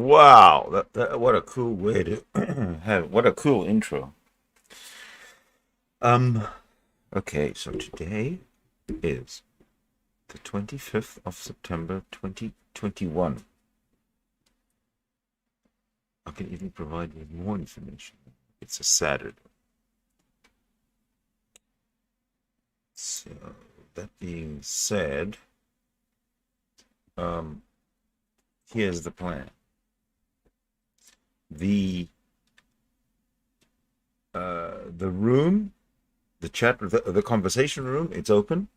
Wow, what a cool way to have what a cool intro. Um, okay, so today is the 25th of September 2021. I can even provide you more information. It's a Saturday. So that being said, um, here's the plan. The room, the chat, the conversation room, it's open.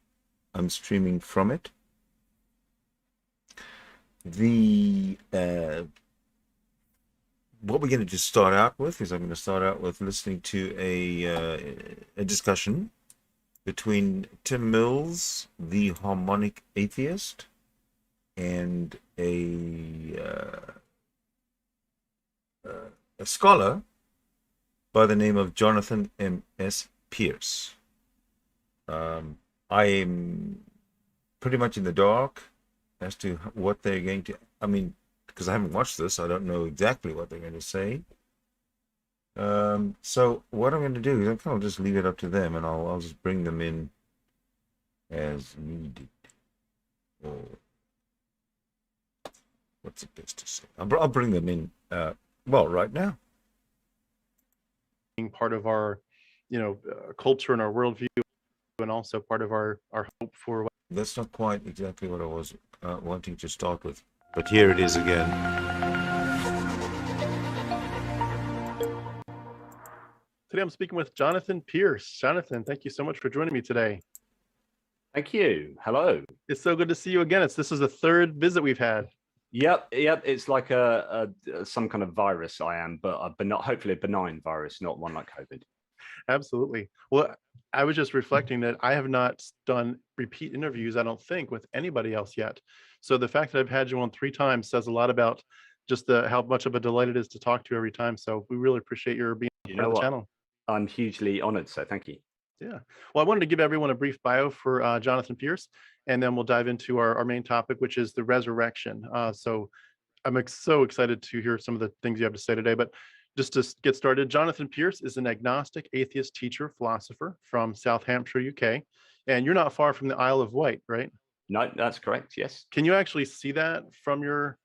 I'm streaming from it. The what we're going to just start out with is I'm going to start out with listening to a discussion between Tim Mills, the harmonic atheist, and a scholar by the name of Jonathan M.S. Pierce. I am pretty much in the dark as to what they're going to, because I haven't watched this, I don't know exactly what they're going to say. So what I'm going to do is I'll just leave it up to them, and I'll just bring them in as needed. Or what's it best to say? I'll bring them in, right now. Being part of our, culture and our worldview, and also part of our hope for. That's not quite exactly what I was wanting to start with, but here it is again. Today I'm speaking with Jonathan Pierce. Jonathan, thank you so much for joining me today. Thank you. Hello. It's so good to see you again. This is the third visit we've had. Yep. It's like some kind of virus I am, but not hopefully a benign virus, not one like COVID. Absolutely. Well, I was just reflecting that I have not done repeat interviews, I don't think, with anybody else yet. So the fact that I've had you on 3 times says a lot about just how much of a delight it is to talk to you every time. So we really appreciate your being part of the channel. I'm hugely honored, so thank you. Yeah. Well, I wanted to give everyone a brief bio for Jonathan Pierce, and then we'll dive into our main topic, which is the resurrection. So I'm so excited to hear some of the things you have to say today. But just to get started, Jonathan Pierce is an agnostic atheist teacher, philosopher from South Hampshire, UK. And you're not far from the Isle of Wight, right? No, that's correct, yes. Can you actually see that from your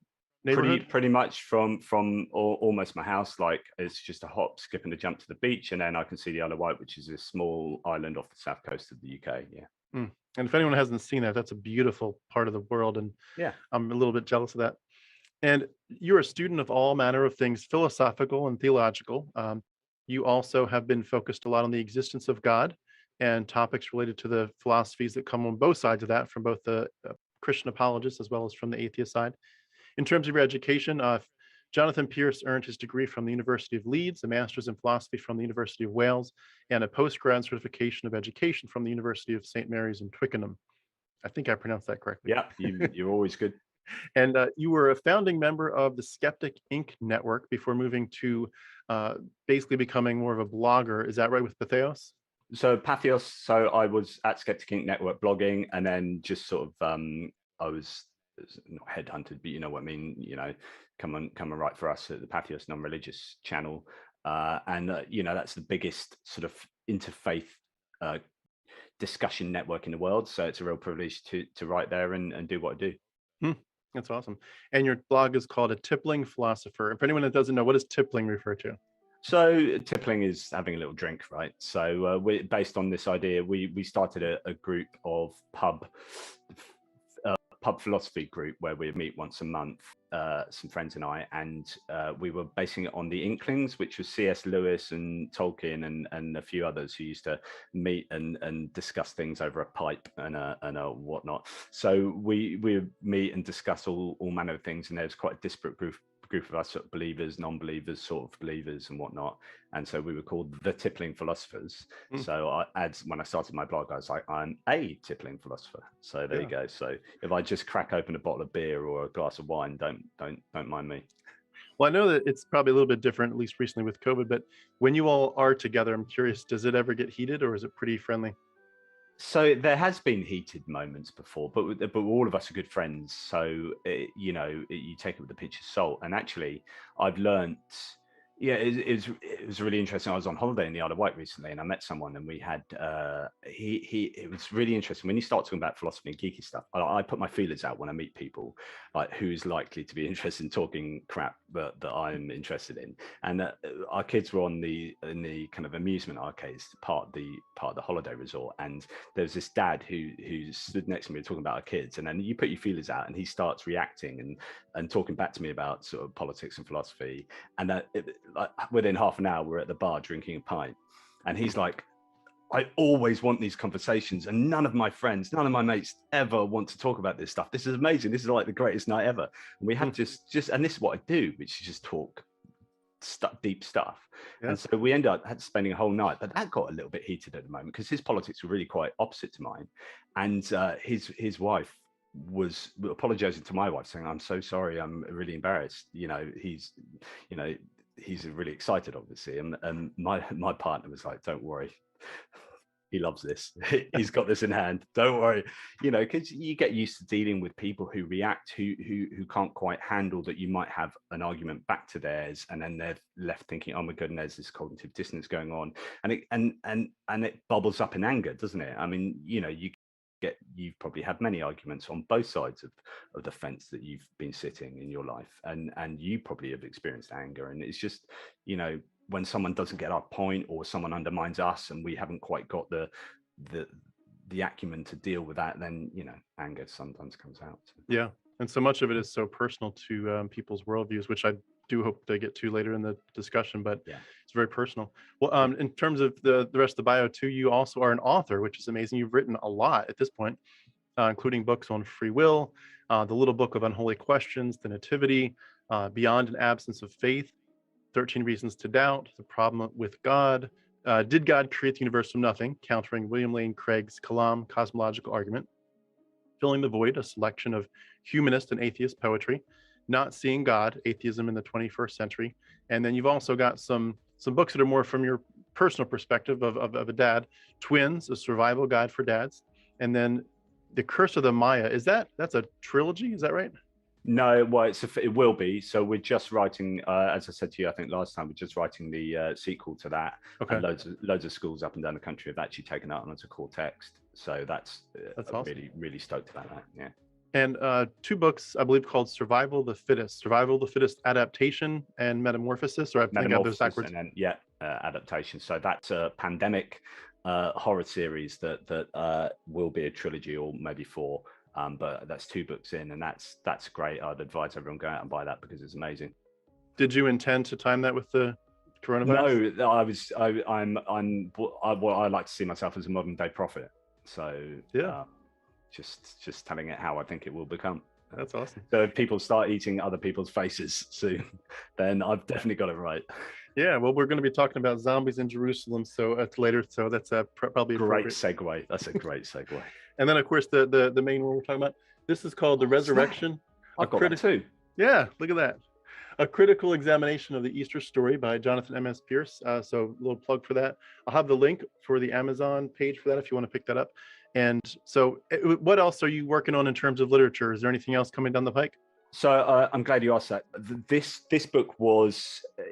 neighborhood? Pretty much from almost my house. Like, it's just a hop, skip, and a jump to the beach, and then I can see the Isle of Wight, which is a small island off the south coast of the UK. Yeah. And if anyone hasn't seen that, that's a beautiful part of the world, and yeah, I'm a little bit jealous of that. And you're a student of all manner of things, philosophical and theological. You also have been focused a lot on the existence of God and topics related to the philosophies that come on both sides of that, from both the Christian apologists as well as from the atheist side. In terms of your education, Jonathan Pierce earned his degree from the University of Leeds, a master's in philosophy from the University of Wales, and a postgrad certification of education from the University of St. Mary's in Twickenham. I think I pronounced that correctly. Yeah, you're always good. And you were a founding member of the Skeptic Inc. network before moving to basically becoming more of a blogger. Is that right, with Patheos? So Patheos, so I was at Skeptic Inc. network blogging, and then just sort of, I was not headhunted, but you know what I mean, come and write for us at the Patheos non-religious channel. And that's the biggest sort of interfaith discussion network in the world. So it's a real privilege to write there and do what I do. That's awesome. And your blog is called A Tippling Philosopher. And for anyone that doesn't know, what does tippling refer to? So tippling is having a little drink, right? So we, based on this idea, we started a group of pub philosophy group where we meet once a month, some friends and I, and we were basing it on the Inklings, which was C.S. Lewis and Tolkien and a few others who used to meet and discuss things over a pipe and a whatnot. So we meet and discuss all manner of things, and there's quite a disparate group of us, sort of believers, non-believers, sort of believers and whatnot. And so we were called the Tippling Philosophers. So when I started my blog, I was like, I'm a tippling philosopher. So there you go. So if I just crack open a bottle of beer or a glass of wine, don't mind me. Well, I know that it's probably a little bit different, at least recently with COVID, but when you all are together, I'm curious, does it ever get heated or is it pretty friendly? So there has been heated moments before, but all of us are good friends. So you take it with a pinch of salt. And actually, I've learnt. Yeah, it was really interesting. I was on holiday in the Isle of Wight recently, and I met someone, and we had it was really interesting when you start talking about philosophy and geeky stuff. I put my feelers out when I meet people, like who's likely to be interested in talking crap that I'm interested in. And our kids were in the kind of amusement arcades, part of the holiday resort, and there was this dad who stood next to me talking about our kids, and then you put your feelers out, and he starts reacting and talking back to me about sort of politics and philosophy, and within half an hour we're at the bar drinking a pint, and he's like, I always want these conversations, and none of my friends, none of my mates ever want to talk about this stuff. This is amazing. This is like the greatest night ever. And we have just and this is what I do, which is just talk deep stuff. Yeah. And so we ended up spending a whole night, but that got a little bit heated at the moment because his politics were really quite opposite to mine, and his wife was apologizing to my wife, saying, I'm so sorry, I'm really embarrassed. He's really excited, obviously, and my partner was like, don't worry, he loves this. He's got this in hand. Don't worry, because you get used to dealing with people who react, who can't quite handle that you might have an argument back to theirs, and then they're left thinking, oh my goodness, there's this cognitive dissonance going on, and it bubbles up in anger, doesn't it? I mean, you've probably had many arguments on both sides of the fence that you've been sitting in your life, and you probably have experienced anger, and it's just when someone doesn't get our point, or someone undermines us and we haven't quite got the acumen to deal with that, then anger sometimes comes out. Yeah, and so much of it is so personal to people's worldviews, which I do hope to get to later in the discussion, but yeah, it's very personal. Well, in terms of the rest of the bio too, you also are an author, which is amazing. You've written a lot at this point, including books on free will, the Little Book of Unholy Questions, the Nativity, Beyond an Absence of Faith, 13 Reasons to Doubt, The Problem with God, Did God Create the Universe from Nothing, countering William Lane Craig's Kalam cosmological argument, Filling the Void, a selection of humanist and atheist poetry, Not Seeing God, Atheism in the 21st Century. And then you've also got some books that are more from your personal perspective of a dad, Twins, a survival guide for dads. And then The Curse of the Maya. That's a trilogy? Is that right? No, well, it will be. So we're just writing, as I said to you, I think last time, we're just writing the sequel to that. Okay. And loads of schools up and down the country have actually taken that on as a core text. So that's awesome. Really, really stoked about that. Yeah. And two books, I believe, called Survival the Fittest Adaptation and Metamorphosis, or I think I have those backwards. And then, Adaptation. So that's a pandemic horror series that will be a trilogy, or maybe 4. But that's 2 books in, and that's great. I'd advise everyone go out and buy that because it's amazing. Did you intend to time that with the coronavirus? No, I like to see myself as a modern day prophet. So yeah, just telling it how I think it will become. That's awesome. So if people start eating other people's faces soon, then I've definitely got it right. Yeah, well, we're going to be talking about zombies in Jerusalem later, so that's probably great segue. That's a great segue. And then, of course, the main one we're talking about. This is called The Resurrection. I've got that too. Yeah, look at that. A Critical Examination of the Easter Story by Jonathan M.S. Pierce. So a little plug for that. I'll have the link for the Amazon page for that if you want to pick that up. And so what else are you working on in terms of literature? Is there anything else coming down the pike? So I'm glad you asked that. This book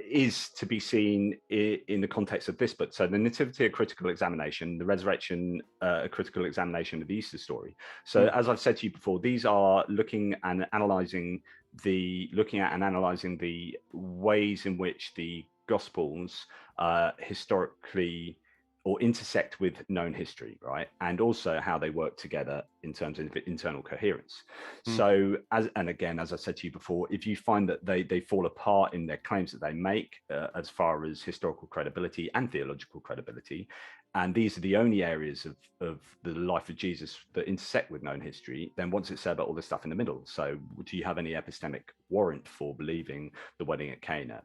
is to be seen in the context of this book. So the Nativity, a critical examination, the Resurrection, a critical examination of the Easter story. So as I've said to you before, these are looking at and analyzing the ways in which the Gospels historically or intersect with known history, right? And also how they work together in terms of internal coherence. So, as I said to you before, if you find that they fall apart in their claims that they make as far as historical credibility and theological credibility, and these are the only areas of the life of Jesus that intersect with known history, then what's it say about all the stuff in the middle? So do you have any epistemic warrant for believing the wedding at Cana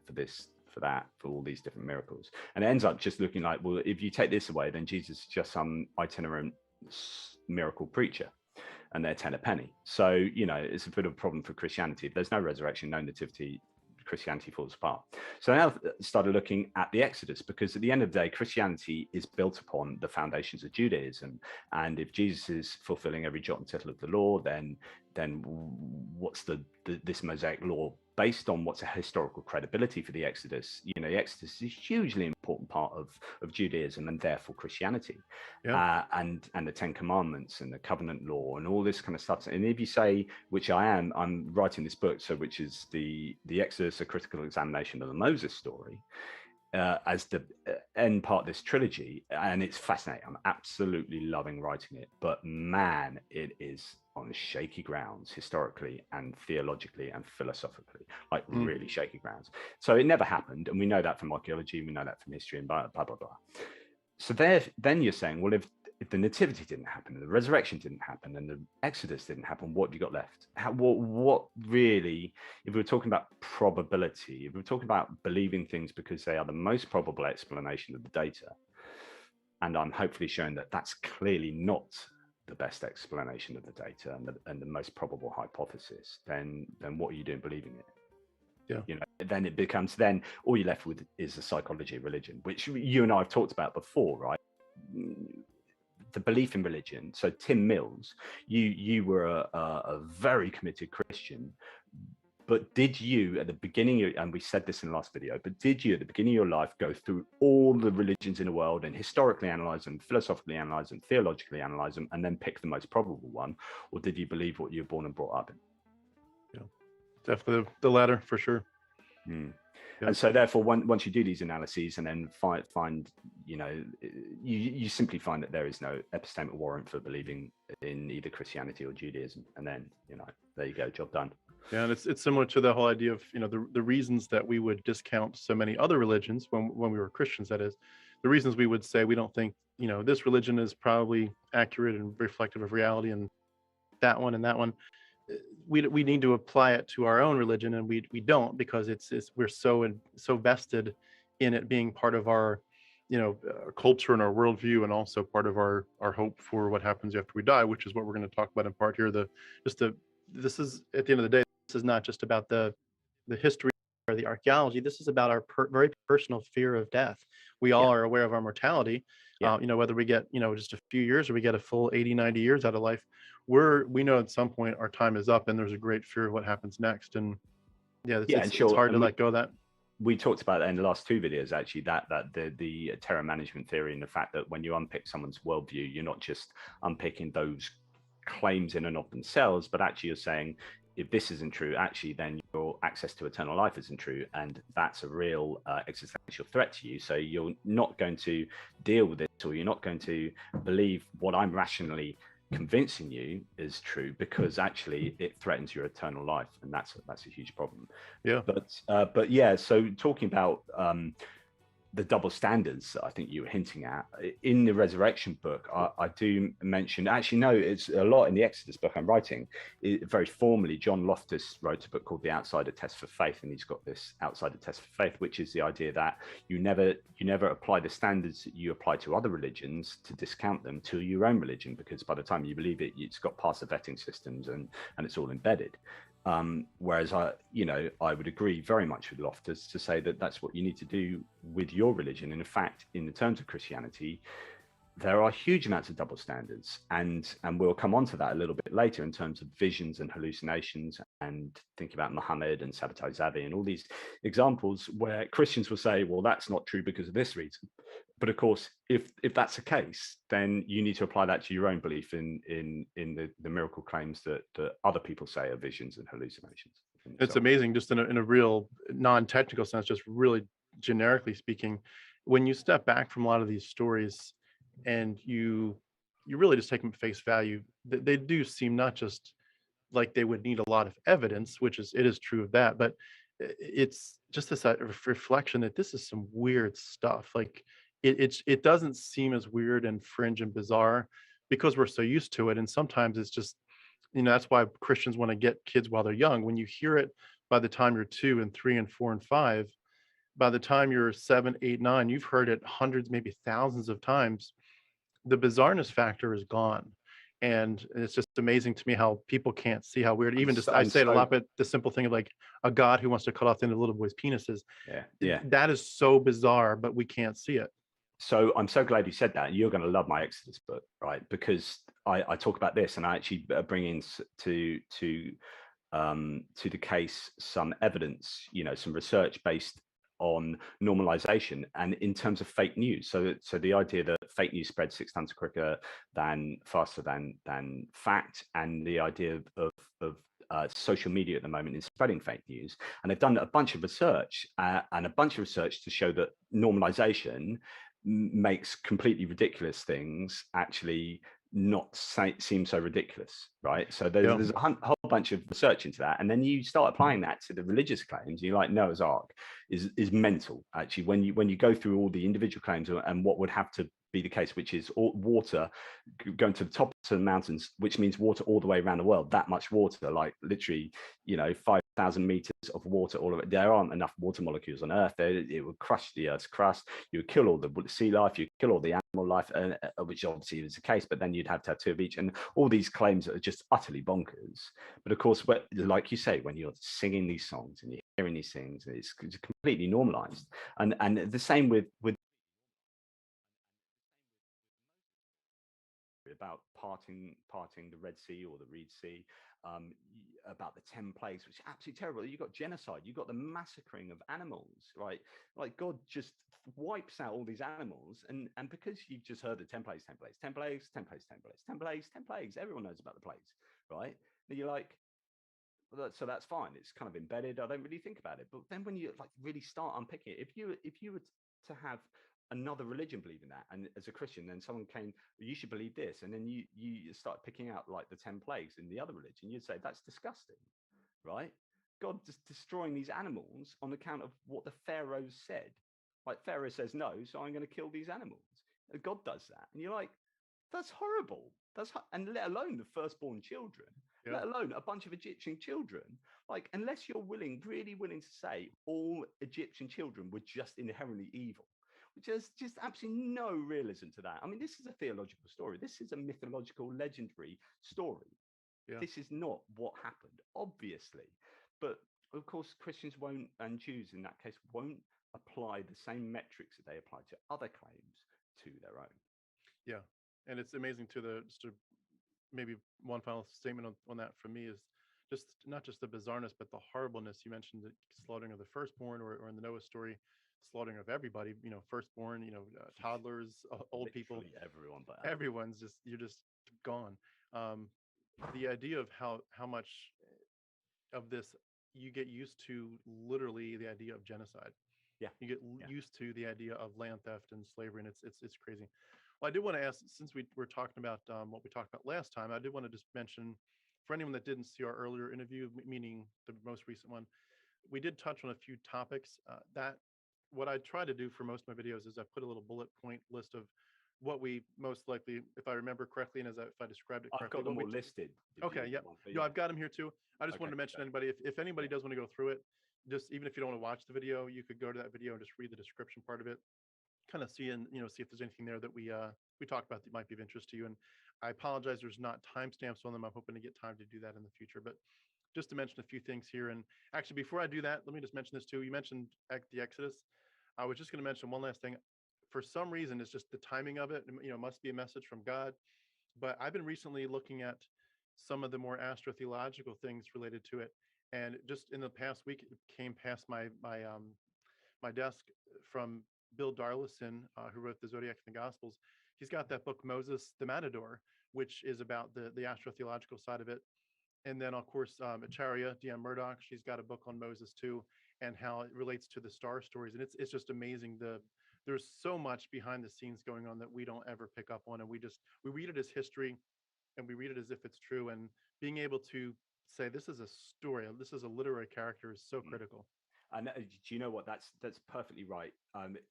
for all these different miracles? And it ends up just looking like, well, if you take this away, then Jesus is just some itinerant miracle preacher, and they're 10 a penny. So it's a bit of a problem for Christianity. If there's no resurrection, no nativity, Christianity falls apart. So now I started looking at the Exodus, because at the end of the day, Christianity is built upon the foundations of Judaism. And if Jesus is fulfilling every jot and tittle of the law, then what's this Mosaic law based on? What's a historical credibility for the Exodus? You know, the Exodus is a hugely important part of Judaism and therefore Christianity. And the Ten Commandments and the covenant law and all this kind of stuff. And if you say, which I'm writing this book, so which is the Exodus, a critical examination of the Moses story, as the end part of this trilogy, and it's fascinating. I'm absolutely loving writing it, but man, it is on shaky grounds historically and theologically and philosophically, like really shaky grounds. So it never happened, and we know that from archaeology, we know that from history, and blah blah blah blah. So then you're saying, well, if the nativity didn't happen, and the resurrection didn't happen, and the Exodus didn't happen, what have you got left? What really, if we're talking about probability, if we're talking about believing things because they are the most probable explanation of the data, and I'm hopefully showing that that's clearly not the best explanation of the data and the most probable hypothesis, then what are you doing believing it? Yeah. You know, then it becomes, then all you're left with is the psychology of religion, which you and I have talked about before, right? The belief in religion. So Tim Mills, you were a very committed Christian, but did you at the beginning, and we said this in the last video, but did you at the beginning of your life go through all the religions in the world and historically analyze them, philosophically analyze them, theologically analyze them, and then pick the most probable one? Or did you believe what you were born and brought up in? Yeah, definitely the latter for sure. Yeah. And so therefore, once you do these analyses and then find, you know, you simply find that there is no epistemic warrant for believing in either Christianity or Judaism. And then, you know, there you go, job done. Yeah, and it's similar to the whole idea of, you know, the reasons that we would discount so many other religions when we were Christians, that is, the reasons we would say we don't think, you know, this religion is probably accurate and reflective of reality, and that one and that one. We need to apply it to our own religion, and we don't, because we're so vested in it being part of our, you know, our culture and our worldview, and also part of our hope for what happens after we die, which is what we're going to talk about in part here. This is, at the end of the day, this is not just about the history or the archaeology. This is about our very personal fear of death. We all are aware of our mortality. You know, whether we get, you know, just a few years or we get a full 80, 90 years out of life, we know at some point our time is up, and there's a great fear of what happens next. And it's hard to let go of that. We talked about that in the last two videos, actually, that the terror management theory, and the fact that when you unpick someone's worldview, you're not just unpicking those claims in and of themselves, but actually you're saying, if this isn't true, actually then your access to eternal life isn't true, and that's a real existential threat to you. So you're not going to deal with it, or you're not going to believe what I'm rationally convincing you is true, because actually it threatens your eternal life, and that's a huge problem. Yeah. But yeah, so talking about the double standards I think you were hinting at in the resurrection book, I do mention, actually no, it's a lot in the Exodus book I'm writing. Very formally, John Loftus wrote a book called The Outsider Test for Faith, and he's got this outsider test for faith, which is the idea that you never apply the standards that you apply to other religions to discount them to your own religion, because by the time you believe it, it's got past the vetting systems and it's all embedded. Whereas I would agree very much with Loftus to say that that's what you need to do with your religion. And in fact, in the terms of Christianity, there are huge amounts of double standards, and we'll come on to that a little bit later in terms of visions and hallucinations, and think about Muhammad and Sabbatai Zavi and all these examples where Christians will say, well, that's not true because of this reason. But of course, if that's the case, then you need to apply that to your own belief in the miracle claims that other people say are visions and hallucinations. It's amazing, just in a real non-technical sense, just really generically speaking, when you step back from a lot of these stories and you really just take them at face value, they do seem not just like they would need a lot of evidence, which it is true of that, but it's just this reflection that this is some weird stuff. Like it doesn't seem as weird and fringe and bizarre because we're so used to it. And sometimes it's just, you know, that's why Christians want to get kids while they're young. When you hear it by the time you're 2 and 3 and 4 and 5, by the time you're 7, 8, 9, you've heard it hundreds, maybe thousands of times. The bizarreness factor is gone. And it's just amazing to me how people can't see how weird, I'm even just, so, I I'm say it a so lot, but the simple thing of like a God who wants to cut off the end of little boys' penises, yeah. that is so bizarre, but we can't see it. So I'm so glad you said that. You're going to love my Exodus book, right? Because I talk about this, and I actually bring in to the case some evidence, some research based on normalization and in terms of fake news. So the idea that fake news spreads 6 times quicker faster than fact, and the idea of social media at the moment is spreading fake news. And they've done a bunch of research to show that normalization makes completely ridiculous things actually not seem so ridiculous, right? So there's a whole bunch of research into that, and then you start applying that to the religious claims, and you're like, Noah's Ark is mental. Actually, when you go through all the individual claims and what would have to be the case, which is water going to the top of the mountains, which means water all the way around the world, that much water, like literally, 5,000 meters of water all of it. There aren't enough water molecules on Earth. It would crush the Earth's crust. You would kill all the sea life. You kill all the animal life, which obviously is the case. But then you'd have to have two of each, and all these claims are just utterly bonkers. But of course, like you say, when you're singing these songs and you're hearing these things, it's completely normalized. And the same with about parting the Red Sea or the Reed Sea, about the 10 plagues, which is absolutely terrible. You've got genocide, you've got the massacring of animals, right? Like God just wipes out all these animals, and because you've just heard the 10 plagues, 10 plagues, 10 plagues, 10 plagues, 10 plagues, 10 plagues, 10 plagues, everyone knows about the plagues, right? And you're like, well, so that's fine. It's kind of embedded. I don't really think about it. But then when you like really start unpicking it, if you were to have another religion believing that, and as a Christian, then someone came, well, you should believe this, and then you start picking out like the 10 plagues in the other religion, you'd say that's disgusting, right? God just destroying these animals on account of what the Pharaoh said. Like Pharaoh says no, so I'm going to kill these animals. God does that, and you're like, that's horrible. And let alone the firstborn children, let alone a bunch of Egyptian children. Like, unless you're really willing to say all Egyptian children were just inherently evil, which is just absolutely no realism to that. I mean, this is a theological story. This is a mythological, legendary story. Yeah. This is not what happened, obviously. But of course, Christians won't, and Jews in that case, won't apply the same metrics that they apply to other claims to their own. Yeah. And it's amazing just to maybe one final statement on that from me is just not just the bizarreness, but the horribleness. You mentioned the slaughtering of the firstborn, or in the Noah story, slaughtering of everybody, firstborn, toddlers, old people, Everyone, but everyone's you're just gone. The idea of how much of this you get used to, literally the idea of genocide. Yeah. You get used to the idea of land theft and slavery, and it's crazy. Well, I did want to ask, since we were talking about what we talked about last time, I did want to just mention, for anyone that didn't see our earlier interview, meaning the most recent one, we did touch on a few topics. That what I try to do for most of my videos is I put a little bullet point list of what we most likely, if I remember correctly, and if I described it I've correctly. got them all listed. Okay, yeah. No, I've got them here too. I just wanted to mention anybody, if anybody does want to go through it, just even if you don't want to watch the video, you could go to that video and just read the description part of it, kind of see and see if there's anything there that we talked about that might be of interest to you. And I apologize, there's not timestamps on them. I'm hoping to get time to do that in the future. But just to mention a few things here. And actually, before I do that, let me just mention this too. You mentioned the Exodus. I was just going to mention one last thing. For some reason, it's just the timing of it. Must be a message from God. But I've been recently looking at some of the more astrotheological things related to it, and just in the past week, it came past my desk from Bill Darlison, who wrote the Zodiac and the Gospels. He's got that book Moses the Matador, which is about the astrotheological side of it. And then, of course, Acharya, D.M. Murdoch, she's got a book on Moses too, and how it relates to the star stories. And it's just amazing. There's so much behind the scenes going on that we don't ever pick up on, and we read it as history, and we read it as if it's true. And being able to say this is a story, this is a literary character, is so critical. And do you know what? That's perfectly right.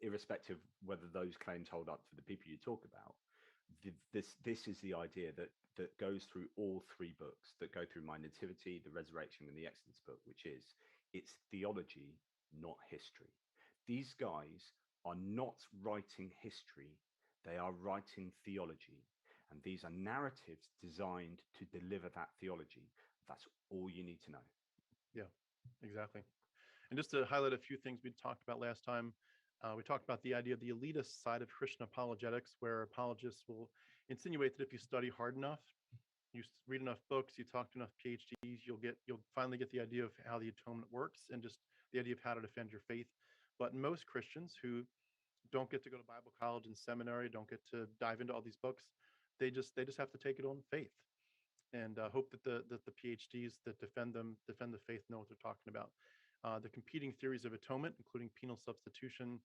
Irrespective whether those claims hold up for the people you talk about, this is the idea that goes through all three books, that go through my Nativity, the Resurrection, and the Exodus book, which is it's theology, not history. These guys are not writing history; they are writing theology. And these are narratives designed to deliver that theology. That's all you need to know. Yeah, exactly. And just to highlight a few things we talked about last time, we talked about the idea of the elitist side of Christian apologetics, where apologists will insinuate that if you study hard enough, you read enough books, you talk to enough PhDs, you'll finally get the idea of how the atonement works and just the idea of how to defend your faith. But most Christians who don't get to go to Bible college and seminary, don't get to dive into all these books, they just have to take it on faith and hope that the PhDs that defend the faith know what they're talking about. The competing theories of atonement, including penal substitution.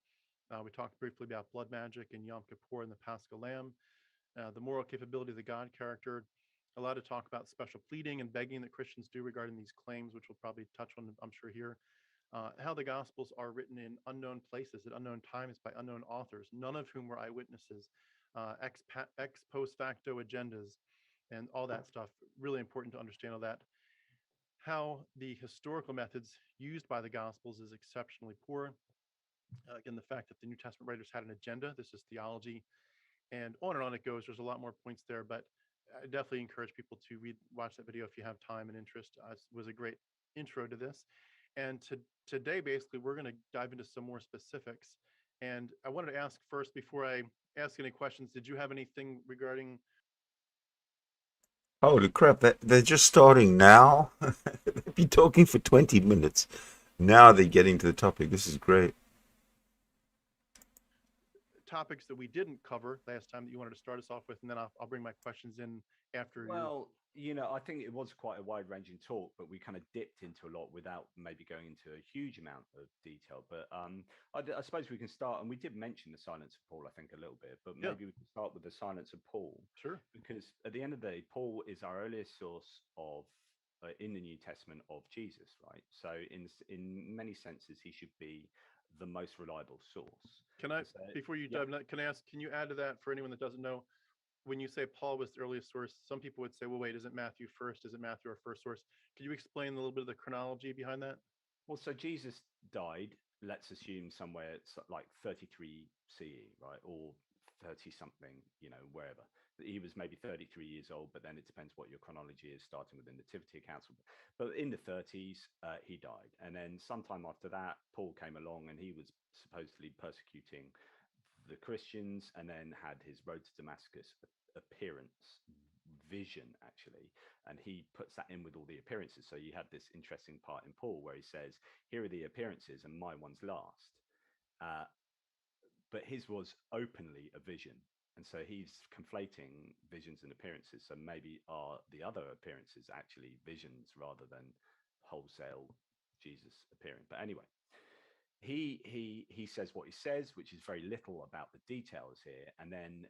We talked briefly about blood magic and Yom Kippur and the Paschal Lamb. The moral capability of the God character. A lot of talk about special pleading and begging that Christians do regarding these claims, which we'll probably touch on, I'm sure, here. How the Gospels are written in unknown places at unknown times by unknown authors, none of whom were eyewitnesses, ex post facto agendas, and all that stuff. Really important to understand all that. How the historical methods used by the Gospels is exceptionally poor. Again, the fact that the New Testament writers had an agenda. This is theology, and on it goes. There's a lot more points there, but I definitely encourage people to watch that video if you have time and interest. It was a great intro to this. And today, basically, we're going to dive into some more specifics. And I wanted to ask first, before I ask any questions, did you have anything regarding? Holy crap, they're just starting now? They've been talking for 20 minutes. Now they're getting to the topic. This is great. Topics that we didn't cover last time that you wanted to start us off with, and then I'll bring my questions in after. Well, I think it was quite a wide-ranging talk, but we kind of dipped into a lot without maybe going into a huge amount of detail. But I suppose we can start, and we did mention the silence of Paul, I think, a little bit, but maybe we can start with the silence of Paul. Sure. Because at the end of the day, Paul is our earliest source of in the New Testament of Jesus, right? So in many senses, he should be the most reliable source. Can I, before you dive in, can I ask, can you add to that for anyone that doesn't know? When you say Paul was the earliest source, some people would say, well, wait, isn't Matthew first? Isn't Matthew our first source? Could you explain a little bit of the chronology behind that? Well, so Jesus died, let's assume somewhere it's like 33 CE, right? Or 30 something, wherever. He was maybe 33 years old, but then it depends what your chronology is, starting with the Nativity accounts. But in the 30s, he died. And then sometime after that, Paul came along and he was supposedly persecuting the Christians, and then had his road to Damascus appearance vision, actually, and he puts that in with all the appearances. So you have this interesting part in Paul where he says, here are the appearances and my one's last, but his was openly a vision, and so he's conflating visions and appearances. So maybe are the other appearances actually visions rather than wholesale Jesus appearing? But anyway, he says what he says, which is very little about the details here. And then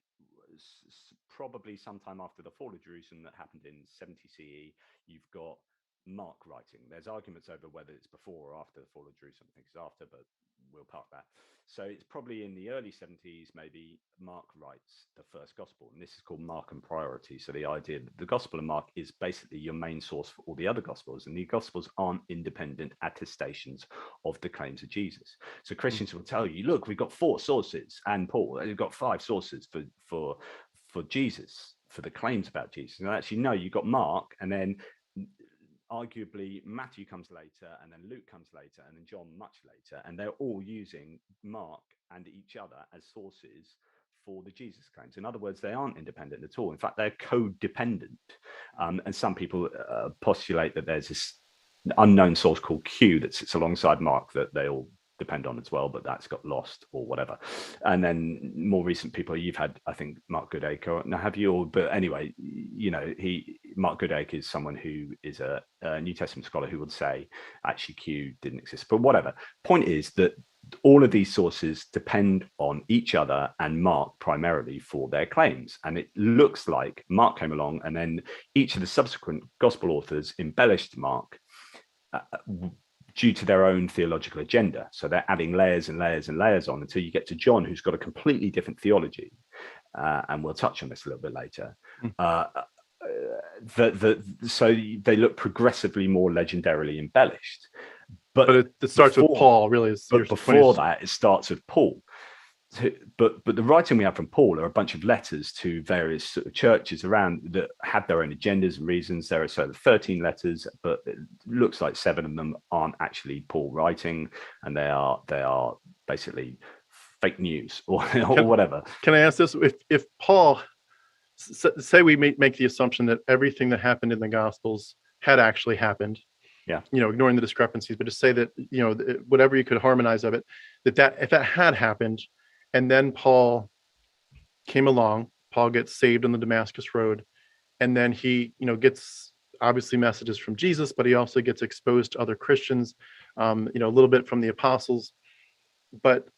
probably sometime after the fall of Jerusalem that happened in 70 CE, you've got Mark writing. There's arguments over whether it's before or after the fall of Jerusalem. I think it's after, but we'll park that. So it's probably in the early 70s, maybe, Mark writes the first gospel, and this is called Markan priority. So the idea that the Gospel of Mark is basically your main source for all the other gospels, and the gospels aren't independent attestations of the claims of Jesus. So Christians will tell you, look, we've got 4 sources, and Paul, we've got 5 sources for Jesus, for the claims about Jesus. And actually, no, you've got Mark, and then arguably Matthew comes later, and then Luke comes later, and then John much later, and they're all using Mark and each other as sources for the Jesus claims. In other words, they aren't independent at all. In fact, they're codependent. And some people postulate that there's this unknown source called Q that sits alongside Mark that they all depend on as well, but that's got lost or whatever. And then more recent people, you've had, I think, Mark Goodacre. Now, have you all? But anyway, Mark Goodacre is someone who is a New Testament scholar who would say actually Q didn't exist. But whatever. Point is that all of these sources depend on each other and Mark primarily for their claims. And it looks like Mark came along, and then each of the subsequent gospel authors embellished Mark due to their own theological agenda. So they're adding layers and layers and layers on until you get to John, who's got a completely different theology. And we'll touch on this a little bit later. So they look progressively more legendarily embellished. But it starts with Paul, really. But before that, it starts with Paul. but the writing we have from Paul are a bunch of letters to various sort of churches around that have their own agendas and reasons. There are sort of 13 letters, but it looks like 7 of them aren't actually Paul writing, and they are basically fake news or whatever. Can I ask this? If Paul, say we make the assumption that everything that happened in the Gospels had actually happened, Yeah, ignoring the discrepancies, but just say that, whatever you could harmonize of it, that if that had happened, and then Paul came along, Paul gets saved on the Damascus Road, and then he, gets obviously messages from Jesus, but he also gets exposed to other Christians, a little bit from the apostles. But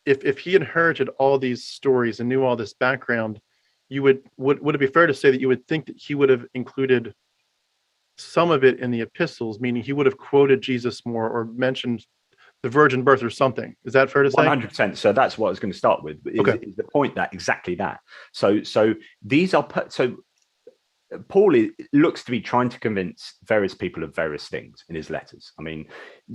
if he inherited all these stories and knew all this background, would it be fair to say that you would think that he would have included some of it in the epistles, meaning he would have quoted Jesus more or mentioned the virgin birth or something? Is that fair to say? 100%. So that's what I was going to start with. Is the point that exactly that. So these are Paul looks to be trying to convince various people of various things in his letters. I mean,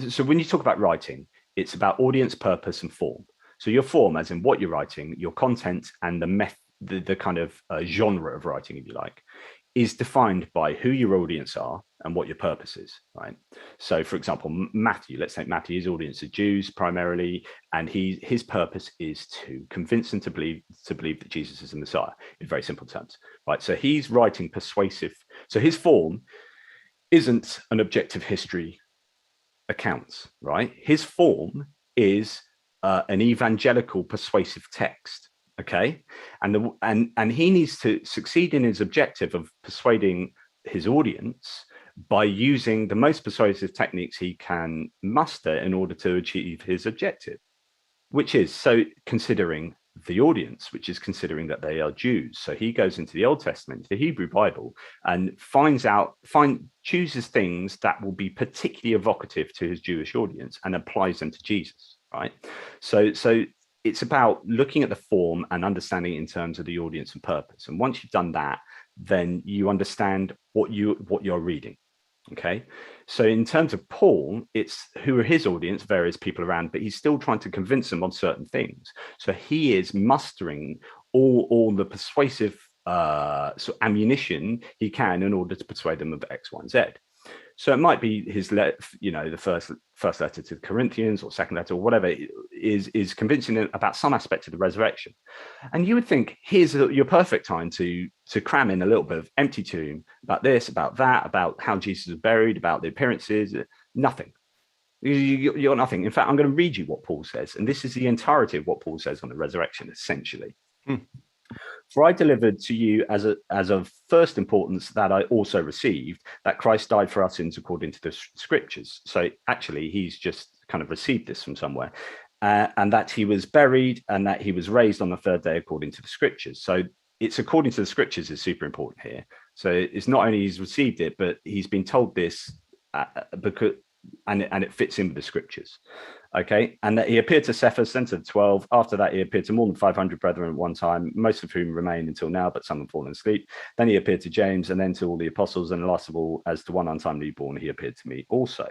so when you talk about writing, it's about audience, purpose, and form. So your form, as in what you're writing, your content, and the kind of genre of writing, if you like, is defined by who your audience are and what your purpose is, right? So, for example, Matthew, let's say Matthew, his audience are Jews primarily, and his purpose is to convince them to believe that Jesus is the Messiah, in very simple terms, right? So he's writing persuasive. So his form isn't an objective history accounts, right? His form is an evangelical persuasive text. Okay, and he needs to succeed in his objective of persuading his audience by using the most persuasive techniques he can muster in order to achieve his objective, which is considering the audience, which is considering that they are Jews. So he goes into the Old Testament, the Hebrew Bible, and chooses things that will be particularly evocative to his Jewish audience and applies them to Jesus, right? So it's about looking at the form and understanding it in terms of the audience and purpose. And once you've done that, then you understand what you're reading. Okay. So in terms of Paul, it's who are his audience, various people around, but he's still trying to convince them on certain things. So he is mustering all the persuasive sort of ammunition he can in order to persuade them of X, Y, and Z. So it might be his the first letter to the Corinthians or second letter or whatever is convincing them about some aspect of the resurrection. And you would think, here's your perfect time to cram in a little bit of empty tomb about this, about that, about how Jesus was buried, about the appearances. Nothing. You got nothing. In fact, I'm going to read you what Paul says, and this is the entirety of what Paul says on the resurrection, essentially. For I delivered to you as of first importance that I also received, that Christ died for our sins according to the scriptures. So actually, he's just kind of received this from somewhere, and that he was buried and that he was raised on the third day according to the scriptures. So it's according to the scriptures is super important here. So it's not only he's received it, but he's been told this because and it fits in with the scriptures. Okay, and that he appeared to Cephas, then to the 12. After that, he appeared to more than 500 brethren at one time, most of whom remain until now, but some have fallen asleep. Then he appeared to James, and then to all the apostles, and last of all, as to one untimely born, he appeared to me also.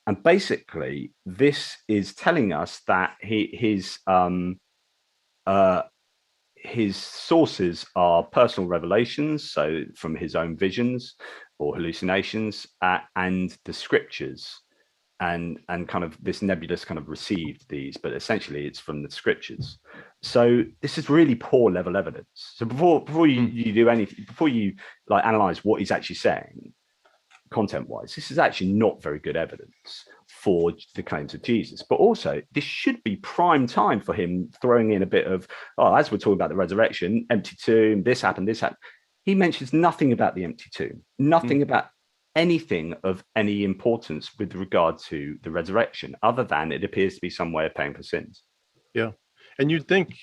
And basically, this is telling us that his sources are personal revelations, so from his own visions or hallucinations, and the scriptures. And kind of this nebulous kind of received these, but essentially it's from the scriptures. So this is really poor level evidence. So before you do anything, before you like analyze what he's actually saying, content wise, this is actually not very good evidence for the claims of Jesus. But also, this should be prime time for him throwing in a bit of, as we're talking about the resurrection, empty tomb, this happened. He mentions nothing about the empty tomb, nothing about anything of any importance with regard to the resurrection, other than it appears to be some way of paying for sins. Yeah. And you'd think,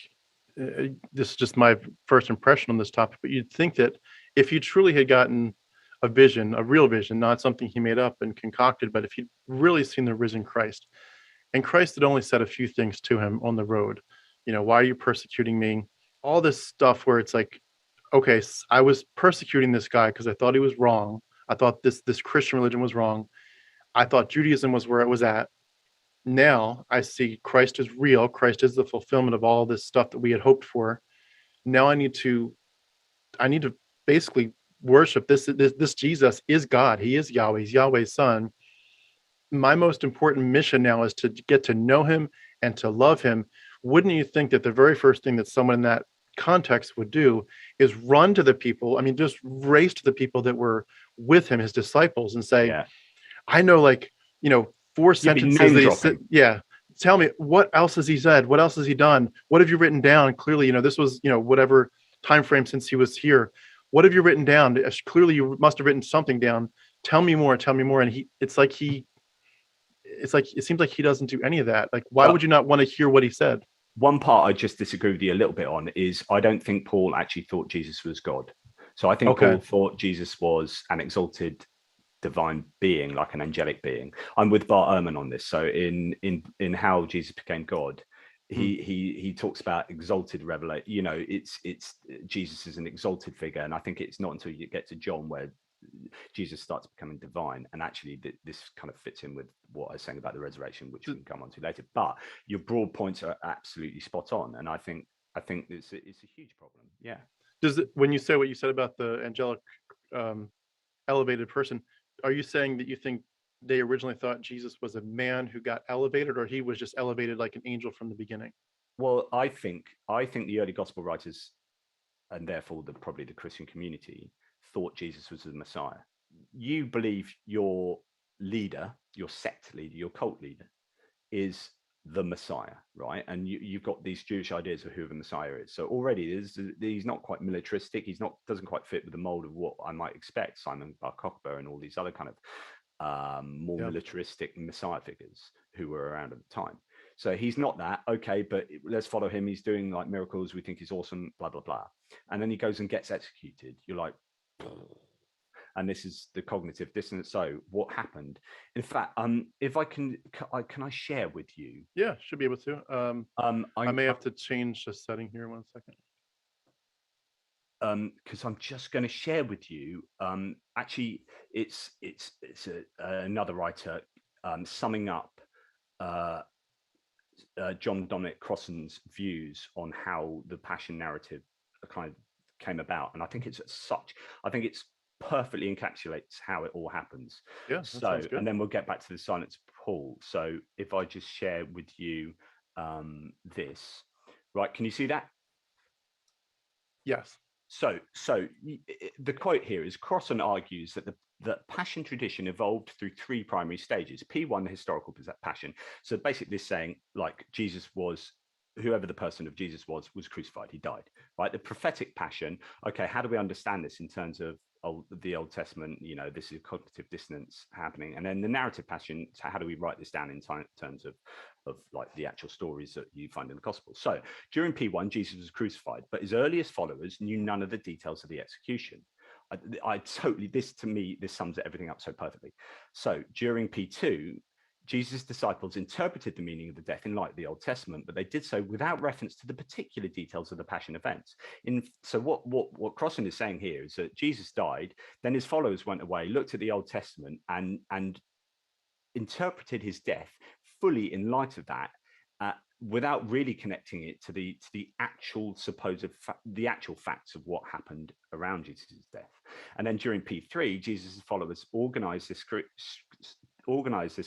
this is just my first impression on this topic, but you'd think that if you truly had gotten a vision, a real vision, not something he made up and concocted, but if you'd really seen the risen Christ, and Christ had only said a few things to him on the road, why are you persecuting me? All this stuff where it's like, okay, I was persecuting this guy because I thought he was wrong. I thought this Christian religion was wrong. I thought Judaism was where it was at. now I see Christ is real. Christ is the fulfillment of all this stuff that we had hoped for. Now I need to basically worship this Jesus is God. He is Yahweh. He's Yahweh's son. My most important mission now is to get to know him and to love him. Wouldn't you think that the very first thing that someone in that context would do is run to the people, I mean, just race to the people that were with him, his disciples, and say, Yeah. I know, like, 4 You'd be sentences name that he dropping. said. Yeah. Tell me, what else has he said? What else has he done? What have you written down? Clearly, this was, whatever time frame since he was here. What have you written down? Clearly, you must have written something down. Tell me more. Tell me more. And it seems like he doesn't do any of that. Like, why would you not want to hear what he said? One part I just disagree with you a little bit on is I don't think Paul actually thought Jesus was God. So I think Paul thought Jesus was an exalted divine being, like an angelic being. I'm with Bart Ehrman on this. So in how Jesus became God, he talks about exalted revelation. It's Jesus is an exalted figure, and I think it's not until you get to John where Jesus starts becoming divine. And actually this kind of fits in with what I was saying about the resurrection, which we can come on to later. But your broad points are absolutely spot on, and I think it's a huge problem. Yeah. When you say what you said about the angelic elevated person, are you saying that you think they originally thought Jesus was a man who got elevated, or he was just elevated like an angel from the beginning? Well, I think the early gospel writers, and therefore probably the Christian community, thought Jesus was the Messiah. You believe your leader, your sect leader, your cult leader is the Messiah, right? And you've got these Jewish ideas of who the Messiah is. So already he's not quite militaristic. Doesn't quite fit with the mold of what I might expect. Simon Bar Kokhba and all these other kind of more militaristic Messiah figures who were around at the time. So he's not that. Okay, but let's follow him. He's doing like miracles. We think he's awesome, blah, blah, blah. And then he goes and gets executed. You're like, and this is the cognitive dissonance. So what happened? In fact, if I can I share with you? Yeah, should be able to. I may have to change the setting here 1 second. Because I'm just going to share with you. Actually, it's another writer summing up John Dominic Crossan's views on how the Passion narrative kind of came about, and I think it's perfectly encapsulates how it all happens. Yeah. So, and then we'll get back to the silence of Paul. So, if I just share with you this, right? Can you see that? Yes. So the quote here is Crossan argues that the Passion tradition evolved through 3 primary stages. P1, the historical Passion. So basically this saying, like, Jesus was, whoever the person of Jesus was crucified, he died, right? The prophetic Passion, okay, how do we understand this in terms of the Old Testament? This is cognitive dissonance happening. And then the narrative Passion, so how do we write this down in terms of like the actual stories that you find in the gospel? So during P1, Jesus was crucified, but his earliest followers knew none of the details of the execution. This sums everything up so perfectly. So during P2, Jesus' disciples interpreted the meaning of the death in light of the Old Testament, but they did so without reference to the particular details of the Passion events. So what Crossan is saying here is that Jesus died, then his followers went away, looked at the Old Testament, and interpreted his death fully in light of that, without really connecting it to the actual actual facts of what happened around Jesus' death. And then during P3, Jesus' followers organized this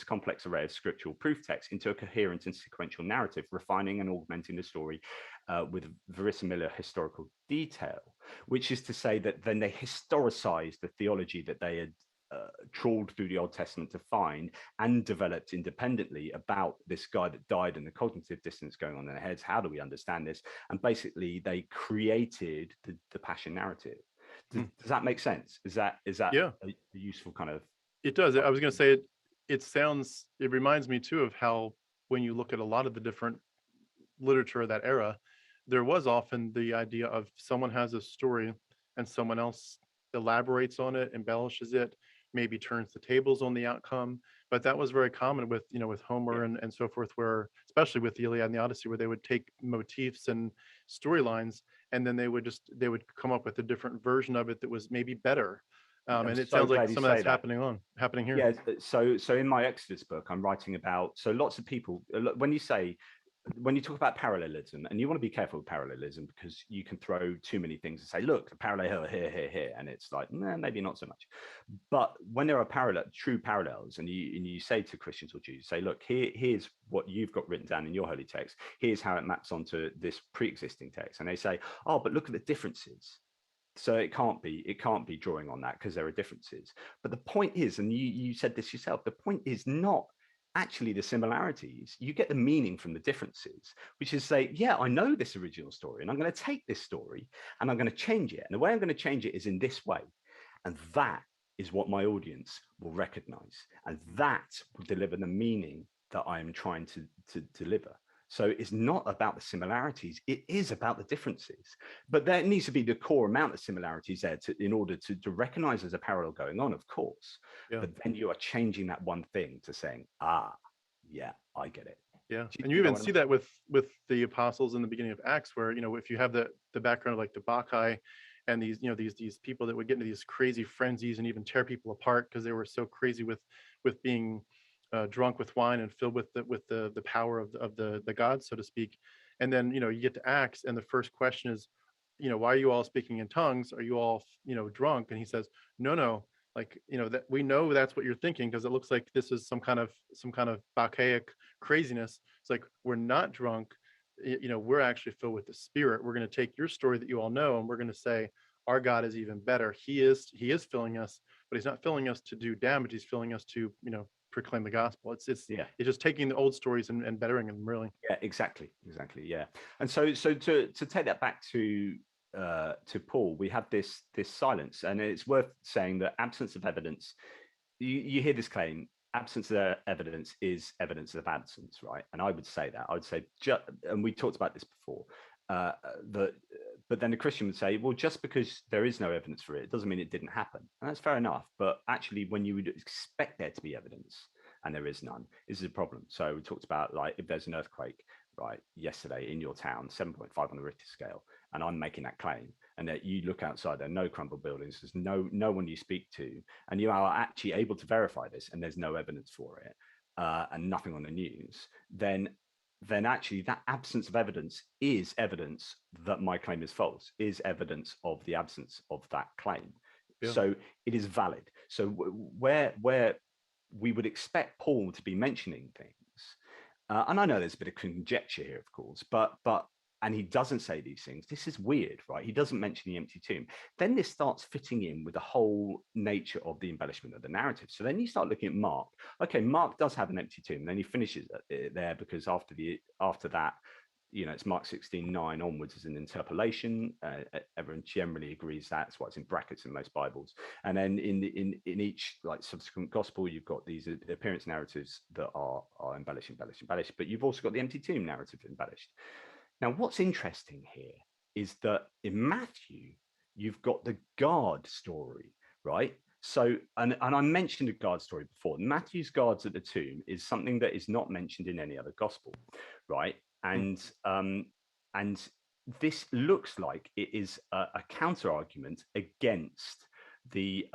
complex array of scriptural proof texts into a coherent and sequential narrative, refining and augmenting the story with verisimile historical detail, which is to say that then they historicized the theology that they had trawled through the Old Testament to find and developed independently about this guy that died and the cognitive dissonance going on in their heads. How do we understand this? And basically they created the Passion narrative. Does that make sense? Is that a useful kind of? It does. I was going to say it reminds me too of how when you look at a lot of the different literature of that era, there was often the idea of someone has a story and someone else elaborates on it, embellishes it, maybe turns the tables on the outcome. But that was very common with Homer and so forth, where especially with the Iliad and the Odyssey, where they would take motifs and storylines and then they would come up with a different version of it that was maybe better. I'm And it so sounds like glad you some of say that's that. happening here. Yeah, so in my Exodus book, I'm writing about, so lots of people, when you talk about parallelism, and you want to be careful with parallelism because you can throw too many things and say, look, the parallel here, and it's like, nah, maybe not so much. But when there are true parallels, and you say to Christians or Jews, say, look, here's what you've got written down in your holy text. Here's how it maps onto this pre-existing text, and they say, oh, but look at the differences. So it can't be drawing on that because there are differences. But the point is, and you said this yourself, the point is not actually the similarities. You get the meaning from the differences, which is say, yeah, I know this original story, and I'm going to take this story and I'm going to change it. And the way I'm going to change it is in this way. And that is what my audience will recognize. And that will deliver the meaning that I'm trying to deliver. So it's not about the similarities, it is about the differences. But there needs to be the core amount of similarities there in order to recognize there's a parallel going on, of course. Yeah. But then you are changing that one thing to saying, ah, yeah, I get it. Yeah. And you even see that with the apostles in the beginning of Acts, where, if you have the background of like the Bacchae and these people that would get into these crazy frenzies and even tear people apart because they were so crazy with being drunk with wine and filled with the power of the gods, so to speak. And then you get to Acts, and the first question is, why are you all speaking in tongues? Are you all drunk? And he says, no, like that we know that's what you're thinking because it looks like this is some kind of Bacchaic craziness. It's like, we're not drunk. We're actually filled with the Spirit. We're going to take your story that you all know, and we're going to say our God is even better. He is filling us, but he's not filling us to do damage. He's filling us to proclaim the gospel. It's just taking the old stories and bettering them, really. Yeah, exactly, yeah. And so to take that back to Paul, we have this silence, and it's worth saying that absence of evidence. You hear this claim: absence of evidence is evidence of absence, right? And I would say that. I would say, and we talked about this before. But then the Christian would say, well, just because there is no evidence for it, it doesn't mean it didn't happen. And that's fair enough. But actually, when you would expect there to be evidence and there is none, this is a problem. So we talked about, like, if there's an earthquake, right, yesterday in your town, 7.5 on the Richter scale, and I'm making that claim, and that you look outside, there are no crumbled buildings, there's no one you speak to, and you are actually able to verify this, and there's no evidence for it, and nothing on the news, then actually that absence of evidence is evidence that my claim is false, is evidence of the absence of that claim. Yeah. So it is valid. So where we would expect Paul to be mentioning things, and I know there's a bit of conjecture here, of course, but and he doesn't say these things. This is weird, right? He doesn't mention the empty tomb. Then this starts fitting in with the whole nature of the embellishment of the narrative. So then you start looking at Mark. Okay, Mark does have an empty tomb. Then he finishes it there because after that, it's Mark 16:9 onwards is an interpolation. Everyone generally agrees that's why it's in brackets in most Bibles. And then in each like subsequent gospel, you've got these appearance narratives that are embellished. But you've also got the empty tomb narrative embellished. Now, what's interesting here is that in Matthew, you've got the guard story, right? So, and I mentioned a guard story before. Matthew's guards at the tomb is something that is not mentioned in any other gospel, right? And this looks like it is a counter argument against the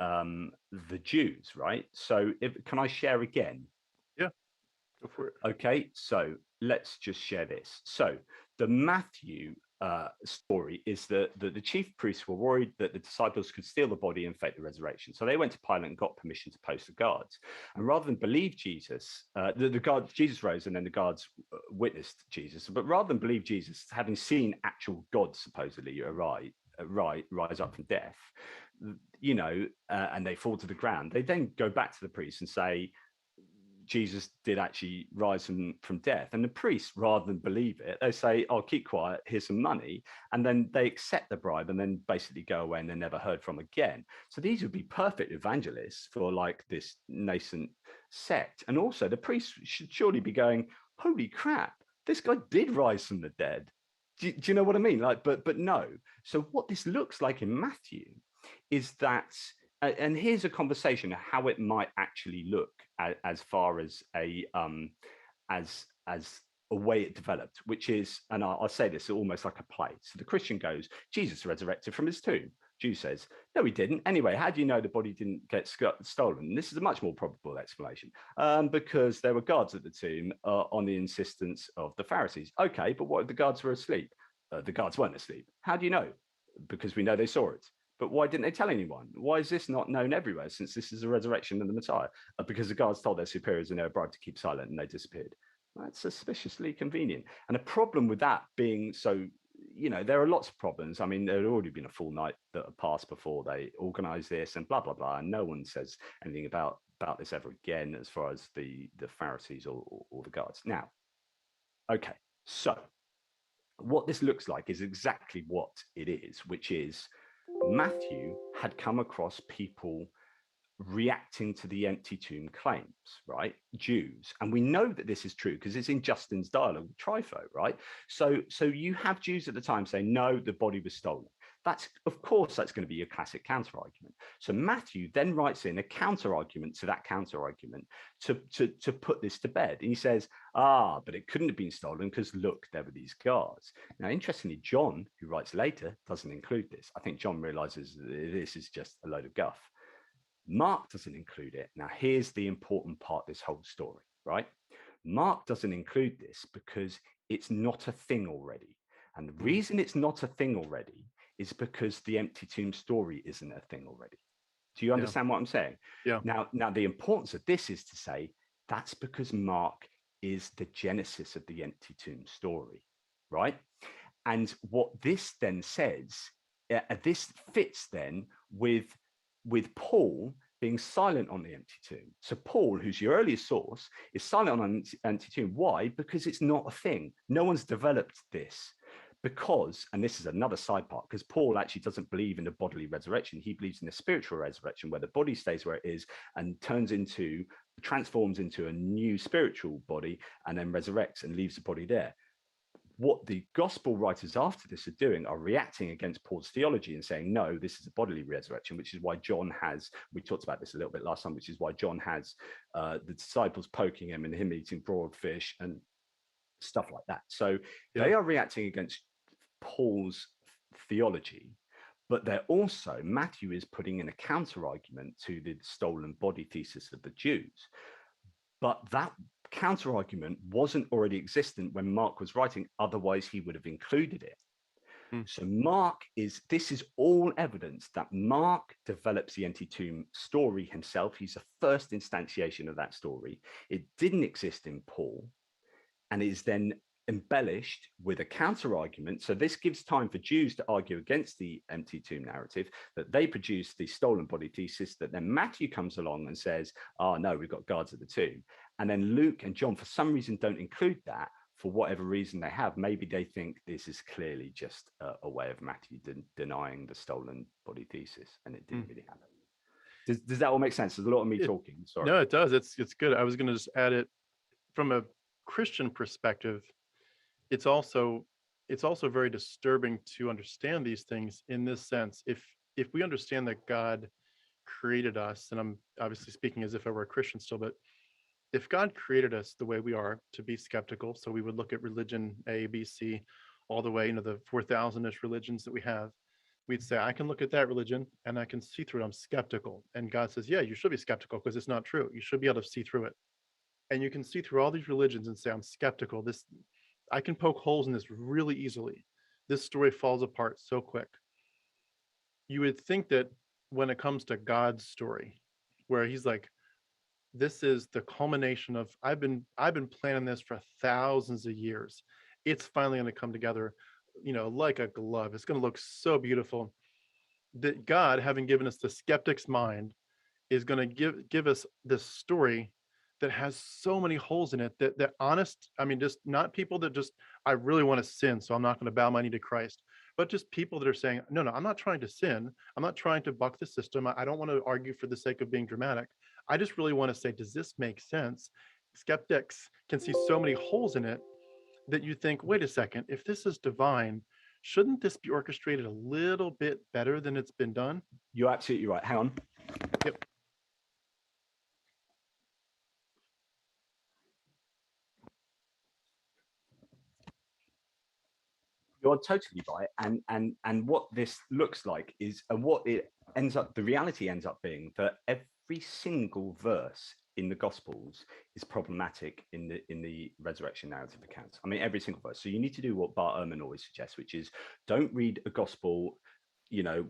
Jews, right? So, can I share again? Yeah, go for it. Okay, so let's just share this. So the Matthew story is that the chief priests were worried that the disciples could steal the body and fake the resurrection. So they went to Pilate and got permission to post the guards. And rather than believe Jesus, Jesus rose and then the guards witnessed Jesus. But rather than believe Jesus, having seen actual God supposedly rise up from death, and they fall to the ground, they then go back to the priests and say, Jesus did actually rise from death. And the priests, rather than believe it, they say, oh, keep quiet, here's some money. And then they accept the bribe and then basically go away and they're never heard from again. So these would be perfect evangelists for like this nascent sect. And also the priests should surely be going, holy crap, this guy did rise from the dead. Do you know what I mean? Like, but no. So what this looks like in Matthew is that, and here's a conversation of how it might actually look as far as a way it developed, which is, and I'll say this almost like a play. So the Christian goes, Jesus resurrected from his tomb. Jew says, no, he didn't. Anyway, how do you know the body didn't get stolen? This is a much more probable explanation, because there were guards at the tomb on the insistence of the Pharisees. Okay, but what if the guards were asleep? The guards weren't asleep. How do you know? Because we know they saw it. But why didn't they tell anyone? Why is this not known everywhere, since this is a resurrection of the Messiah? Because the guards told their superiors and they were bribed to keep silent and they disappeared. That's suspiciously convenient. And a problem with that being so, there are lots of problems. I mean, there had already been a full night that had passed before they organized this and blah, blah, blah. And no one says anything about this ever again as far as the Pharisees or the guards. Now, okay, so what this looks like is exactly what it is, which is Matthew had come across people reacting to the empty tomb claims, right? Jews. And we know that this is true because it's in Justin's dialogue with Trypho, right? So you have Jews at the time saying, no, the body was stolen. Of course, that's going to be your classic counter argument. So Matthew then writes in a counter argument to that counter argument to put this to bed. And he says, but it couldn't have been stolen because look, there were these guards. Now, interestingly, John, who writes later, doesn't include this. I think John realizes that this is just a load of guff. Mark doesn't include it. Now, here's the important part of this whole story, right? Mark doesn't include this because it's not a thing already. And the reason it's not a thing already is because the empty tomb story isn't a thing already. Do you understand what I'm saying? Yeah. Now, the importance of this is to say that's because Mark is the genesis of the empty tomb story, right? And what this then says, this fits then with Paul being silent on the empty tomb. So Paul, who's your earliest source, is silent on the empty tomb. Why? Because it's not a thing. No one's developed this. Because, and this is another side part, because Paul actually doesn't believe in a bodily resurrection. He believes in a spiritual resurrection where the body stays where it is and transforms into a new spiritual body and then resurrects and leaves the body there. What the gospel writers after this are doing are reacting against Paul's theology and saying, no, this is a bodily resurrection, which is why John has, we talked about this a little bit last time, which is why John has the disciples poking him and him eating broiled fish and stuff like that. So they are reacting against Paul's theology, but they're also, Matthew is putting in a counter argument to the stolen body thesis of the Jews. But that counter argument wasn't already existent when Mark was writing, otherwise he would have included it. So this is all evidence that Mark develops the empty tomb story himself. He's the first instantiation of that story. It didn't exist in Paul, and is then embellished with a counter argument. So this gives time for Jews to argue against the empty tomb narrative, that they produce the stolen body thesis, that then Matthew comes along and says, no, we've got guards at the tomb. And then Luke and John, for some reason, don't include that for whatever reason they have. Maybe they think this is clearly just a way of Matthew denying the stolen body thesis, and it didn't really happen. Does that all make sense? There's a lot of me talking. Sorry. No, it does. It's good. I was going to just add it from a Christian perspective. It's also very disturbing to understand these things in this sense. If we understand that God created us, and I'm obviously speaking as if I were a Christian still, but if God created us the way we are, to be skeptical, so we would look at religion A, B, C, all the way into the 4,000-ish religions that we have, we'd say, I can look at that religion and I can see through it. I'm skeptical. And God says, yeah, you should be skeptical because it's not true. You should be able to see through it. And you can see through all these religions and say, I'm skeptical. I can poke holes in this really easily. This story falls apart so quick. You would think that when it comes to God's story, where he's like, this is the culmination of, I've been planning this for thousands of years. It's finally going to come together, like a glove. It's going to look so beautiful. That God, having given us the skeptic's mind, is going to give us this story that has so many holes in it that honest, just not people that just, I really want to sin, so I'm not going to bow my knee to Christ, but just people that are saying, no, I'm not trying to sin. I'm not trying to buck the system. I don't want to argue for the sake of being dramatic. I just really want to say, does this make sense? Skeptics can see so many holes in it that you think, wait a second, if this is divine, shouldn't this be orchestrated a little bit better than it's been done? You're absolutely right. Hang on. Yep. you're totally right. And what this looks like is, and what it ends up, the reality ends up being that every single verse in the Gospels is problematic in the resurrection narrative accounts. I mean, every single verse. So you need to do what Bart Ehrman always suggests, which is don't read a Gospel,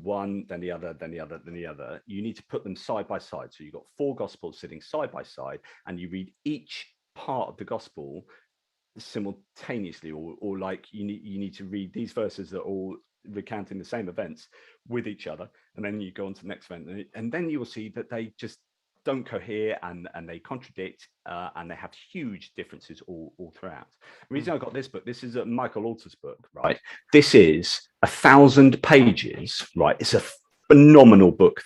one, then the other, then the other, then the other. You need to put them side by side. So you've got 4 Gospels sitting side by side, and you read each part of the Gospel simultaneously, or like you need to read these verses that are all recounting the same events with each other, and then you go on to the next event, and then you will see that they just don't cohere, and they contradict, and they have huge differences all throughout. The reason I got this book, this is a Michael Alter's book, right? This is 1,000 pages, right? It's a phenomenal book.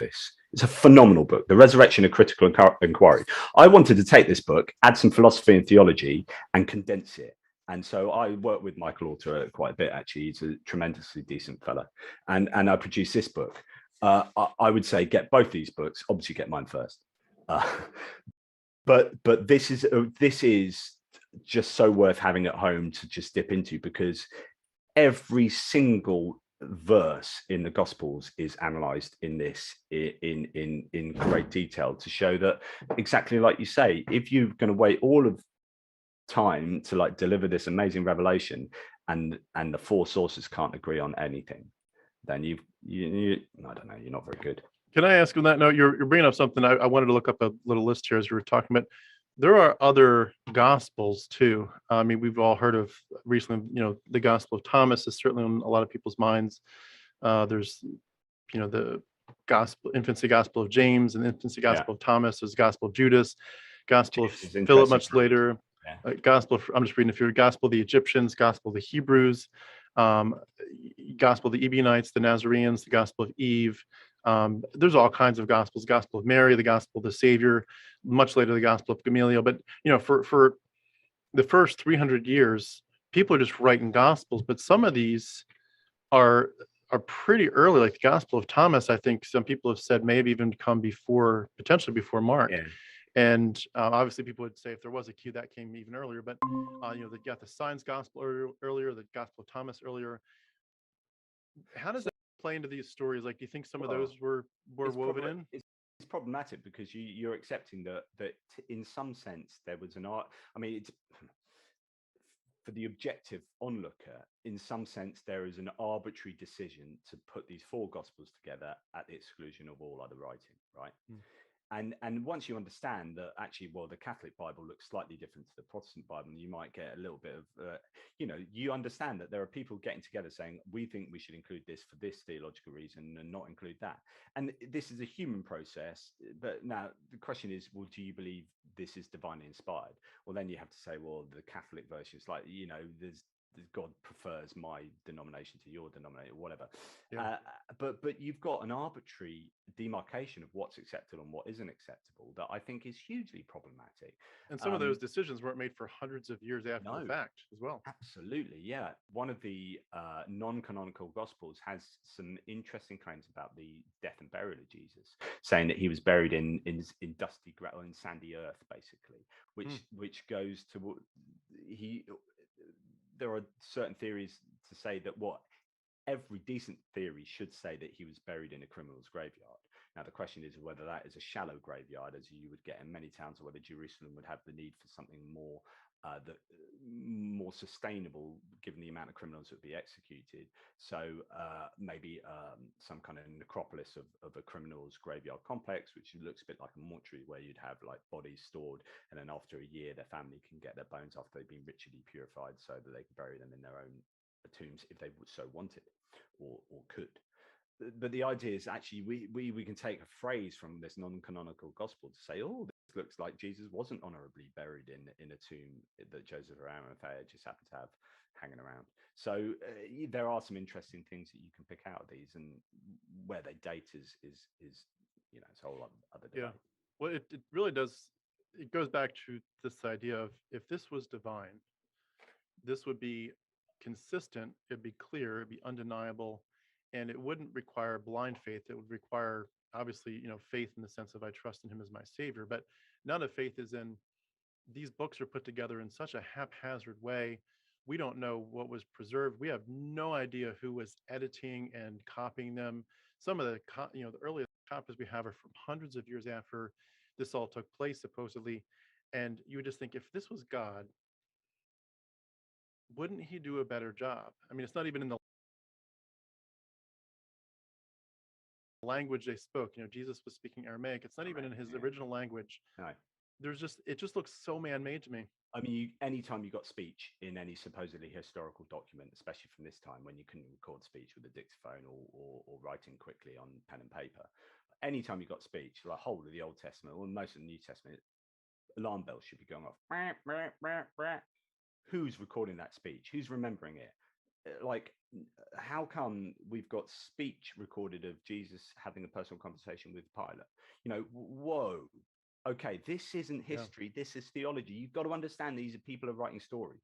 It's a phenomenal book, The Resurrection of Critical Inquiry. I wanted to take this book, add some philosophy and theology, and condense it. And so I worked with Michael Alter quite a bit, actually. He's a tremendously decent fella. And I produced this book. I would say get both these books. Obviously, get mine first. But this is just so worth having at home to just dip into, because every single verse in the Gospels is analyzed in this in great detail, to show that, exactly like you say, if you're going to wait all of time to like deliver this amazing revelation, and the 4 sources can't agree on anything, then you I don't know, you're not very good. Can I ask on that note, you're bringing up something, I wanted to look up a little list here as we were talking about. There are other gospels too. I mean, we've all heard of recently, the Gospel of Thomas is certainly on a lot of people's minds. There's, the infancy Gospel of James, and infancy Gospel of Thomas. There's Gospel of Judas, Gospel of Philip much later. Gospel, I'm just reading a few. Gospel of the Egyptians, Gospel of the Hebrews, Gospel of the Ebionites, the Nazarenes, the Gospel of Eve. There's all kinds of gospels. Gospel of Mary, the Gospel of the Savior, much later the Gospel of Gamaliel. But for the first 300 years, people are just writing gospels. But some of these are pretty early, like the Gospel of Thomas. I think some people have said maybe even come potentially before Mark. Yeah. And obviously, people would say if there was a Q, that came even earlier. But they got the Signs Gospel earlier, the Gospel of Thomas earlier. How does that play into these stories? Like, do you think some of those were woven in? It's problematic because you're accepting that in some sense there was an art. I mean, it's for the objective onlooker, in some sense there is an arbitrary decision to put these 4 gospels together at the exclusion of all other writing, right? And once you understand that actually, well, the Catholic Bible looks slightly different to the Protestant Bible, and you might get a little bit of, you understand that there are people getting together saying, we think we should include this for this theological reason and not include that. And this is a human process. But now the question is, well, do you believe this is divinely inspired? Well, then you have to say, well, the Catholic version is like, God prefers my denomination to your denomination, whatever. Yeah. But you've got an arbitrary demarcation of what's acceptable and what isn't acceptable that I think is hugely problematic. And some of those decisions weren't made for hundreds of years after the fact as well. Absolutely, yeah. One of the non-canonical Gospels has some interesting claims about the death and burial of Jesus, saying that he was buried in dusty gravel, in sandy earth, basically, which goes to there are certain theories to say that every decent theory should say that he was buried in a criminal's graveyard. Now, the question is whether that is a shallow graveyard, as you would get in many towns, or whether Jerusalem would have the need for something more more sustainable, given the amount of criminals that would be executed. So maybe some kind of necropolis of a criminal's graveyard complex, which looks a bit like a mortuary, where you'd have like bodies stored, and then after a year, their family can get their bones after they've been ritually purified, so that they can bury them in their own tombs if they so wanted or could. But the idea is actually we can take a phrase from this non-canonical gospel to say, oh, this looks like Jesus wasn't honorably buried in a tomb that Joseph or Arimathea just happened to have hanging around. So there are some interesting things that you can pick out of these, and where they date is it's a whole other debate. Yeah, well, it really does. It goes back to this idea of, if this was divine, this would be consistent, it'd be clear, it'd be undeniable, and it wouldn't require blind faith. It would require, obviously, faith in the sense of I trust in him as my savior. But none of faith is in, these books are put together in such a haphazard way. We don't know what was preserved. We have no idea who was editing and copying them. Some of the the earliest copies we have are from hundreds of years after this all took place, supposedly. And you would just think, if this was God, wouldn't he do a better job? I mean, it's not even in the language they spoke. Jesus was speaking Aramaic. It's not even in his original language. No. It just looks so man-made to me. I mean, anytime you got speech in any supposedly historical document, especially from this time when you couldn't record speech with a dictaphone or writing quickly on pen and paper, anytime you got speech, like whole of the Old Testament or most of the New Testament, alarm bells should be going off. Who's recording that speech? Who's remembering it? Like, how come we've got speech recorded of Jesus having a personal conversation with Pilate? Whoa. Okay, this isn't history. This is theology. You've got to understand these are people are writing stories.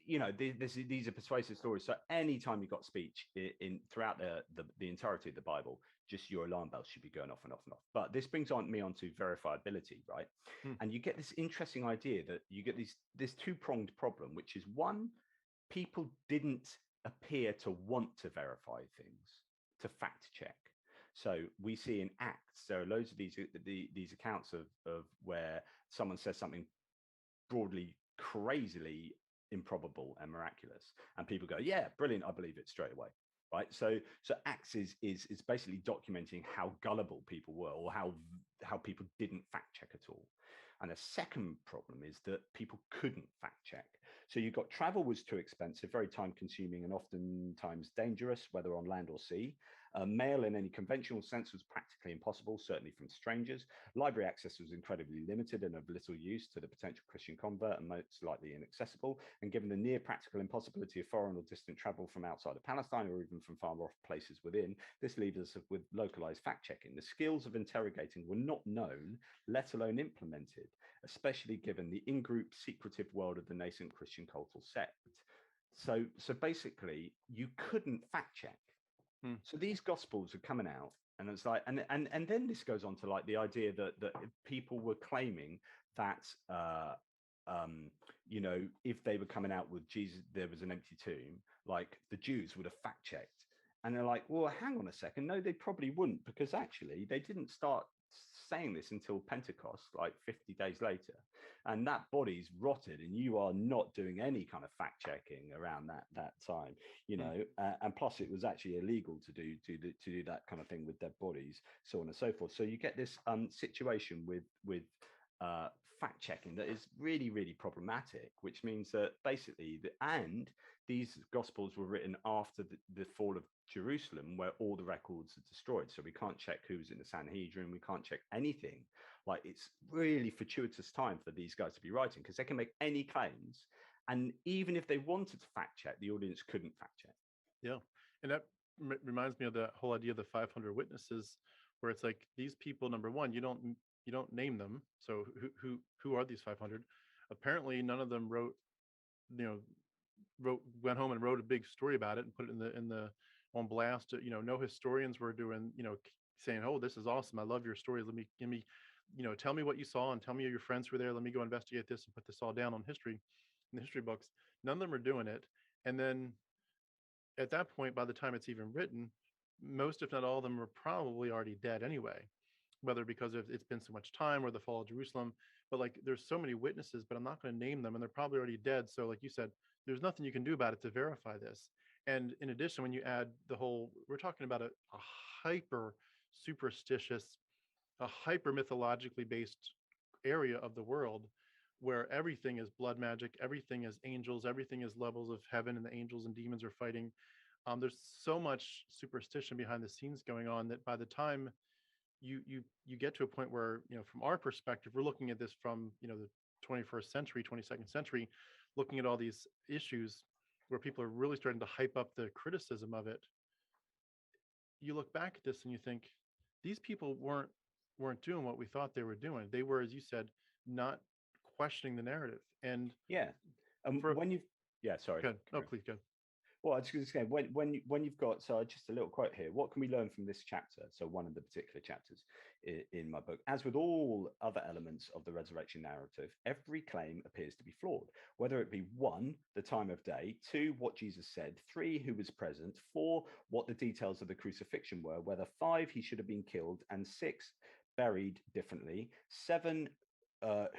These are persuasive stories. So anytime you got speech in throughout the entirety of the Bible, just your alarm bells should be going off and off and off. But this brings me on to verifiability, right? And you get this interesting idea that you get this two-pronged problem, which is one, people didn't appear to want to verify things, to fact check. So we see in Acts, there are loads of these accounts of where someone says something broadly, crazily improbable and miraculous, and people go, yeah, brilliant, I believe it straight away, right? So Acts is basically documenting how gullible people were, or how people didn't fact check at all. And the second problem is that people couldn't fact check. So you got travel was too expensive, very time consuming, and oftentimes dangerous, whether on land or sea. Mail in any conventional sense was practically impossible, certainly from strangers. Library access was incredibly limited and of little use to the potential Christian convert, and most likely inaccessible. And given the near practical impossibility of foreign or distant travel from outside of Palestine or even from far off places within, this leaves us with localized fact checking. The skills of interrogating were not known, let alone implemented, especially given the in-group secretive world of the nascent Christian cultural sect. So basically, you couldn't fact check. So these gospels are coming out, and it's like, and then this goes on to like the idea that people were claiming that if they were coming out with Jesus, there was an empty tomb, like the Jews would have fact checked. And they're like, well, hang on a second. No, they probably wouldn't, because actually they didn't start saying this until Pentecost, like 50 days later. And that body's rotted, and you are not doing any kind of fact checking around that time, and plus it was actually illegal to do that kind of thing with dead bodies, so on and so forth. So you get this situation with fact checking that is really, really problematic, which means that basically these gospels were written after the fall of Jerusalem, where all the records are destroyed. So we can't check who's in the Sanhedrin. We can't check anything. Like, it's really fortuitous time for these guys to be writing, because they can make any claims. And even if they wanted to fact check, the audience couldn't fact check. Yeah. And that reminds me of the whole idea of the 500 witnesses, where it's like, these people, number one, you don't name them. So who are these 500? Apparently none of them went home and wrote a big story about it and put it in the on blast. No historians were doing, saying, oh, this is awesome, I love your stories, give me tell me what you saw and tell me your friends were there, let me go investigate this and put this all down on history in the history books. None of them are doing it. And then at that point, by the time it's even written, most, if not all of them, are probably already dead anyway, whether because it's been so much time or the fall of Jerusalem. But like, there's so many witnesses, but I'm not going to name them, and they're probably already dead. So like you said, there's nothing you can do about it to verify this. And in addition, when you add we're talking about a hyper superstitious, a hyper mythologically based area of the world, where everything is blood magic, everything is angels, everything is levels of heaven, and the angels and demons are fighting. There's so much superstition behind the scenes going on that by the time you get to a point where, from our perspective, we're looking at this from, the 21st century, 22nd century, looking at all these issues where people are really starting to hype up the criticism of it. You look back at this and you think, these people weren't doing what we thought they were doing. They were, as you said, not questioning the narrative. And yeah, sorry. Good. No, please go. Well, I was just going when you've got, so just a little quote here. What can we learn from this chapter? So one of the particular chapters in my book. As with all other elements of the resurrection narrative, every claim appears to be flawed. Whether it be 1, the time of day; 2, what Jesus said; 3, who was present; 4, what the details of the crucifixion were; whether 5, he should have been killed; and 6, buried differently; 7,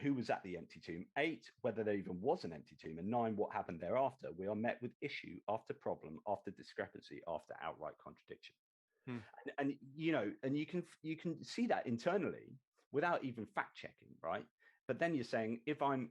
who was at the empty tomb; 8, whether there even was an empty tomb; and 9, what happened thereafter. We are met with issue after problem, after discrepancy, after outright contradiction. Hmm. And you know, and you can see that internally without even fact checking, right? But then you're saying, if I'm,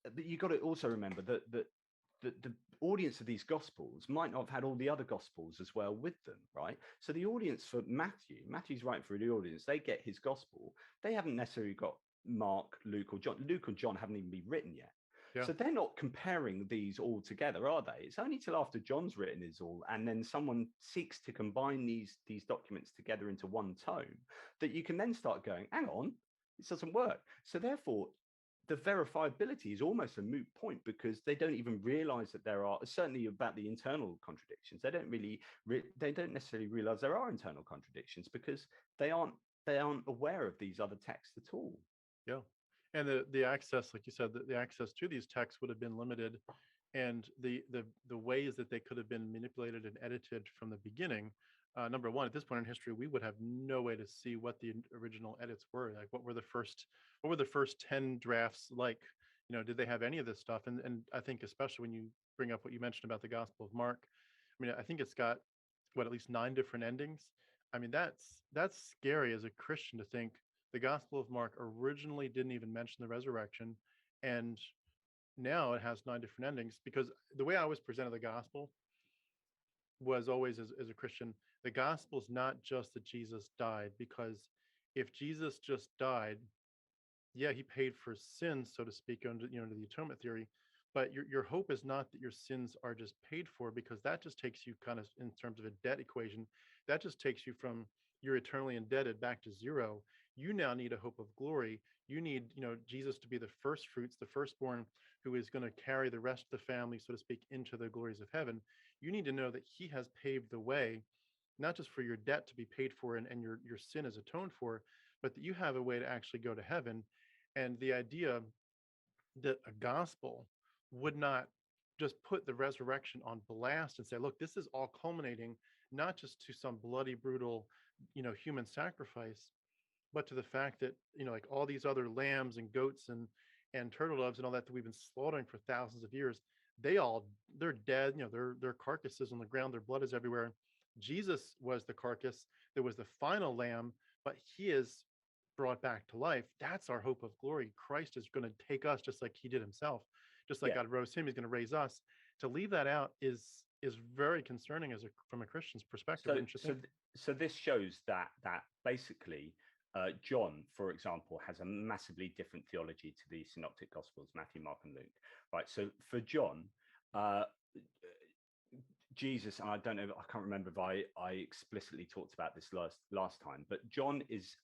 but you got to also remember that the audience of these gospels might not have had all the other gospels as well with them, right? So the audience for Matthew's writing for the audience, they get his gospel. They haven't necessarily got Mark, Luke, or John. Luke and John haven't even been written yet. Yeah. So they're not comparing these all together, are they? It's only till after John's written his all, and then someone seeks to combine these documents together into one tome, that you can then start going, hang on, this doesn't work. So therefore, the verifiability is almost a moot point, because they don't even realize that there are, certainly about the internal contradictions, they don't necessarily realize there are internal contradictions, because they aren't aware of these other texts at all. Yeah. And the access, like you said, the access to these texts would have been limited, and the ways that they could have been manipulated and edited from the beginning. Number one, at this point in history, we would have no way to see what the original edits were. Like, what were the first 10 drafts like? You know, did they have any of this stuff? And I think, especially when you bring up what you mentioned about the Gospel of Mark, I mean, I think it's got at least 9 different endings. I mean, that's scary as a Christian to think the Gospel of Mark originally didn't even mention the resurrection, and now it has 9 different endings. Because the way I was presented the gospel was always, as a Christian, the gospel is not just that Jesus died, because if Jesus just died, yeah, he paid for sins, so to speak, under the atonement theory. But your hope is not that your sins are just paid for, because that just takes you, kind of in terms of a debt equation, that just takes you from you're eternally indebted back to zero. You now need a hope of glory. You need, Jesus to be the first fruits, the firstborn, who is going to carry the rest of the family, so to speak, into the glories of heaven. You need to know that he has paved the way, not just for your debt to be paid for and your sin is atoned for, but that you have a way to actually go to heaven. And the idea that a gospel would not just put the resurrection on blast and say, look, this is all culminating not just to some bloody, brutal, human sacrifice, but to the fact that, like all these other lambs and goats and turtle doves and all that we've been slaughtering for thousands of years, they're dead. Their carcasses on the ground, their blood is everywhere. Jesus was the carcass that was the final lamb, but he is brought back to life. That's our hope of glory. Christ is going to take us just like he did himself. Just like God rose him, he's going to raise us. To leave that out is very concerning from a Christian's perspective. So this shows that basically John, for example, has a massively different theology to the synoptic gospels, Matthew, Mark, and Luke. Right. So for John, Jesus, and I don't know, I can't remember if I explicitly talked about this last time, but John is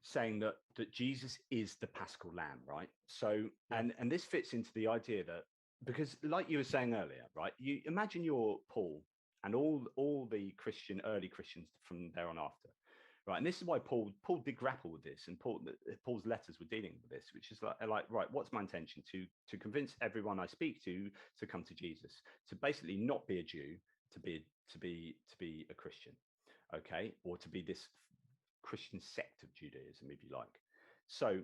saying that Jesus is the Paschal Lamb, right? So, and this fits into the idea that, because like you were saying earlier, right, you imagine you're Paul and all the early Christians from there on after, right? And this is why Paul did grapple with this, and Paul's letters were dealing with this, which is like right, what's my intention? To convince everyone I speak to come to Jesus, to basically not be a Jew, to be a Christian, okay, or to be this Christian sect of Judaism, if you like. So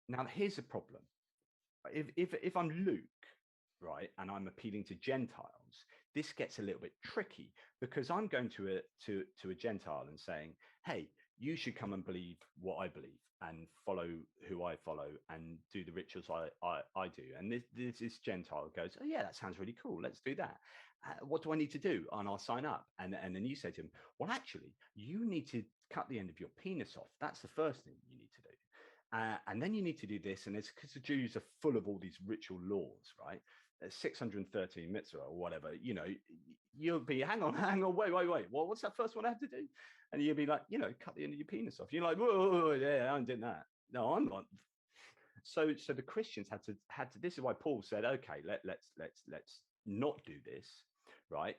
now here's a problem. If I'm Luke, right, and I'm appealing to Gentiles, this gets a little bit tricky, because I'm going to a Gentile and saying, hey, you should come and believe what I believe and follow who I follow and do the rituals I do. And this Gentile goes, oh yeah, that sounds really cool. Let's do that. What do I need to do? And I'll sign up. And then you say to him, well, actually, you need to cut the end of your penis off. That's the first thing you need to do. And then you need to do this. And it's because the Jews are full of all these ritual laws, right? 613 mitzvah or whatever, you'll be, hang on, wait. What's that first one I have to do? And you'll be like, cut the end of your penis off. You're like, whoa, yeah, I'm doing that. No, I'm not. So the Christians had to. This is why Paul said, okay, let's not do this, right?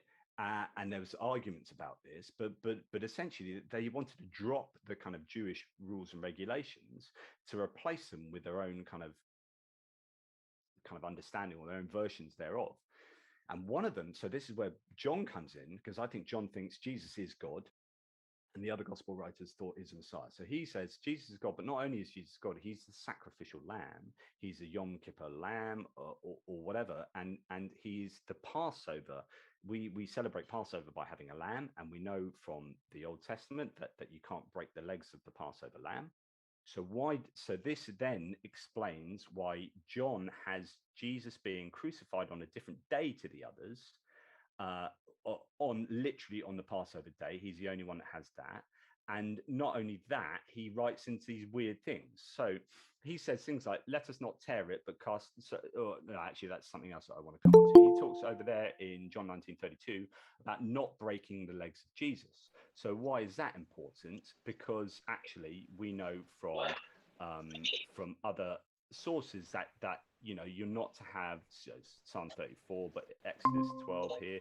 And there was arguments about this, but essentially they wanted to drop the kind of Jewish rules and regulations to replace them with their own kind of understanding or their own versions thereof. And one of them, so this is where John comes in, because I think John thinks Jesus is God, and the other gospel writers thought he's the Messiah. So he says Jesus is God, but not only is Jesus God, he's the sacrificial lamb. He's a Yom Kippur lamb or whatever. And he's the Passover. We celebrate Passover by having a lamb. And we know from the Old Testament that you can't break the legs of the Passover lamb. So this then explains why John has Jesus being crucified on a different day to the others, literally on the Passover day. He's the only one that has that. And not only that, he writes into these weird things. So he says things like, let us not tear it, but cast. No, actually, that's something else that I want to come on to. He talks over there in John 19:32 about not breaking the legs of Jesus. So why is that important? Because actually, we know from other sources that you're not to have Psalm 34, but Exodus 12 here.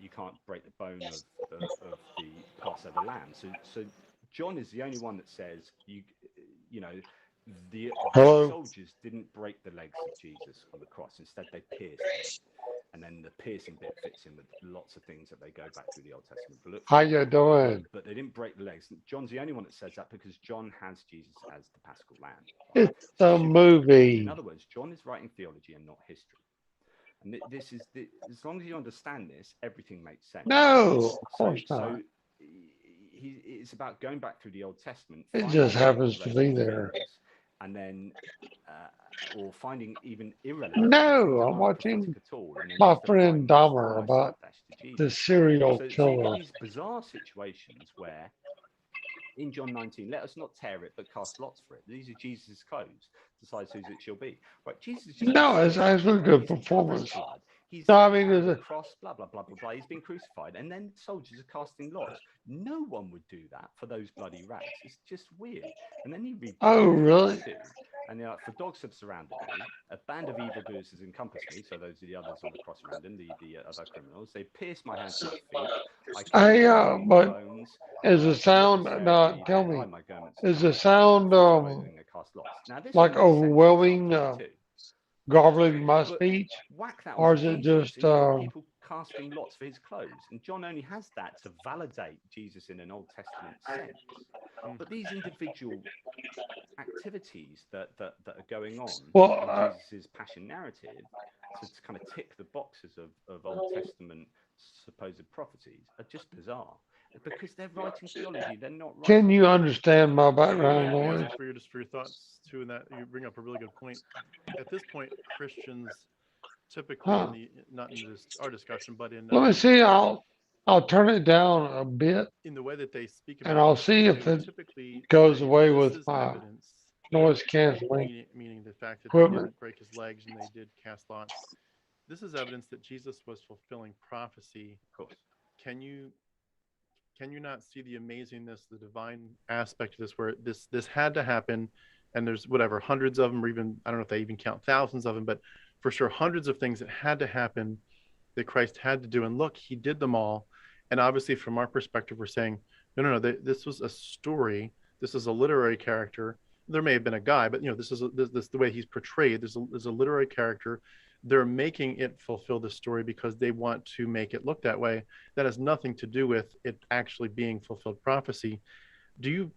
You can't break the bone of the Passover lamb. So John is the only one that says the Hello. soldiers didn't break the legs of Jesus on the cross. Instead, they pierced him. And then the piercing bit fits in with lots of things that they go back through the Old Testament to look for. How you doing? But they didn't break the legs. John's the only one that says that because John has Jesus as the Paschal Lamb. Right? It's a movie. In other words, John is writing theology and not history. And this is as long as you understand this, everything makes sense. No, of course not. So it's about going back through the Old Testament. It just happens to be there. And then, or finding even irrelevant. No, I'm watching my friend Dahmer about the serial killer. These bizarre situations where, in John 19, let us not tear it, but cast lots for it. These are Jesus' clothes. Decides whose it shall be. Right? Jesus. No, it's actually a good performance. He's no, I mean, there's a cross, blah blah blah blah blah. He's been crucified, and then soldiers are casting lots. No one would do that for those bloody rats. It's just weird. And then you read. Oh, really? And they're like, for dogs have surrounded me, a band of evildoers has encompassed me. So those are the others on the cross around him, the other criminals. They pierced my hands and my feet. But bones, is the sound? No, tell me. Is the sound like overwhelming? Garbling my speech, or is it just people casting lots for his clothes? And John only has that to validate Jesus in an Old Testament sense. But these individual activities that are going on in Jesus' passion narrative to kind of tick the boxes of Old Testament supposed prophecies are just bizarre. Because they're writing theology, they're not writing. Can you understand my background noise? For your thoughts too, and that you bring up a really good point. At this point, Christians typically, not in our discussion, but in let me see. I'll turn it down a bit in the way that they speak about, and I'll see if it goes away with my noise canceling. Meaning the fact that they didn't break his legs and they did cast lots. This is evidence that Jesus was fulfilling prophecy. Of course. Can you not see the amazingness, the divine aspect of this, where this had to happen, and there's whatever hundreds of them, or even I don't know if they even count thousands of them, but for sure hundreds of things that had to happen that Christ had to do, and look, he did them all. And obviously, from our perspective, we're saying no. This was a story. This is a literary character. There may have been a guy, but this is the way he's portrayed. There's a literary character. They're making it fulfill the story because they want to make it look that way. That has nothing to do with it actually being fulfilled prophecy. Do you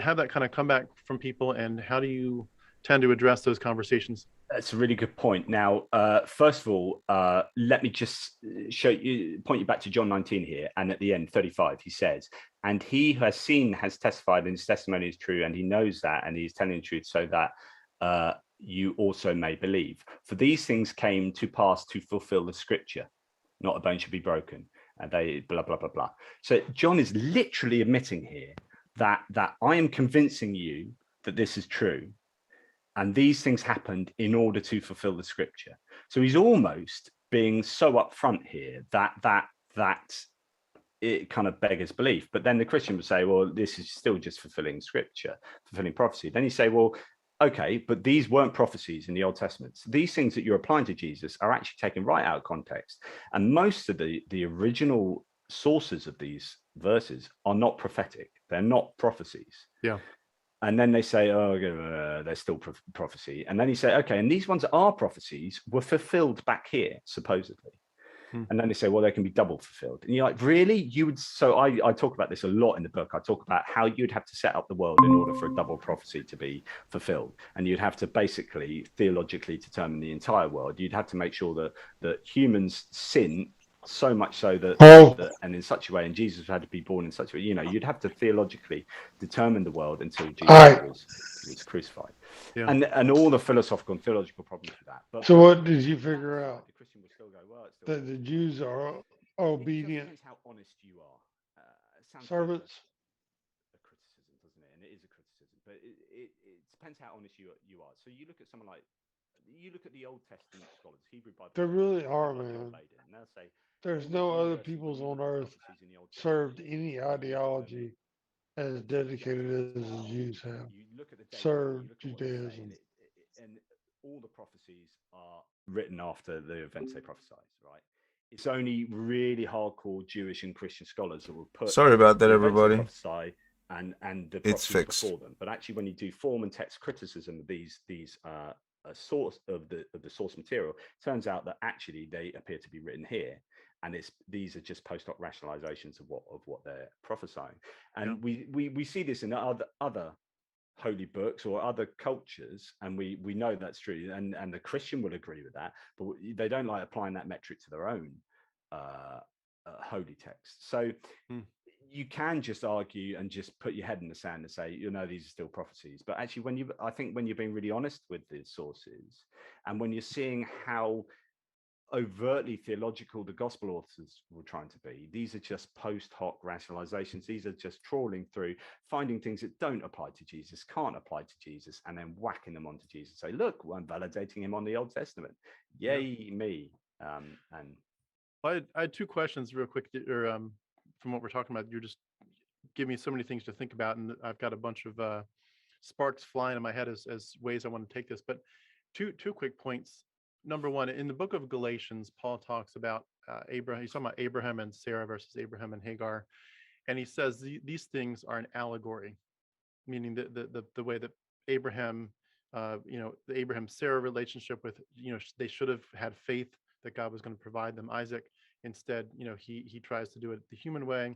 have that kind of comeback from people, and how do you tend to address those conversations? That's a really good point. Now, first of all, let me just point you back to John 19 here, and at the end, 35, he says, "And he who has seen has testified, and his testimony is true, and he knows that, and he's telling the truth, so that you also may believe. For these things came to pass to fulfill the scripture. Not a bone should be broken." And they blah blah blah blah. So John is literally admitting here that I am convincing you that this is true, and these things happened in order to fulfill the scripture. So he's almost being so upfront here that it kind of beggars belief. But then the Christian would say, well, this is still just fulfilling scripture, fulfilling prophecy. Then you say, well, okay, but these weren't prophecies in the Old Testament. So these things that you're applying to Jesus are actually taken right out of context. And most of the original sources of these verses are not prophetic. They're not prophecies. Yeah. And then they say, oh, they're still prophecy. And then you say, okay, and these ones are prophecies, were fulfilled back here, supposedly. And then they say, well, they can be double fulfilled. And you're like, really? You would? So I talk about this a lot in the book. I talk about how you'd have to set up the world in order for a double prophecy to be fulfilled. And you'd have to basically theologically determine the entire world. You'd have to make sure that humans sin so much so that and in such a way, and Jesus had to be born in such a way, you'd have to theologically determine the world until Jesus was crucified. Yeah. And all the philosophical and theological problems with that. But so what did you figure out? The Christian will still go, well, it's that the Jews are obedient. It depends how honest you are. Servants. A criticism, doesn't it? And it is a criticism, but it depends how honest you are. So you look at someone like, you look at the Old Testament scholars, Hebrew Bible. There really are, man. And they'll say, there's no other peoples on earth served any ideology as dedicated as the Jews have. You look at the served Judaism. And all the prophecies are written after the events they prophesied, right? It's only really hardcore Jewish and Christian scholars that will put. Sorry about that, everybody. Prophesy and the it's fixed before them. But actually, when you do form and text criticism of these a source of the source material, it turns out that actually they appear to be written here, and these are just post hoc rationalizations of what they're prophesying. And we see this in other holy books or other cultures, and we know that's true, and the Christian will agree with that, but they don't like applying that metric to their own holy text. So you can just argue and just put your head in the sand and say, these are still prophecies. But actually, I think when you're being really honest with the sources, and when you're seeing how overtly theological the gospel authors were trying to be, these are just post hoc rationalizations. These are just trawling through, finding things that don't apply to Jesus, can't apply to Jesus, and then whacking them onto Jesus. Say, look, I'm validating him on the Old Testament. Yay, me. I had two questions real quick, from what we're talking about. You're just giving me so many things to think about, and I've got a bunch of sparks flying in my head as ways I want to take this. But two quick points. Number one, in the book of Galatians, Paul talks about Abraham. He's talking about Abraham and Sarah versus Abraham and Hagar, and he says these things are an allegory, meaning the way that Abraham, the Abraham-Sarah relationship with, they should have had faith that God was going to provide them Isaac. Instead, he tries to do it the human way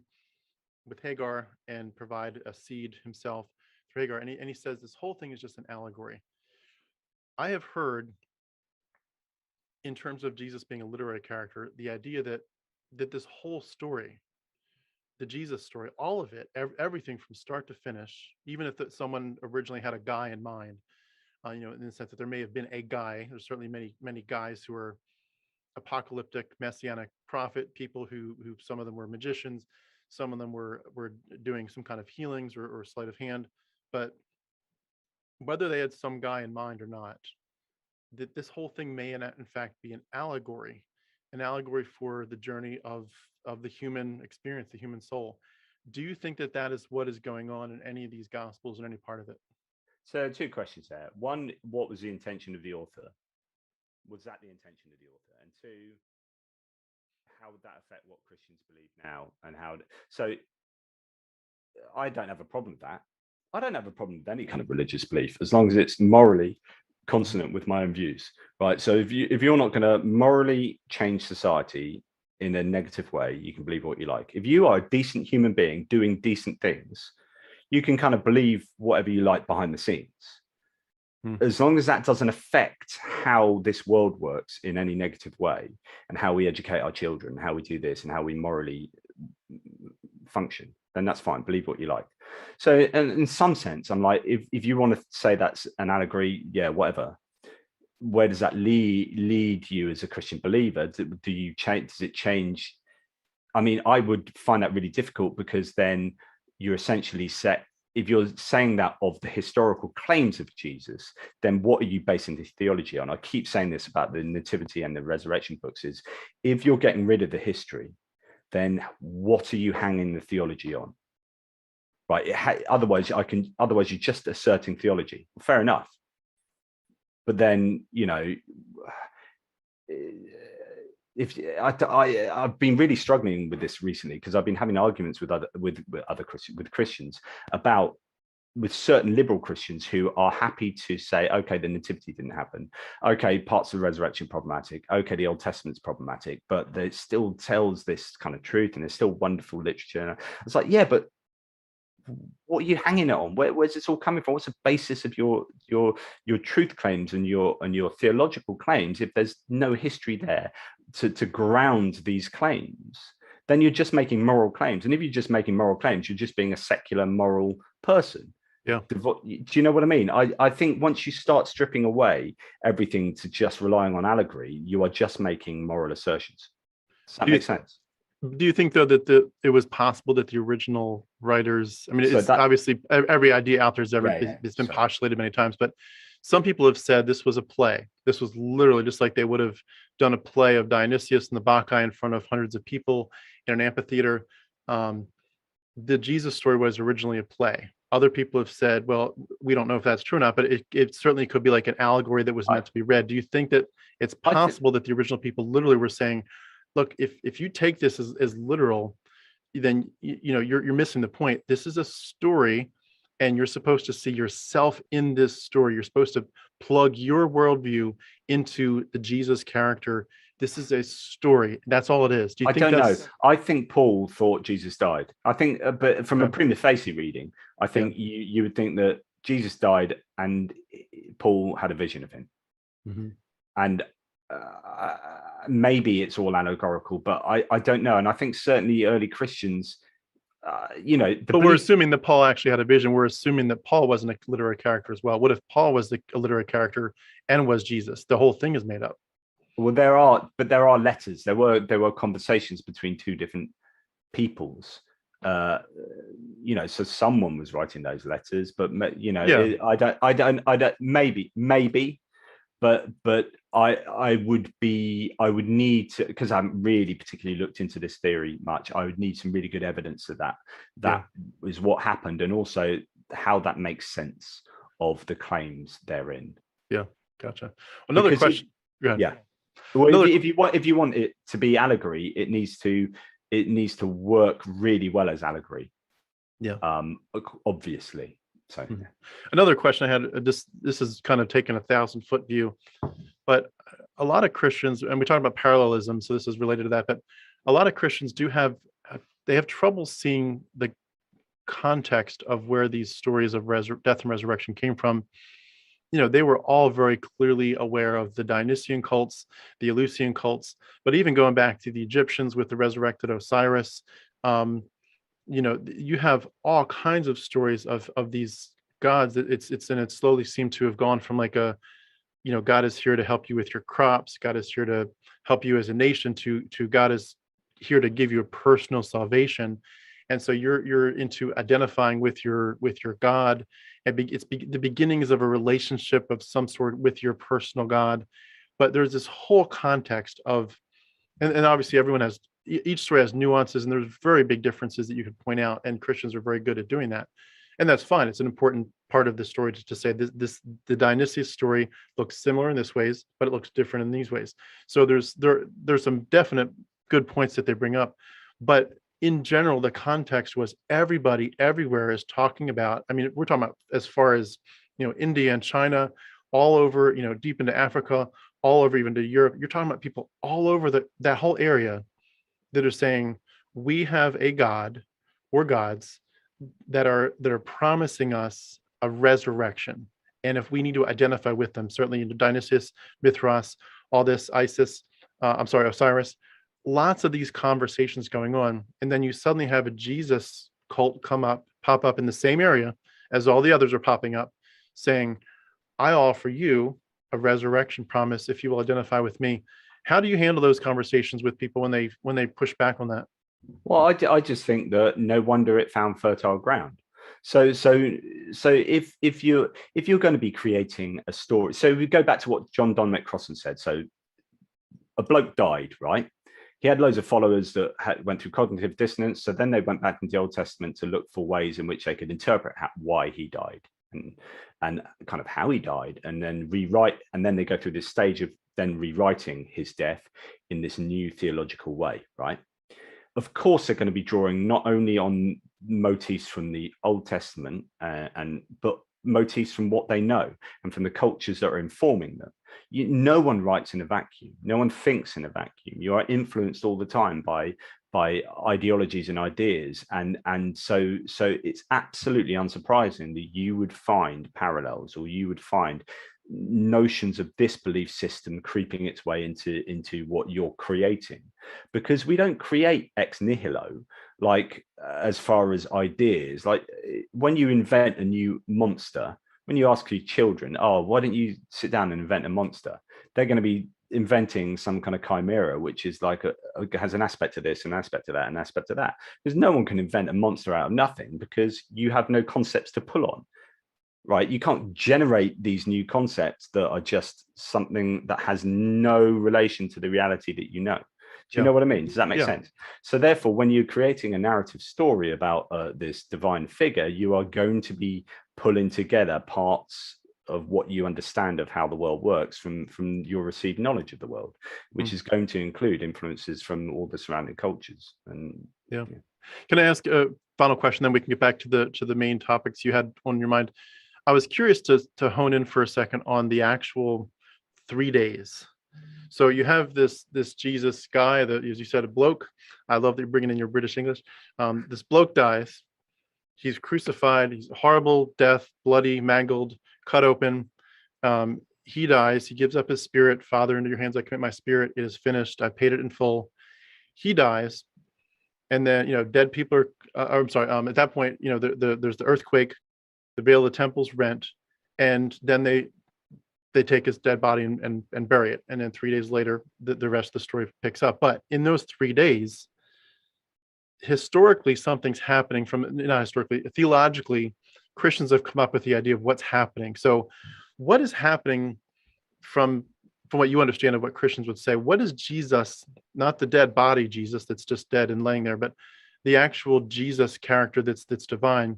with Hagar and provide a seed himself through Hagar. And he says this whole thing is just an allegory. I have heard, in terms of Jesus being a literary character, the idea that this whole story, the Jesus story, all of it, everything from start to finish, even if someone originally had a guy in mind, in the sense that there may have been a guy, there's certainly many guys who are apocalyptic messianic prophet people who some of them were magicians, some of them were doing some kind of healings or sleight of hand, but whether they had some guy in mind or not, that this whole thing may in fact be an allegory for the journey of the human experience, the human soul. Do you think that is what is going on in any of these gospels or any part of it? So two questions there. One, what was the intention of the author? Was that the intention of the author? And two, how would that affect what Christians believe now? And so I don't have a problem with that. I don't have a problem with any kind of religious belief, as long as it's morally consonant with my own views, right? So if you're not going to morally change society in a negative way, you can believe what you like. If you are a decent human being doing decent things, you can kind of believe whatever you like behind the scenes. As long as that doesn't affect how this world works in any negative way, and how we educate our children, how we do this, and how we morally function, then that's fine. Believe what you like. So in some sense, I'm like, if you want to say that's an allegory, yeah, whatever. Where does that lead you as a Christian believer? Do you change? Does it change? I mean, I would find that really difficult, because then you're essentially set. If you're saying that of the historical claims of Jesus, then what are you basing this theology on? I keep saying this about the Nativity and the Resurrection books, is if you're getting rid of the history, then what are you hanging the theology on? Right? Otherwise you're just asserting theology. Fair enough. But then, you know, if I've been really struggling with this recently, because I've been having arguments with Christians about, with certain liberal Christians who are happy to say, okay, the nativity didn't happen. Okay, parts of the resurrection problematic. Okay, the Old Testament's problematic, but it still tells this kind of truth, and there's still wonderful literature. It's like, yeah, but what are you hanging it on? Where's this all coming from? What's the basis of your truth claims and your theological claims if there's no history there to ground these claims? Then you're just making moral claims, and if you're just making moral claims, you're just being a secular moral person. Yeah. Do you know what I mean? I think once you start stripping away everything to just relying on allegory, you are just making moral assertions. Does that make sense? Do you think, though, that it was possible that the original writers, I mean, it's obviously every idea out there has been postulated many times, but some people have said this was a play. This was literally just like they would have done a play of Dionysius and the Bacchae in front of hundreds of people in an amphitheater. The Jesus story was originally a play. Other people have said, well, we don't know if that's true or not, but it certainly could be like an allegory that was meant to be read. Do you think that it's possible that the original people literally were saying, look, if you take this as literal, then you're missing the point. This is a story, and you're supposed to see yourself in this story. You're supposed to plug your worldview into the Jesus character. This is a story. That's all it is. Do you think? I don't know. I think Paul thought Jesus died. I think, but from a prima facie reading, I think you would think that Jesus died and Paul had a vision of him. Mm-hmm. And maybe it's all allegorical, but I don't know. And I think certainly early Christians, but we're assuming that Paul actually had a vision. We're assuming that Paul wasn't a literary character as well. What if Paul was a literary character and was Jesus? The whole thing is made up. Well, there are letters. There were conversations between two different peoples. So someone was writing those letters, but I don't. Maybe. But I would need to, because I haven't really particularly looked into this theory much. I would need some really good evidence of that is what happened, and also how that makes sense of the claims therein. Yeah, gotcha. Another question. Go ahead. Yeah. Well, if you want it to be allegory, it needs to work really well as allegory. Yeah. Obviously. So another question I had, this is kind of taking a 1,000-foot view, but a lot of Christians, and we talk about parallelism, so this is related to that, but a lot of Christians have trouble seeing the context of where these stories of death and resurrection came from. They were all very clearly aware of the Dionysian cults, the Eleusinian cults, but even going back to the Egyptians with the resurrected Osiris, you have all kinds of stories of these gods. It slowly seemed to have gone from like God is here to help you with your crops, God is here to help you as a nation, to God is here to give you a personal salvation. And so you're into identifying with your God. It's the beginnings of a relationship of some sort with your personal God. But there's this whole context of, and obviously each story has nuances, and there's very big differences that you could point out, and Christians are very good at doing that. And that's fine. It's an important part of the story to say the Dionysius story looks similar in this ways, but it looks different in these ways. So there's some definite good points that they bring up. But in general, the context was everybody everywhere is talking about, I mean, we're talking about as far as, India and China, all over, deep into Africa, all over even to Europe. You're talking about people all over that whole area that are saying, we have a God or gods that are promising us a resurrection. And if we need to identify with them, certainly in Dionysius, Mithras, all this, Osiris, lots of these conversations going on. And then you suddenly have a Jesus cult pop up in the same area as all the others are popping up, saying, I offer you a resurrection promise if you will identify with me. How do you handle those conversations with people when they push back on that? Well, I just think that no wonder it found fertile ground. So if you're going to be creating a story, so we go back to what John Donne McCrossan said. So a bloke died, right? He had loads of followers that went through cognitive dissonance. So then they went back into the Old Testament to look for ways in which they could interpret why he died. and kind of how he died, and then rewrite, and then they go through this stage of then rewriting his death in this new theological way, right? Of course, they're going to be drawing not only on motifs from the Old Testament, but motifs from what they know and from the cultures that are informing them. No one writes in a vacuum. No one thinks in a vacuum. You are influenced all the time by ideologies and ideas, and so it's absolutely unsurprising that you would find parallels, or you would find notions of this belief system creeping its way into what you're creating, because we don't create ex nihilo, like as far as ideas. Like when you invent a new monster, when you ask your children, oh, why don't you sit down and invent a monster, they're going to be inventing some kind of chimera, which is like has an aspect of this, an aspect of that, an aspect of that, because no one can invent a monster out of nothing, because you have no concepts to pull on. Right, you can't generate these new concepts that are just something that has no relation to the reality that you know. Do you know what I mean? Does that make sense? So therefore, when you're creating a narrative story about this divine figure, you are going to be pulling together parts of what you understand of how the world works from your received knowledge of the world, which is going to include influences from all the surrounding cultures. And Can I ask a final question, then we can get back to the main topics you had on your mind? I was curious to hone in for a second on the actual 3 days. So you have this Jesus guy, that, as you said, a bloke. I love that you're bringing in your British English. This bloke dies. He's crucified. He's a horrible death, bloody, mangled, cut open. He dies. He gives up his spirit. Father, into your hands I commit my spirit. It is finished. I paid it in full. He dies, and then dead people are. I'm sorry. At that point, there's the earthquake. The veil of the temple's rent, and then they take his dead body and bury it. And then 3 days later, the rest of the story picks up. But in those 3 days, historically, something's happening not historically, theologically, Christians have come up with the idea of what's happening. So what is happening from what you understand of what Christians would say? What is Jesus, not the dead body Jesus that's just dead and laying there, but the actual Jesus character that's divine?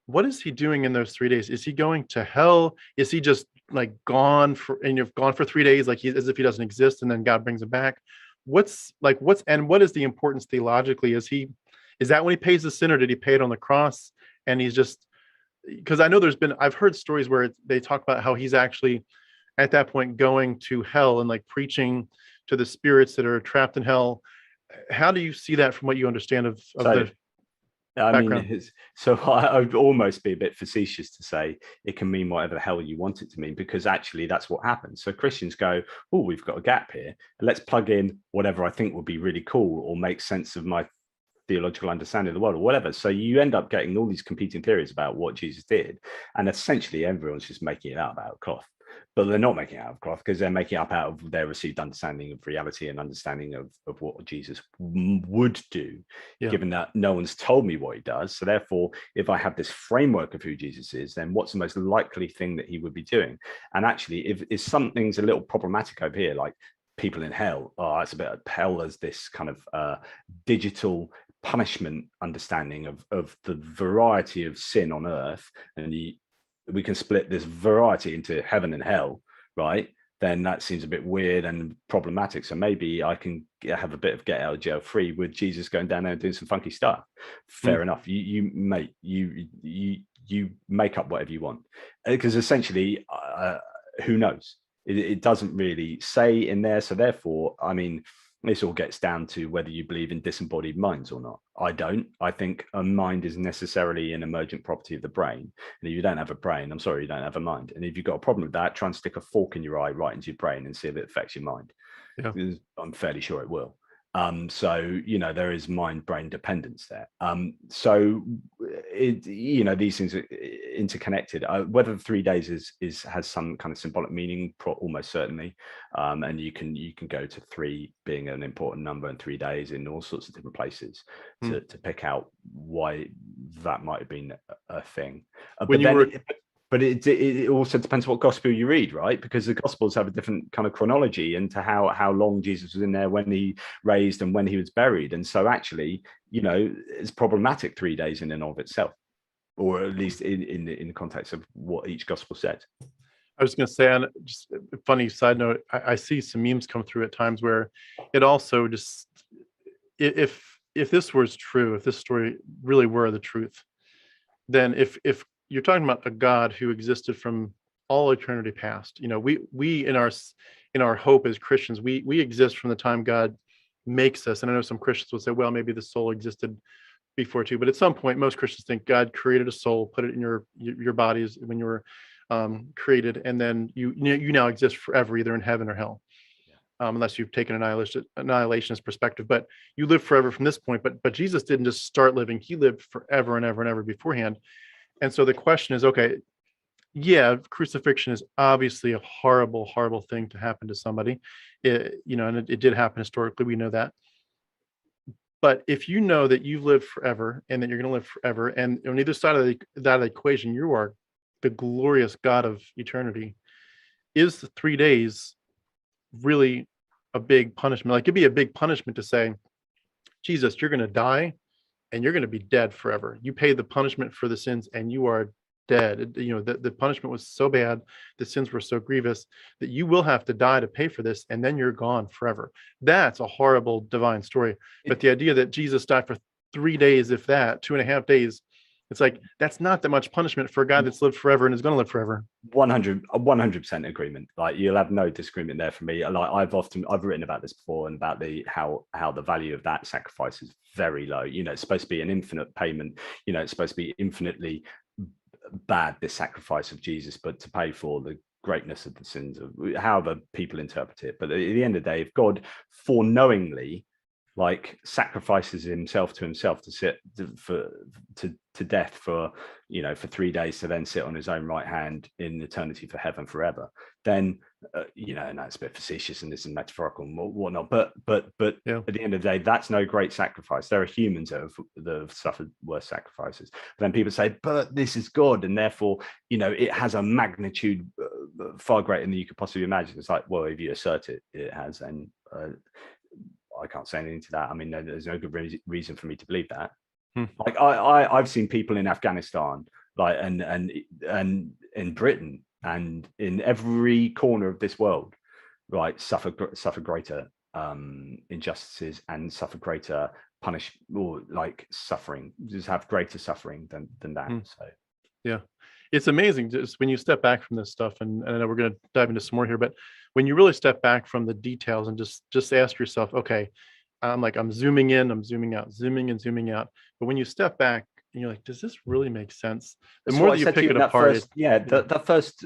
What is he doing in those 3 days? Is he going to hell? Is he just like gone for 3 days, like as if he doesn't exist, and then God brings him back? What is the importance theologically? Is that when he pays the sin, or did he pay it on the cross? And he's just, because I know I've heard stories where they talk about how he's actually at that point going to hell and like preaching to the spirits that are trapped in hell. How do you see that from what you understand of the background? I would almost be a bit facetious to say it can mean whatever the hell you want it to mean, because actually that's what happens. So Christians go, oh, we've got a gap here, let's plug in whatever I think would be really cool or make sense of my theological understanding of the world or whatever. So you end up getting all these competing theories about what Jesus did, and essentially everyone's just making it out of cloth. But they're not making it out of cloth, because they're making it up out of their received understanding of reality and understanding of what Jesus would do, given that no one's told me what he does. So therefore, if I have this framework of who Jesus is, then what's the most likely thing that he would be doing? And actually, if something's a little problematic over here, like people in hell, it's a bit of hell as this kind of digital punishment understanding of the variety of sin on earth, and we can split this variety into heaven and hell, right? Then that seems a bit weird and problematic. So maybe I can have a bit of get out of jail free with Jesus going down there and doing some funky stuff. Fair enough. You make up whatever you want, because essentially, who knows? It doesn't really say in there. So therefore, I mean, this all gets down to whether you believe in disembodied minds or not. I don't. I think a mind is necessarily an emergent property of the brain. And if you don't have a brain, I'm sorry, you don't have a mind. And if you've got a problem with that, try and stick a fork in your eye right into your brain and see if it affects your mind. I'm fairly sure it will. So, there is mind-brain dependence there. So, these things are interconnected. Whether the 3 days has some kind of symbolic meaning, almost certainly. And you can go to 3 being an important number and 3 days in all sorts of different places to pick out why that might have been a thing. But it also depends what gospel you read, right? Because the gospels have a different kind of chronology into how long Jesus was in there, when he raised and when he was buried. And so actually, it's problematic 3 days in and of itself. or at least in the context of what each gospel said. I was going to say, on just a funny side note, I see some memes come through at times where it also just, if this was true, if this story really were the truth, then if you're talking about a God who existed from all eternity past, we in our hope as Christians, we exist from the time God makes us. And I know some Christians will say, well, maybe the soul existed before too, but at some point, most Christians think God created a soul, put it in your bodies when you were created, and then you now exist forever, either in heaven or hell, unless you've taken an annihilationist perspective. But you live forever from this point. But Jesus didn't just start living; he lived forever and ever and ever beforehand. And so the question is, okay, yeah, crucifixion is obviously a horrible, horrible thing to happen to somebody, and it did happen historically. We know that. But if you know that you've lived forever and that you're going to live forever, and on either side of that equation, you are the glorious God of eternity, is the 3 days really a big punishment? Like, it'd be a big punishment to say, Jesus, you're going to die and you're going to be dead forever. You pay the punishment for the sins and you are dead. The punishment was so bad, the sins were so grievous that you will have to die to pay for this, and then you're gone forever. That's a horrible divine story. But the idea that Jesus died for 3 days, if that, 2.5 days, it's like, that's not that much punishment for a guy that's lived forever and is going to live forever. 100% agreement. Like, you'll have no disagreement there for me. Like, I've written about this before, and about how the value of that sacrifice is very low. It's supposed to be an infinite payment. It's supposed to be infinitely bad, this sacrifice of Jesus, but to pay for the greatness of the sins of however people interpret it. But at the end of the day, if God foreknowingly sacrifices himself to himself to death for 3 days, to then sit on his own right hand in eternity for heaven forever, then and that's a bit facetious and this is metaphorical and whatnot, but yeah, at the end of the day, that's no great sacrifice. There are humans that have suffered worse sacrifices. But then people say, but this is God, and therefore it has a magnitude far greater than you could possibly imagine. It's like, well, if you assert it has, and I can't say anything to that. I mean, there's no good reason for me to believe that. Like, I've seen people in Afghanistan, and in Britain, and in every corner of this world, suffer greater injustices and suffer greater suffering, just have greater suffering than that. So yeah, it's amazing just when you step back from this stuff, and I know we're going to dive into some more here, but when you really step back from the details and just ask yourself, okay, I'm zooming in, I'm zooming out, zooming and zooming out. But when you step back and you're like, does this really make sense? The more that you pick it apart. The first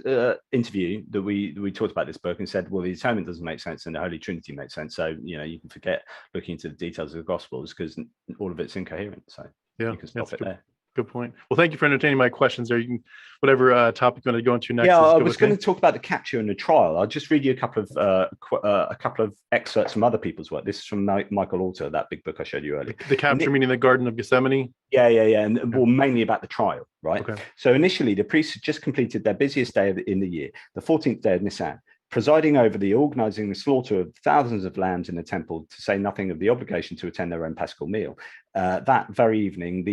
interview that we talked about this book and said, well, the atonement doesn't make sense and the Holy Trinity makes sense. So, you can forget looking into the details of the Gospels because all of it's incoherent. So yeah, you can stop it there. Good point. Well, thank you for entertaining my questions there. You can, whatever topic you want to go into next. Yeah, I was going to talk about the capture and the trial. I'll just read you a couple of excerpts from other people's work. This is from Michael Alter, that big book I showed you earlier. The capture meaning the Garden of Gethsemane? Yeah. And well, mainly about the trial, right? Okay. So initially, the priests had just completed their busiest day in the year, the 14th day of Nisan, presiding over the organizing the slaughter of thousands of lambs in the temple, to say nothing of the obligation to attend their own Paschal meal. That very evening,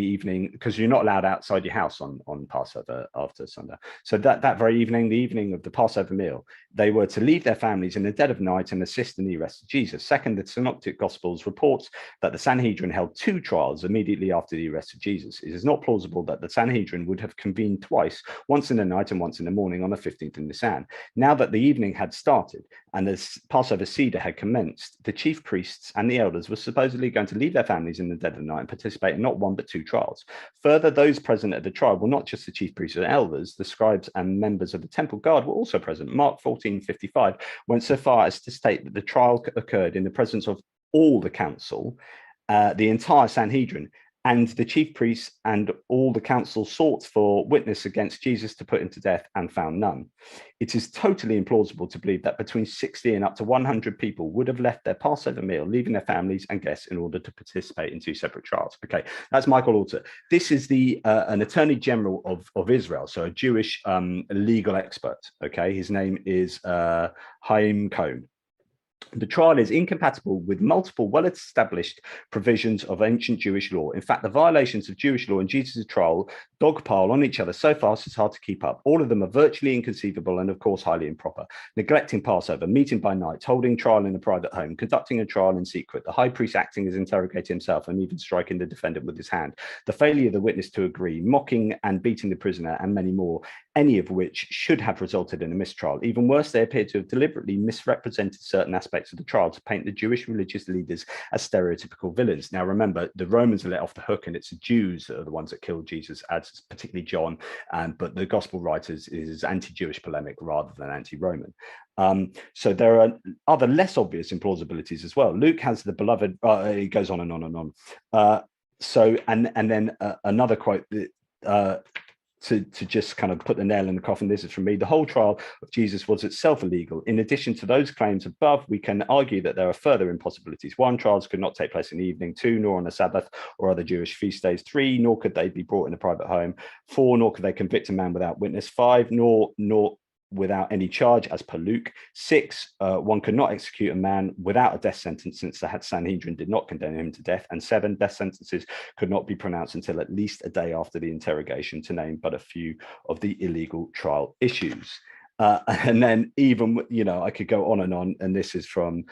because you're not allowed outside your house on Passover after Sunday. So that very evening, the evening of the Passover meal, they were to leave their families in the dead of night and assist in the arrest of Jesus. Second, the Synoptic Gospels reports that the Sanhedrin held 2 trials immediately after the arrest of Jesus. It is not plausible that the Sanhedrin would have convened twice, once in the night and once in the morning on the 15th of Nisan. Now that the evening had started and the Passover Seder had commenced, the chief priests and the elders were supposedly going to leave their families in the dead of night and participate in not 1 but 2 trials. Further, those present at the trial were not just the chief priests and elders. The scribes and members of the temple guard were also present. Mark 14:55 went so far as to state that the trial occurred in the presence of all the council, the entire Sanhedrin, and the chief priests and all the council sought for witness against Jesus to put him to death and found none. It is totally implausible to believe that between 60 and up to 100 people would have left their Passover meal, leaving their families and guests in order to participate in 2 separate trials. Okay, that's Michael Alter. This is an attorney general of Israel, so a Jewish legal expert. Okay, his name is Chaim Cohn. The trial is incompatible with multiple well-established provisions of ancient Jewish law. In fact, the violations of Jewish law in Jesus' trial dogpile on each other so fast it's hard to keep up. All of them are virtually inconceivable and, of course, highly improper. Neglecting Passover, meeting by night, holding trial in a private home, conducting a trial in secret, the high priest acting as interrogator himself and even striking the defendant with his hand, the failure of the witness to agree, mocking and beating the prisoner, and many more, any of which should have resulted in a mistrial. Even worse, they appear to have deliberately misrepresented certain aspects of the trial to paint the Jewish religious leaders as stereotypical villains. Now, remember, the Romans are let off the hook, and it's the Jews that are the ones that killed Jesus, as particularly John, but the gospel writers is anti-Jewish polemic rather than anti-Roman. So there are other less obvious implausibilities as well. Luke has the beloved, it goes on and on and on. And then another quote that, to just kind of put the nail in the coffin, this is from me: the whole trial of Jesus was itself illegal. In addition to those claims above, we can argue that there are further impossibilities. 1, trials could not take place in the evening. 2, nor on a Sabbath or other Jewish feast days. 3, nor could they be brought in a private home. 4, nor could they convict a man without witness. 5, nor without any charge, as per Luke. 6, one could not execute a man without a death sentence, since the Sanhedrin did not condemn him to death. And 7, death sentences could not be pronounced until at least a day after the interrogation, to name but a few of the illegal trial issues. And then even, I could go on, and this is from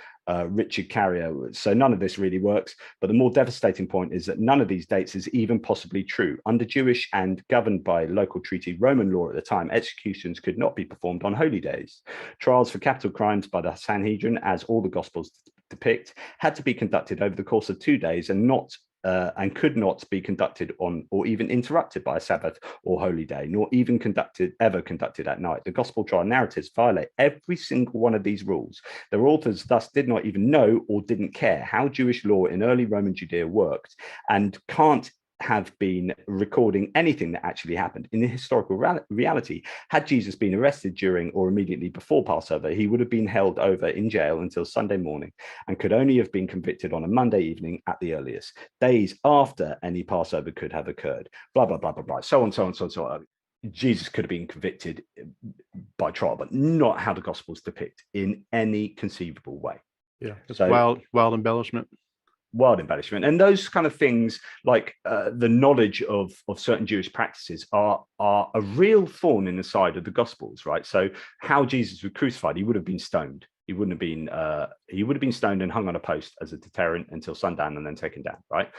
Richard Carrier. So none of this really works, but the more devastating point is that none of these dates is even possibly true. Under Jewish and governed by local treaty Roman law at the time, executions could not be performed on holy days. Trials for capital crimes by the Sanhedrin, as all the Gospels depict, had to be conducted over the course of 2 days and could not be conducted on or even interrupted by a Sabbath or holy day, nor even ever conducted at night. The gospel trial narratives violate every single one of these rules. Their authors thus did not even know or didn't care how Jewish law in early Roman Judea worked, and can't have been recording anything that actually happened. In the historical reality, had Jesus been arrested during or immediately before Passover, he would have been held over in jail until Sunday morning, and could only have been convicted on a Monday evening at the earliest, days after any Passover could have occurred. Blah, blah, blah, blah, blah, so on, so on, so on, so on. Jesus could have been convicted by trial, but not how the Gospels depict in any conceivable way. Yeah, it's wild embellishment. Wild embellishment. And those kind of things, like the knowledge of certain Jewish practices, are a real thorn in the side of the Gospels, right? So how Jesus was crucified, he would have been stoned. He would have been stoned and hung on a post as a deterrent until sundown and then taken down, right?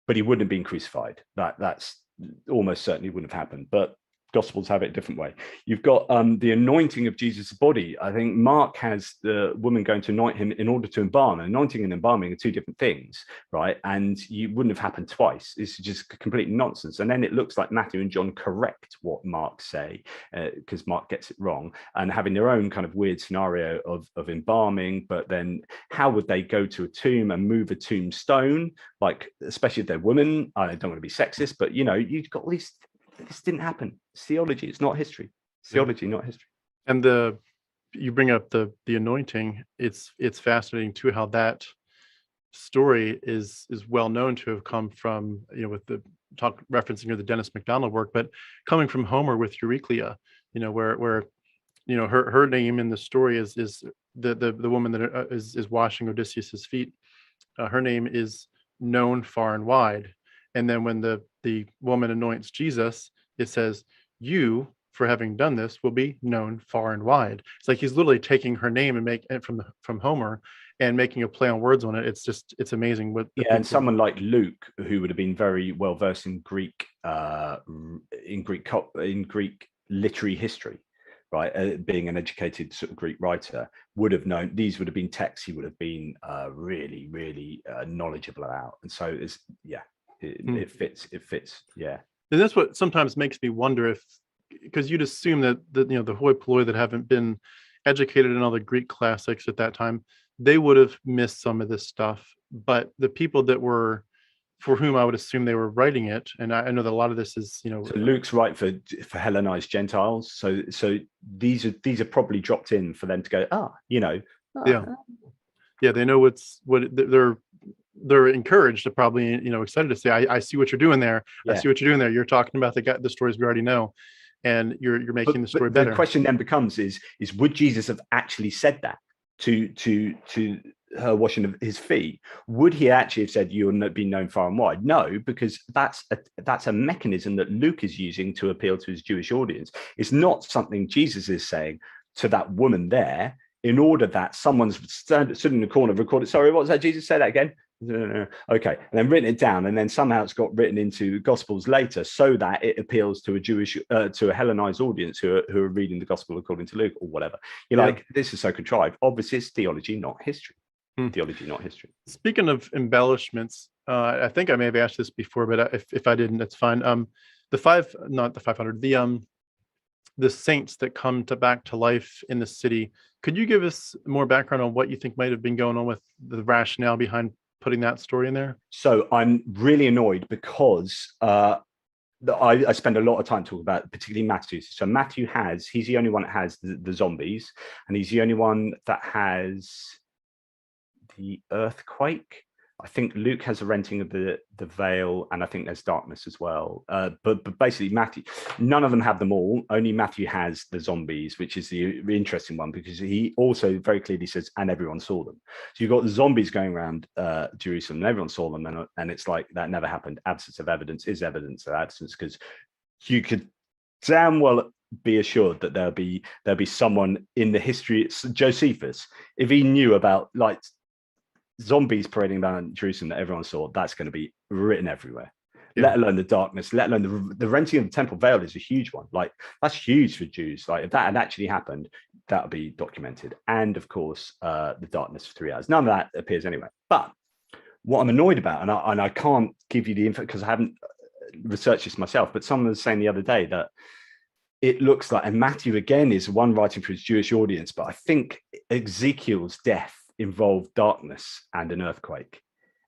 But he wouldn't have been crucified. That's almost certainly wouldn't have happened. But Gospels have it a different way. You've got the anointing of Jesus' body. I think Mark has the woman going to anoint him in order to embalm. Anointing and embalming are two different things, right? And you wouldn't have happened twice. It's just complete nonsense. And then it looks like Matthew and John correct what Mark say, because Mark gets it wrong, and having their own kind of weird scenario of embalming. But then how would they go to a tomb and move a tombstone? Like, especially if they're women. I don't want to be sexist, but you've got all these. This didn't happen. It's theology. It's not history. It's theology, not history. And you bring up the anointing. It's fascinating too how that story is well known to have come from, with the talk referencing the Dennis MacDonald work, but coming from Homer with Euryclea, where her name in the story is the woman that is washing Odysseus's feet. Her name is known far and wide. And then when the woman anoints Jesus, it says, "You, for having done this, will be known far and wide." It's like he's literally taking her name and making it from Homer and making a play on words on it. It's amazing. And someone like Luke, who would have been very well versed in Greek literary history, right? Being an educated sort of Greek writer, would have known these would have been texts he would have been really, really knowledgeable about. And so it fits. Yeah. And that's what sometimes makes me wonder because you'd assume that the hoi polloi that haven't been educated in all the Greek classics at that time, they would have missed some of this stuff. But the people for whom I would assume they were writing it, and I know that a lot of this is, So Luke's right for Hellenized Gentiles. So these are probably dropped in for them to go, yeah, they know they're encouraged to probably, excited to say, I see what you're doing there. Yeah. I see what you're doing there. You're talking about the stories we already know, and you're making the story better. The question then becomes is would Jesus have actually said that to her washing of his feet, would he actually have said, "You'll be known far and wide"? No, because that's a mechanism that Luke is using to appeal to his Jewish audience. It's not something Jesus is saying to that woman there in order that someone's stood in the corner, recorded. Sorry, what was that? Jesus, say that again. No. Okay, and then written it down, and then somehow it's got written into Gospels later, so that it appeals to a Jewish, to a Hellenized audience who are reading the Gospel according to Luke or whatever. You're like, this is so contrived. Obviously, it's theology, not history. Theology, not history. Speaking of embellishments, I think I may have asked this before, but if I didn't, it's fine. The 500, the saints that come back to life in the city. Could you give us more background on what you think might have been going on with the rationale behind putting that story in there? So I'm really annoyed because I spend a lot of time talking about particularly Matthew. So Matthew he's the only one that has the zombies, and he's the only one that has the earthquake. I think Luke has a renting of the veil, and I think there's darkness as well. But basically, Matthew, none of them have them all. Only Matthew has the zombies, which is the interesting one, because he also very clearly says, and everyone saw them. So you've got the zombies going around Jerusalem, and everyone saw them, and it's like that never happened. Absence of evidence is evidence of absence, because you could damn well be assured that there'll be someone in the history. Josephus, if he knew about like zombies parading around Jerusalem that everyone saw, that's going to be written everywhere. Let alone the darkness, let alone the renting of the temple veil is a huge one. Like, that's huge for Jews. Like, if that had actually happened, that would be documented. And of course, the darkness for 3 hours. None of that appears anywhere. But what I'm annoyed about, and I can't give you the info because I haven't researched this myself, but someone was saying the other day that it looks like, and Matthew again is one writing for his Jewish audience, but I think Ezekiel's death involved darkness and an earthquake.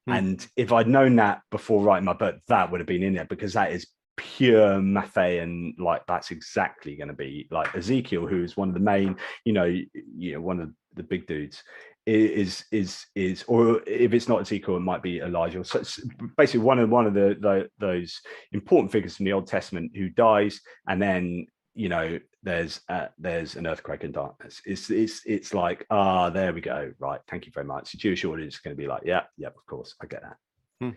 And if I'd known that before writing my book, that would have been in there, because that is pure Matthean. Like, that's exactly going to be like Ezekiel, who's one of the main, one of the big dudes, is or if it's not Ezekiel, it might be Elijah. So it's basically one of those important figures from the Old Testament who dies, and then there's an earthquake and darkness. It's like, there we go, right, thank you very much. The Jewish audience is going to be like, yeah, of course, I get that.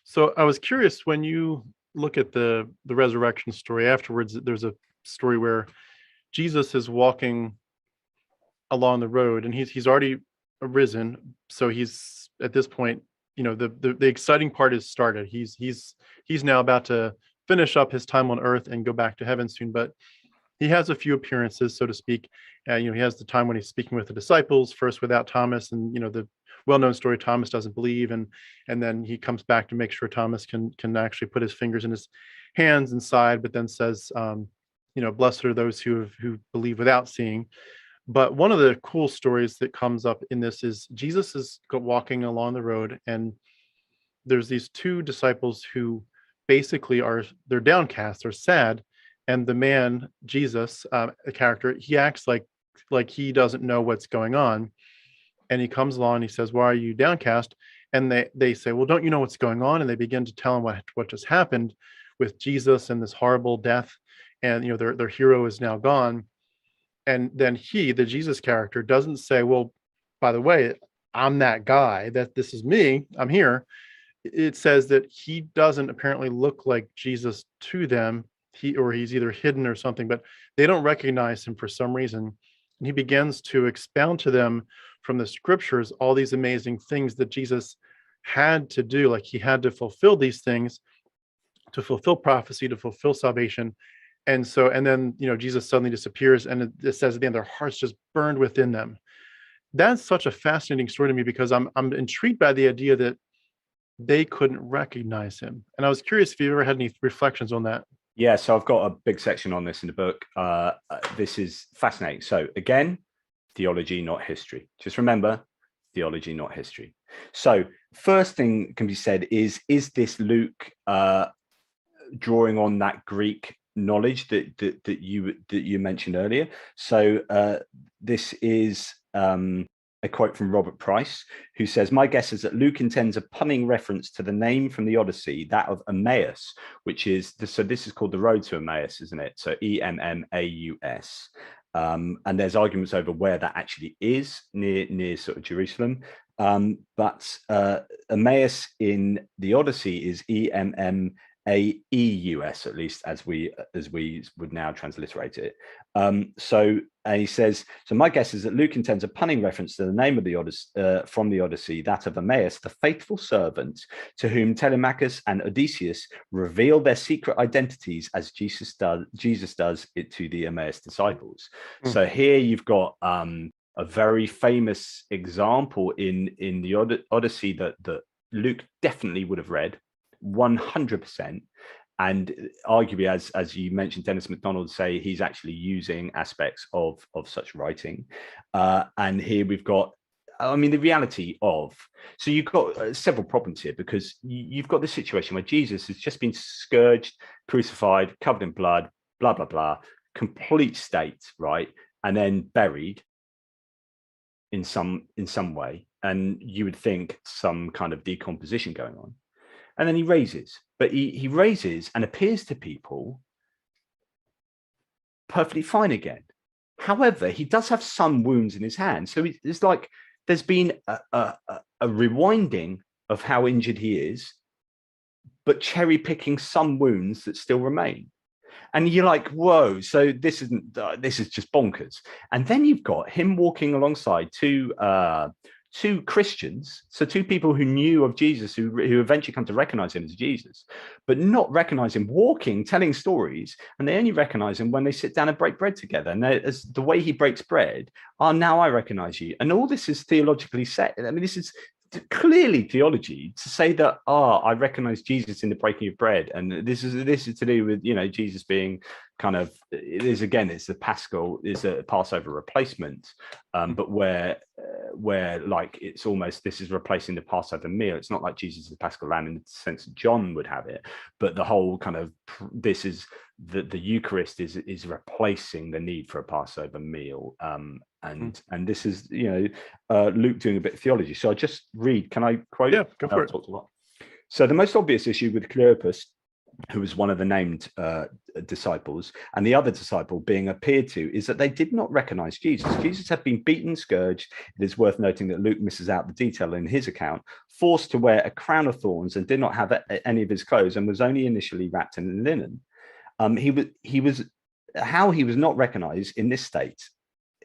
So I was curious, when you look at the resurrection story afterwards, there's a story where Jesus is walking along the road, and he's already arisen. So he's at this point, the exciting part is started. He's now about to finish up his time on earth and go back to heaven soon, but he has a few appearances, so to speak. He has the time when he's speaking with the disciples, first without Thomas, and the well-known story, Thomas doesn't believe, and then he comes back to make sure Thomas can actually put his fingers in his hands inside, but then says, blessed are those who believe without seeing. But one of the cool stories that comes up in this is Jesus is walking along the road, and there's these two disciples who basically they're downcast, they're sad. And the man, Jesus, a character, he acts like he doesn't know what's going on. And he comes along and he says, why are you downcast? And they say, well, don't you know what's going on? And they begin to tell him what just happened with Jesus and this horrible death. And, their hero is now gone. And then the Jesus character, doesn't say, well, by the way, I'm that guy, that this is me, I'm here. It says that he doesn't apparently look like Jesus to them. He's either hidden or something, but they don't recognize him for some reason. And he begins to expound to them from the scriptures all these amazing things that Jesus had to do. Like, he had to fulfill these things, to fulfill prophecy, to fulfill salvation. And then Jesus suddenly disappears, and it says at the end, their hearts just burned within them. That's such a fascinating story to me, because I'm intrigued by the idea that they couldn't recognize him. And I was curious if you ever had any reflections on that. Yeah, so I've got a big section on this in the book. This is fascinating. So again, theology, not history. Just remember, theology, not history. So first thing can be said is this Luke drawing on that Greek knowledge that you mentioned earlier? So this is a quote from Robert Price, who says, my guess is that Luke intends a punning reference to the name from the Odyssey, that of Emmaus, which is, so this is called the road to Emmaus, isn't it? So Emmaus. And there's arguments over where that actually is near sort of Jerusalem. But Emmaus in the Odyssey is Emmaus, at least as we would now transliterate it. And he says, so my guess is that Luke intends a punning reference to the name of the Odyssey, from the Odyssey, that of Emmaus, the faithful servant to whom Telemachus and Odysseus reveal their secret identities as Jesus does it to the Emmaus disciples. So here you've got a very famous example in the Odyssey that Luke definitely would have read 100%. And arguably, as you mentioned, Dennis MacDonald say he's actually using aspects of such writing. And here we've got, I mean, the reality of, so you've got several problems here, because you've got this situation where Jesus has just been scourged, crucified, covered in blood, blah, blah, blah, complete state, right? And then buried in some way. And you would think some kind of decomposition going on. And then he raises, but he raises and appears to people perfectly fine again. However, he does have some wounds in his hand. So it's like there's been a rewinding of how injured he is, but cherry picking some wounds that still remain. And you're like, whoa, so this is just bonkers. And then you've got him walking alongside two Christians, so two people who knew of Jesus, who eventually come to recognize him as Jesus, but not recognize him walking, telling stories, and they only recognize him when they sit down and break bread together. And as the way he breaks bread, now I recognize you. And all this is theologically set. I mean, this is clearly theology to say that, I recognize Jesus in the breaking of bread, and this is to do with, Jesus being kind of, it's the Paschal, is a Passover replacement, but where like it's almost, this is replacing the Passover meal. It's not like Jesus is the Paschal lamb in the sense that John would have it, but the whole kind of, this is the Eucharist is replacing the need for a Passover meal. And this is, Luke doing a bit of theology. So I just read, can I quote? Yeah, go for it. Talked a lot. So the most obvious issue with Cleopas, who was one of the named disciples, and the other disciple being appeared to, is that they did not recognize Jesus. Jesus had been beaten, scourged. It is worth noting that Luke misses out the detail in his account, forced to wear a crown of thorns, and did not have any of his clothes, and was only initially wrapped in linen. He was not recognized in this state.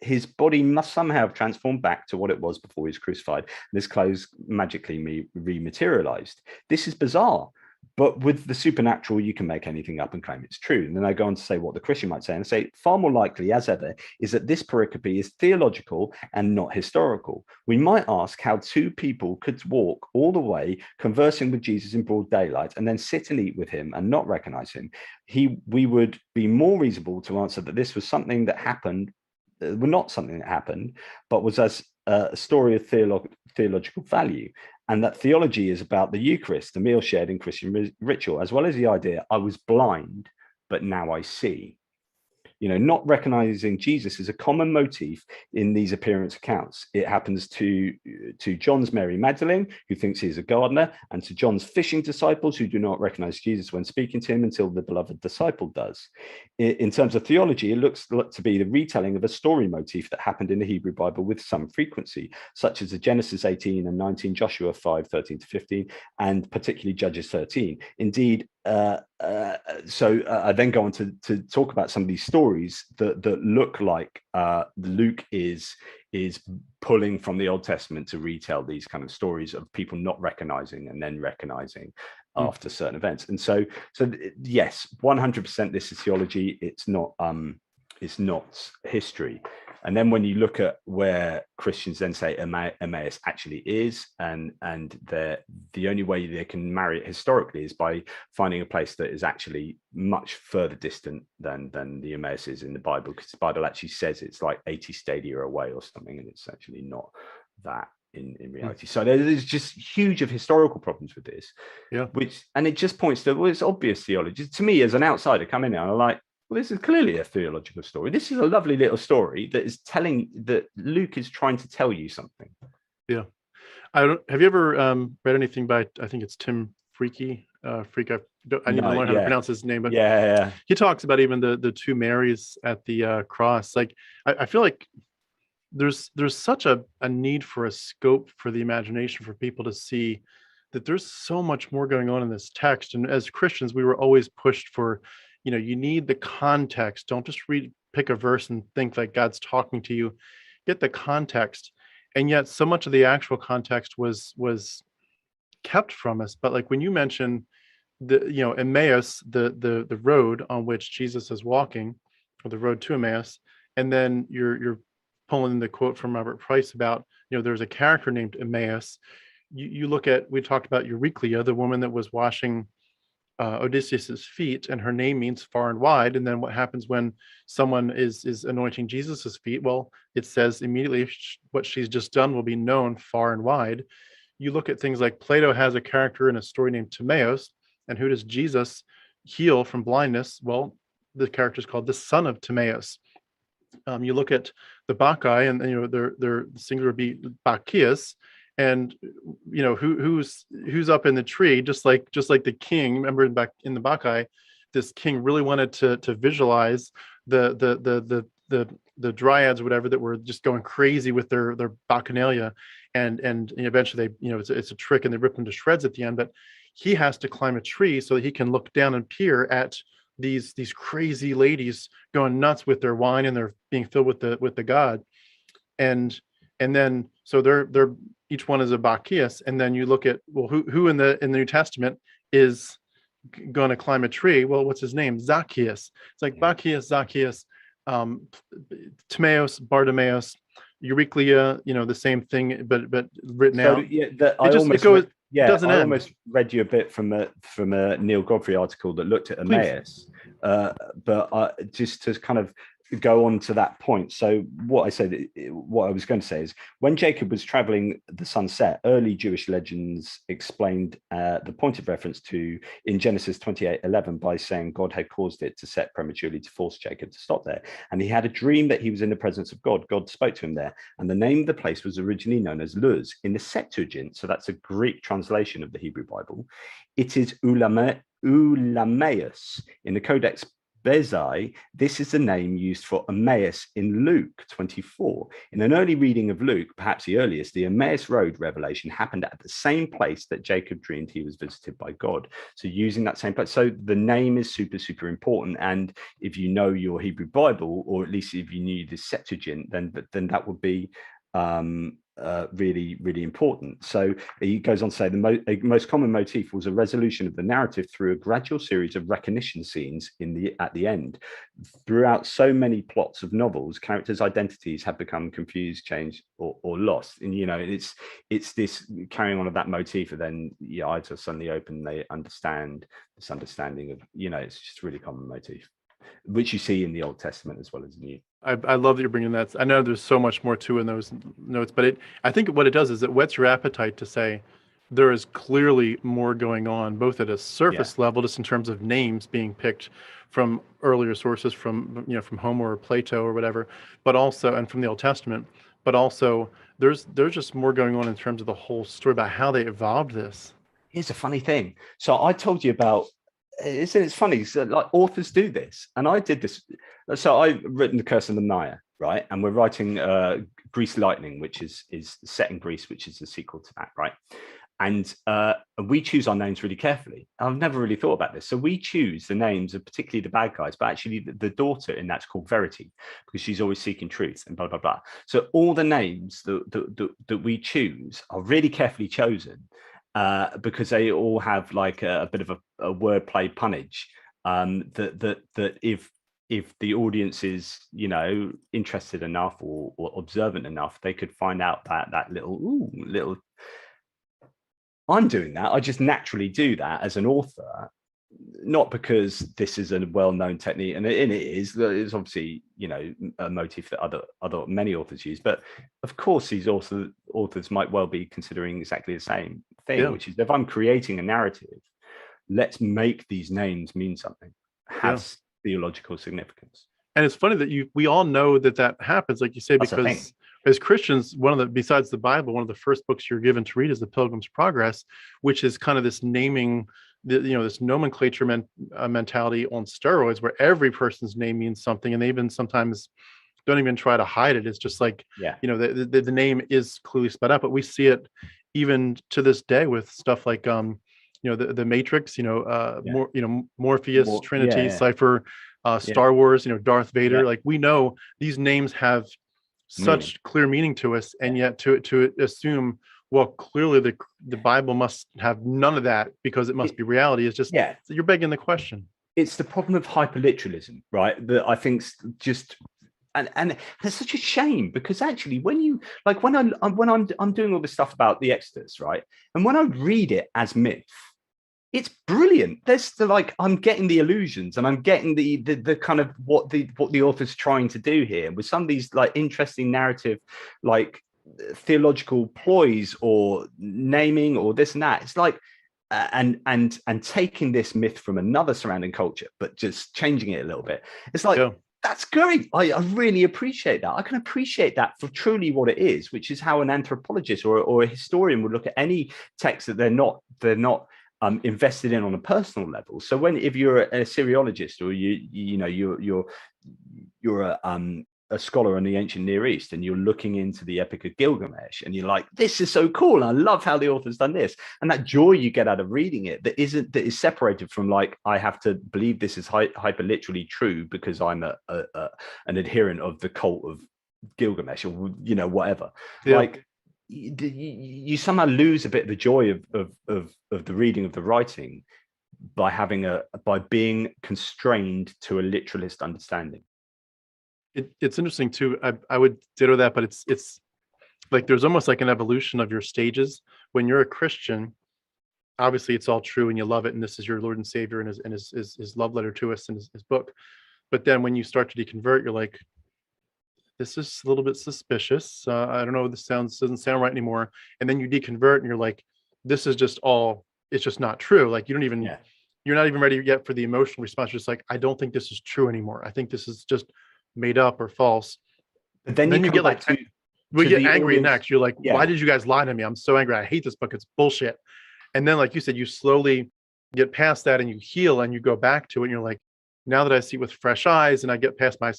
His body must somehow have transformed back to what it was before he was crucified, and his clothes magically rematerialized. This is bizarre, but with the supernatural, you can make anything up and claim it's true. And then I go on to say what the Christian might say, and say far more likely, as ever, is that this pericope is theological and not historical. We might ask how two people could walk all the way conversing with Jesus in broad daylight and then sit and eat with him and not recognize him. We would be more reasonable to answer that this was something that happened, not something that happened, but was as a story of theological value, and that theology is about the Eucharist, the meal shared in Christian ritual, as well as the idea, I was blind, but now I see. Not recognizing Jesus is a common motif in these appearance accounts. It happens to John's Mary Magdalene, who thinks he is a gardener, and to John's fishing disciples, who do not recognize Jesus when speaking to him until the beloved disciple does. In terms of theology, it looks to be the retelling of a story motif that happened in the Hebrew Bible with some frequency, such as the Genesis 18 and 19, Joshua 5, 13 to 15, and particularly Judges 13. Indeed, so I then go on to talk about some of these stories that look like Luke is pulling from the Old Testament to retell these kind of stories of people not recognizing and then recognizing after certain events. And so yes, 100% this is theology. It's not history. And then when you look at where Christians then say Emmaus actually is, and the only way they can marry it historically is by finding a place that is actually much further distant than the Emmaus is in the Bible, because the Bible actually says it's like 80 stadia away or something, and it's actually not that in reality. So there's just huge of historical problems with this. Yeah. And it just points to, well, it's obvious theology. To me, as an outsider coming in, I'm like, well, this is clearly a theological story. This is a lovely little story that is telling that Luke is trying to tell you something. Yeah. Have you ever read anything by, I think it's Tim Freaky? I need to learn how to pronounce his name, but yeah. He talks about even the two Marys at the cross. Like I feel like there's such a need for a scope for the imagination for people to see that there's so much more going on in this text. And as Christians, we were always pushed for, you need the context. Don't just pick a verse and think like God's talking to you. Get the context. And yet so much of the actual context was kept from us. But like when you mention Emmaus, the road on which Jesus is walking, or the road to Emmaus, and then you're pulling in the quote from Robert Price about, there's a character named Emmaus. You look at, we talked about Euryclea, the woman that was washing Odysseus's feet, and her name means far and wide. And then what happens when someone is anointing Jesus's feet? Well, it says immediately what she's just done will be known far and wide. You look at things like Plato has a character in a story named Timaeus, and who does Jesus heal from blindness? Well, the character is called the son of Timaeus. You look at the Bacchae, and their singular would be Bacchaeus, and who's up in the tree, just like the king. Remember back in the Bacchae, this king really wanted to visualize the dryads or whatever that were just going crazy with their bacchanalia, and eventually they, it's a trick and they rip them to shreds at the end. But he has to climb a tree so that he can look down and peer at these crazy ladies going nuts with their wine, and they're being filled with the god. And then so they're each one is a Bacchaeus. And then you look at, well, who in the New Testament is going to climb a tree? Well, what's his name? Zacchaeus. It's like Bacchaeus, Zacchaeus, Timaeus, Bartimaeus, Euryclea, the same thing, but written out. I almost read you a bit from a Neil Godfrey article that looked at Emmaus, but just to kind of go on to that point. So what I was going to say is, when Jacob was traveling the sunset, early Jewish legends explained the point of reference to in Genesis 28:11 by saying God had caused it to set prematurely to force Jacob to stop there. And he had a dream that he was in the presence of God. God spoke to him there. And the name of the place was originally known as Luz. In the Septuagint, so that's a Greek translation of the Hebrew Bible, it is Ulameus. In the Codex Bezai, this is the name used for Emmaus in Luke 24. In an early reading of Luke, perhaps the earliest, the Emmaus Road revelation happened at the same place that Jacob dreamed he was visited by God. So using that same place. So the name is super, super important. And if you know your Hebrew Bible, or at least if you knew the Septuagint, then that would be really, really important. So he goes on to say the most common motif was a resolution of the narrative through a gradual series of recognition scenes at the end. Throughout so many plots of novels, characters' identities have become confused, changed, or lost. And it's this carrying on of that motif, and then your eyes are suddenly open, they understand this understanding of, it's just a really common motif, which you see in the Old Testament as well as the New. I love that you're bringing that. I know there's so much more to in those notes, but I think what it does is it whets your appetite to say there is clearly more going on, both at a surface level, just in terms of names being picked from earlier sources, from Homer or Plato or whatever, but also, and from the Old Testament, but also there's just more going on in terms of the whole story about how they evolved this. Here's a funny thing. So I told you about. It's funny, so like authors do this, and I did this. So I've written The Curse of the Naya, right? And we're writing Grease Lightning, which is set in Greece, which is the sequel to that, right? And we choose our names really carefully. I've never really thought about this. So we choose the names of particularly the bad guys, but actually the daughter in that's called Verity, because she's always seeking truth and blah, blah, blah. So all the names that we choose are really carefully chosen, because they all have like a bit of a wordplay punnage, that if the audience is interested enough or observant enough, they could find out that little. I'm doing that. I just naturally do that as an author, not because this is a well-known technique, and it is. It's obviously a motif that many authors use, but of course these authors might well be considering exactly the same thing, which is, if I'm creating a narrative, let's make these names mean something, has theological significance. And it's funny that we all know that happens, like you say, because as Christians, besides the Bible, one of the first books you're given to read is The Pilgrim's Progress, which is kind of this naming this nomenclature mentality on steroids, where every person's name means something, and they even sometimes don't even try to hide it. It's just like, the name is clearly spelled out, but we see it even to this day with stuff like the Matrix, Morpheus, Trinity, Cypher, Star Wars, Darth Vader. Like, we know these names have such clear meaning to us, and yet to assume, well, clearly the Bible must have none of that because it must be reality, is just, you're begging the question. It's the problem of hyperliteralism, right? That I think just, and it's such a shame, because actually when I'm doing all this stuff about the Exodus, right, and when I read it as myth, it's brilliant. There's I'm getting the illusions, and I'm getting the kind of what the author's trying to do here with some of these like interesting narrative, like theological ploys or naming or this and that. It's like and taking this myth from another surrounding culture, but just changing it a little bit. It's like, that's great. I really appreciate that. I can appreciate that for truly what it is, which is how an anthropologist or a historian would look at any text that they're not invested in on a personal level. So if you're a Assyriologist, or you're a scholar in the ancient Near East, and you're looking into the Epic of Gilgamesh, and you're like, this is so cool, I love how the author's done this, and that joy you get out of reading it that is separated from like, I have to believe this is hyper literally true because I'm an adherent of the cult of Gilgamesh, or whatever. Like, you somehow lose a bit of the joy of the reading of the writing by being constrained to a literalist understanding. It's interesting too. I would ditto that, but it's like there's almost like an evolution of your stages. When you're a Christian, obviously it's all true and you love it, and this is your Lord and Savior and his love letter to us and his book. But then when you start to deconvert, you're like, this is a little bit suspicious. I don't know, this doesn't sound right anymore. And then you deconvert and you're like, this is just it's just not true. Like, you're not even ready yet for the emotional response. You're just like, I don't think this is true anymore. I think this is just made up or false. But then you get like, we get angry next. You're like, why did you guys lie to me? I'm so angry. I hate this book. It's bullshit. And then, like you said, you slowly get past that and you heal and you go back to it. And you're like, now that I see with fresh eyes and I get past my,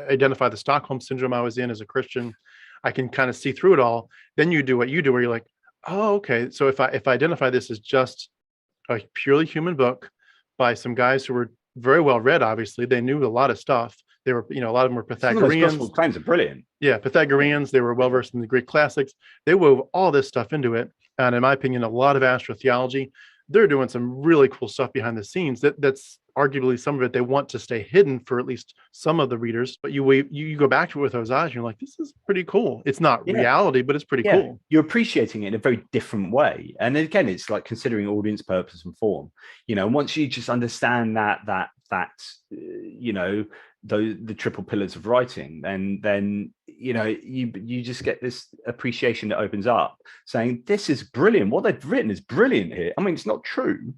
identify the Stockholm syndrome I was in as a Christian, I can kind of see through it all. Then you do what you do, where you're like, oh, okay. So if I identify this as just a purely human book by some guys who were very well read, obviously, they knew a lot of stuff. They were, a lot of them were Pythagoreans. Some of those claims are brilliant. Yeah, Pythagoreans. They were well versed in the Greek classics. They wove all this stuff into it, and in my opinion, a lot of astrotheology. They're doing some really cool stuff behind the scenes. That's arguably some of it they want to stay hidden for at least some of the readers. But you go back to it with those eyes, and you're like, this is pretty cool. It's not reality, but it's pretty cool. You're appreciating it in a very different way. And again, it's like considering audience, purpose, and form. Once you just understand that the triple pillars of writing, then you just get this appreciation that opens up, saying, this is brilliant. What they've written is brilliant here. I mean, it's not true,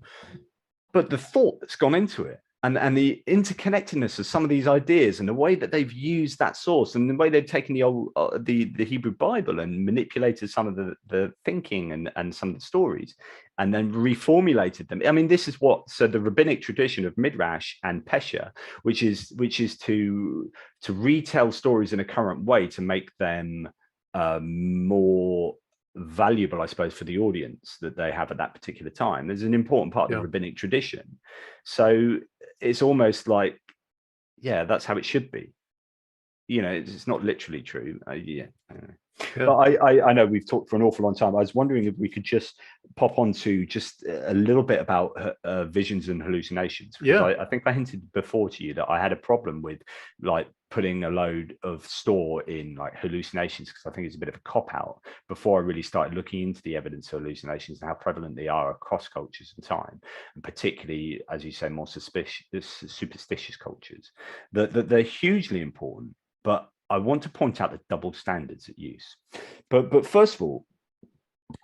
but the thought that's gone into it, and the interconnectedness of some of these ideas, and the way that they've used that source, and the way they've taken the old the Hebrew Bible and manipulated some of the thinking and some of the stories, and then reformulated them. I mean, this is so the rabbinic tradition of Midrash and Pesha, which is to retell stories in a current way to make them more valuable, I suppose, for the audience that they have at that particular time. There's an important part of the rabbinic tradition. So it's almost like, that's how it should be. It's not literally true. But I know we've talked for an awful long time. I was wondering if we could just pop on to just a little bit about visions and hallucinations. I think I hinted before to you that I had a problem with like putting a load of store in like hallucinations, because I think it's a bit of a cop-out, before I really started looking into the evidence of hallucinations and how prevalent they are across cultures and time, and particularly, as you say, more superstitious cultures. They're hugely important, but I want to point out the double standards at use. But first of all,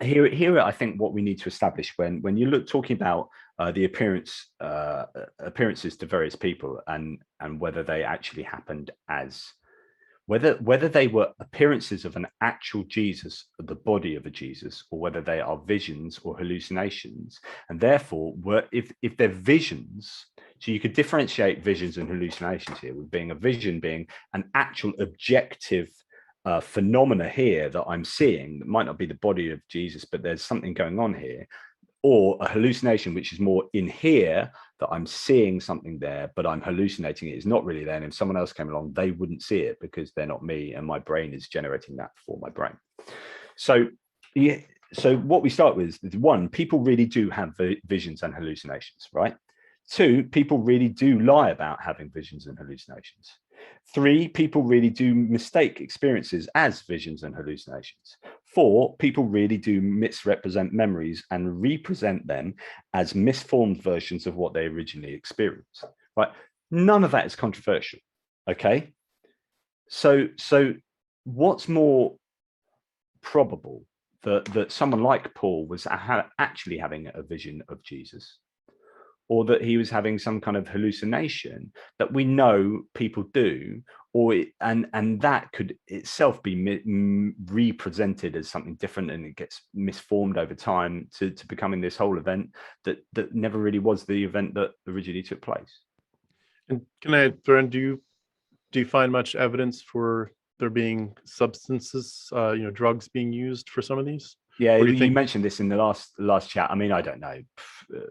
here I think what we need to establish when you talking about the appearances to various people and whether they actually happened as whether they were appearances of an actual Jesus, the body of a Jesus, or whether they are visions or hallucinations. And therefore, if they're visions, so you could differentiate visions and hallucinations here, with being a vision being an actual objective phenomena here that I'm seeing that might not be the body of Jesus, but there's something going on here, or a hallucination, which is more in here, that I'm seeing something there, but I'm hallucinating it. It's not really there. And if someone else came along, they wouldn't see it because they're not me, and my brain is generating that for my brain. So, yeah, so what we start with is, one, people really do have visions and hallucinations, right? Two, people really do lie about having visions and hallucinations. Three, people really do mistake experiences as visions and hallucinations. Four, people really do misrepresent memories and represent them as misformed versions of what they originally experienced. Right? None of that is controversial. Okay. So what's more probable, that someone like Paul was actually having a vision of Jesus, or that he was having some kind of hallucination that we know people do, and that could itself be represented as something different, and it gets misformed over time to becoming this whole event that never really was the event that originally took place. And can I throw in, do you find much evidence for there being substances, drugs being used for some of these? Yeah, you mentioned this in the last chat. I mean, I don't know.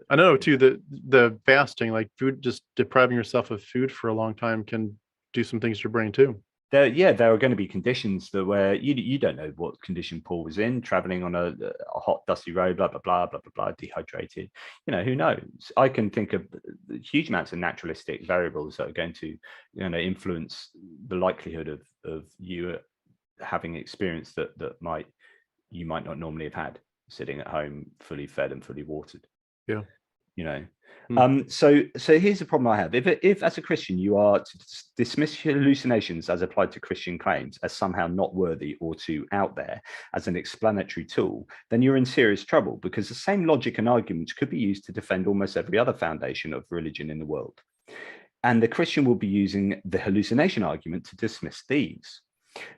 I know too, the fasting, like food, just depriving yourself of food for a long time can do some things to your brain too. There are going to be conditions that where you don't know what condition Paul was in, traveling on a hot, dusty road, blah, blah, blah, blah, blah, blah, dehydrated. Who knows? I can think of huge amounts of naturalistic variables that are going to, influence the likelihood of you having experience that you might not normally have had sitting at home, fully fed and fully watered. Yeah. So here's the problem I have. If as a Christian you are to dismiss hallucinations as applied to Christian claims as somehow not worthy or too out there as an explanatory tool, then you're in serious trouble, because the same logic and arguments could be used to defend almost every other foundation of religion in the world. And the Christian will be using the hallucination argument to dismiss these.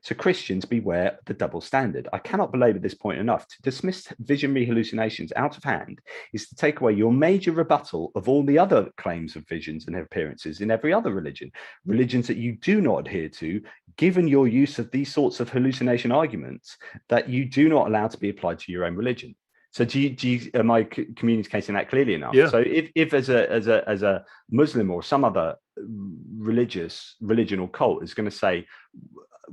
So Christians, beware the double standard. I cannot belabor this point enough. To dismiss visionary hallucinations out of hand is to take away your major rebuttal of all the other claims of visions and appearances in every other religions that you do not adhere to, given your use of these sorts of hallucination arguments that you do not allow to be applied to your own religion. So am I communicating that clearly enough? Yeah. So if as a Muslim or some other religion or cult is going to say,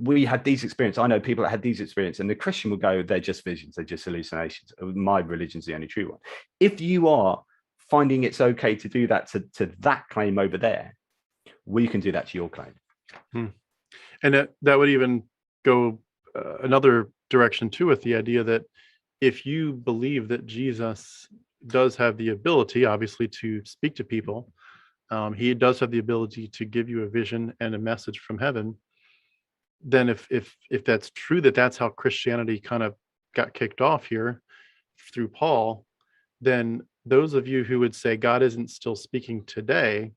we had these experiences, I know people that had these experiences, and the Christian will go, they're just visions, they're just hallucinations. My religion's the only true one. If you are finding it's okay to do that to that claim over there, we can do that to your claim. And that would even go another direction too, with the idea that if you believe that Jesus does have the ability, obviously, to speak to people, he does have the ability to give you a vision and a message from heaven, then if that's true, that's how Christianity kind of got kicked off here through Paul, then those of you who would say God isn't still speaking today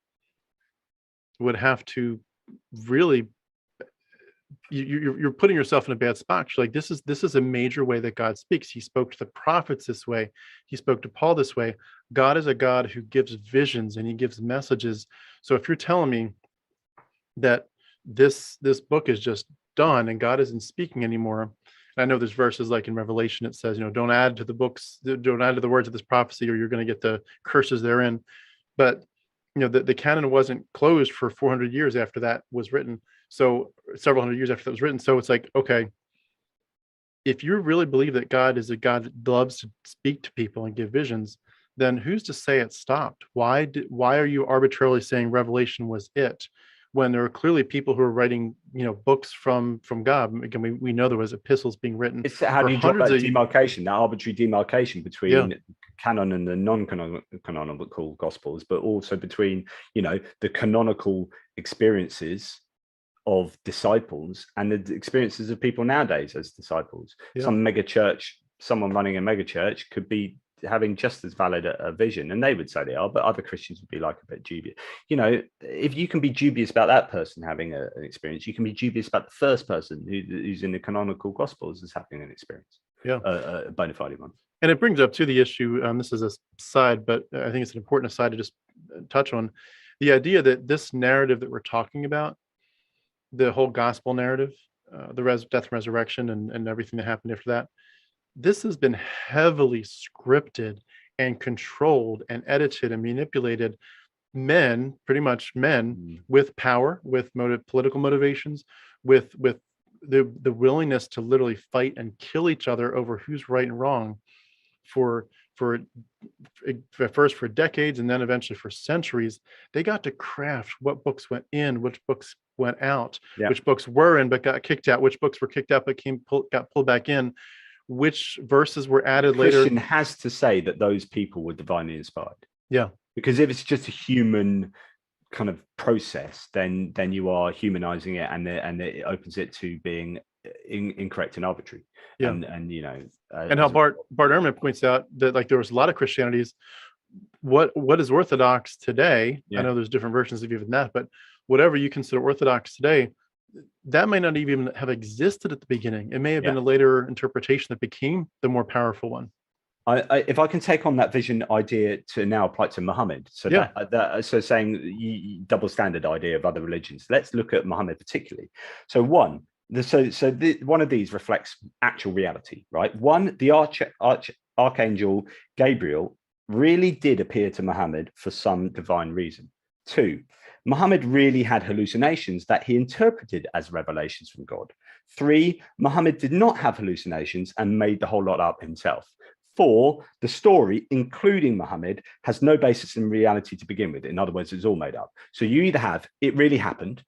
would have to really, you're putting yourself in a bad spot. You're like, this is a major way that God speaks. He spoke to the prophets this way. He spoke to Paul this way. God is a God who gives visions and he gives messages. So if you're telling me that this book is just done and God isn't speaking anymore, and I know there's verses like in Revelation, it says, don't add to the words of this prophecy, or you're going to get the curses therein. But the canon wasn't closed for 400 years after that was written. So several hundred years after that was written. So it's like, okay, if you really believe that God is a God that loves to speak to people and give visions, then who's to say it stopped? Why are you arbitrarily saying Revelation was it, when there are clearly people who are writing, books from God? Again, we know there was epistles being written. It's how do you drop that demarcation, that arbitrary demarcation between canon and the non-canonical gospels, but also between, the canonical experiences of disciples and the experiences of people nowadays as disciples. Some mega church, someone running a mega church could be having just as valid a vision, and they would say they are, but other Christians would be like a bit dubious. You know, if you can be dubious about that person having an experience, you can be dubious about the first person who's in the canonical Gospels as having an experience. Yeah, a bona fide one. And it brings up to the issue. This is a side, but I think it's an important aside to just touch on the idea that this narrative that we're talking about, the whole gospel narrative, the death and resurrection, and everything that happened after that. This has been heavily scripted and controlled and edited and manipulated. Men, pretty much men with power, with political motivations, with the willingness to literally fight and kill each other over who's right and wrong for first for decades and then eventually for centuries. They got to craft what books went in, which books went out, which books were in but got kicked out, which books were kicked out but got pulled back in, which verses were added later. Christian has to say that those people were divinely inspired. Yeah. Because if it's just a human kind of process, then you are humanizing it, and it opens it to being incorrect and arbitrary. Yeah. And you know, and how Bart Ehrman points out that like there was a lot of Christianities. What is Orthodox today? I know there's different versions of even that, but whatever you consider Orthodox today, that may not even have existed at the beginning. It may have been a later interpretation that became the more powerful one. If I can take on that vision idea to now apply it to Muhammad, so so saying double standard idea of other religions, let's look at Muhammad particularly. So one of these reflects actual reality, right? One, the archangel Gabriel really did appear to Muhammad for some divine reason. Two, Muhammad really had hallucinations that he interpreted as revelations from God. Three, Muhammad did not have hallucinations and made the whole lot up himself. Four, the story, including Muhammad, has no basis in reality to begin with. In other words, it's all made up. So you either have, it really happened.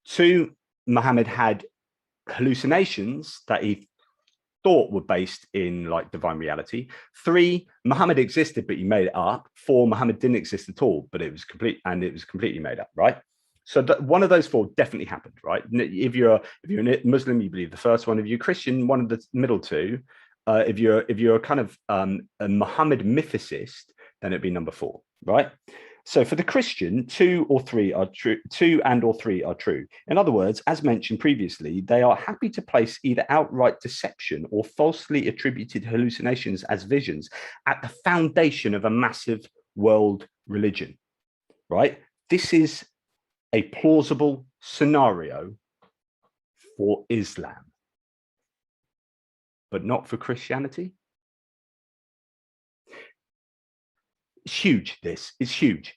Two, Muhammad had hallucinations that he thought were based in like divine reality. Three, Muhammad existed, but he made it up. Four, Muhammad didn't exist at all, but it was completely made up, right? So one of those four definitely happened, right? If you're a Muslim, you believe the first one. If you're a Christian, one of the middle two. If you're a kind of a Muhammad mythicist, then it'd be number four, right? So for the Christian, two and or three are true. In other words, as mentioned previously, they are happy to place either outright deception or falsely attributed hallucinations as visions at the foundation of a massive world religion, right? This is a plausible scenario for Islam, but not for Christianity. It's huge. This is huge,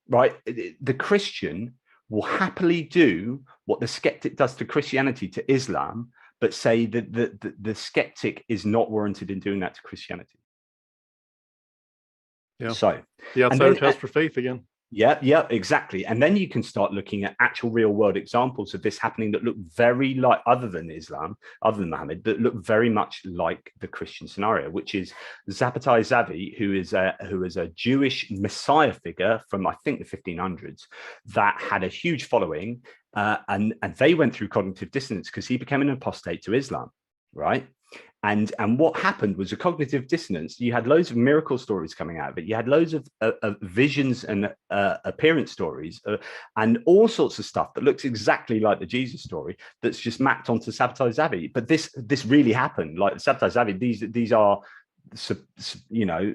right? The Christian will happily do what the skeptic does to Christianity to Islam, but say that the skeptic is not warranted in doing that to Christianity. Yeah. So the outsider test for faith again. Yeah, exactly. And then you can start looking at actual real world examples of this happening that look very like, other than Islam, other than Muhammad, that look very much like the Christian scenario, which is Zabbatai Zavi, who is a Jewish Messiah figure from, I think, the 1500s that had a huge following, and they went through cognitive dissonance because he became an apostate to Islam, right? And what happened was a cognitive dissonance. You had loads of miracle stories coming out of it. You had loads of visions and appearance stories and all sorts of stuff that looks exactly like the Jesus story that's just mapped onto Sabbatai Zavi. But this really happened. Like Sabbatai Zavi, these are, you know,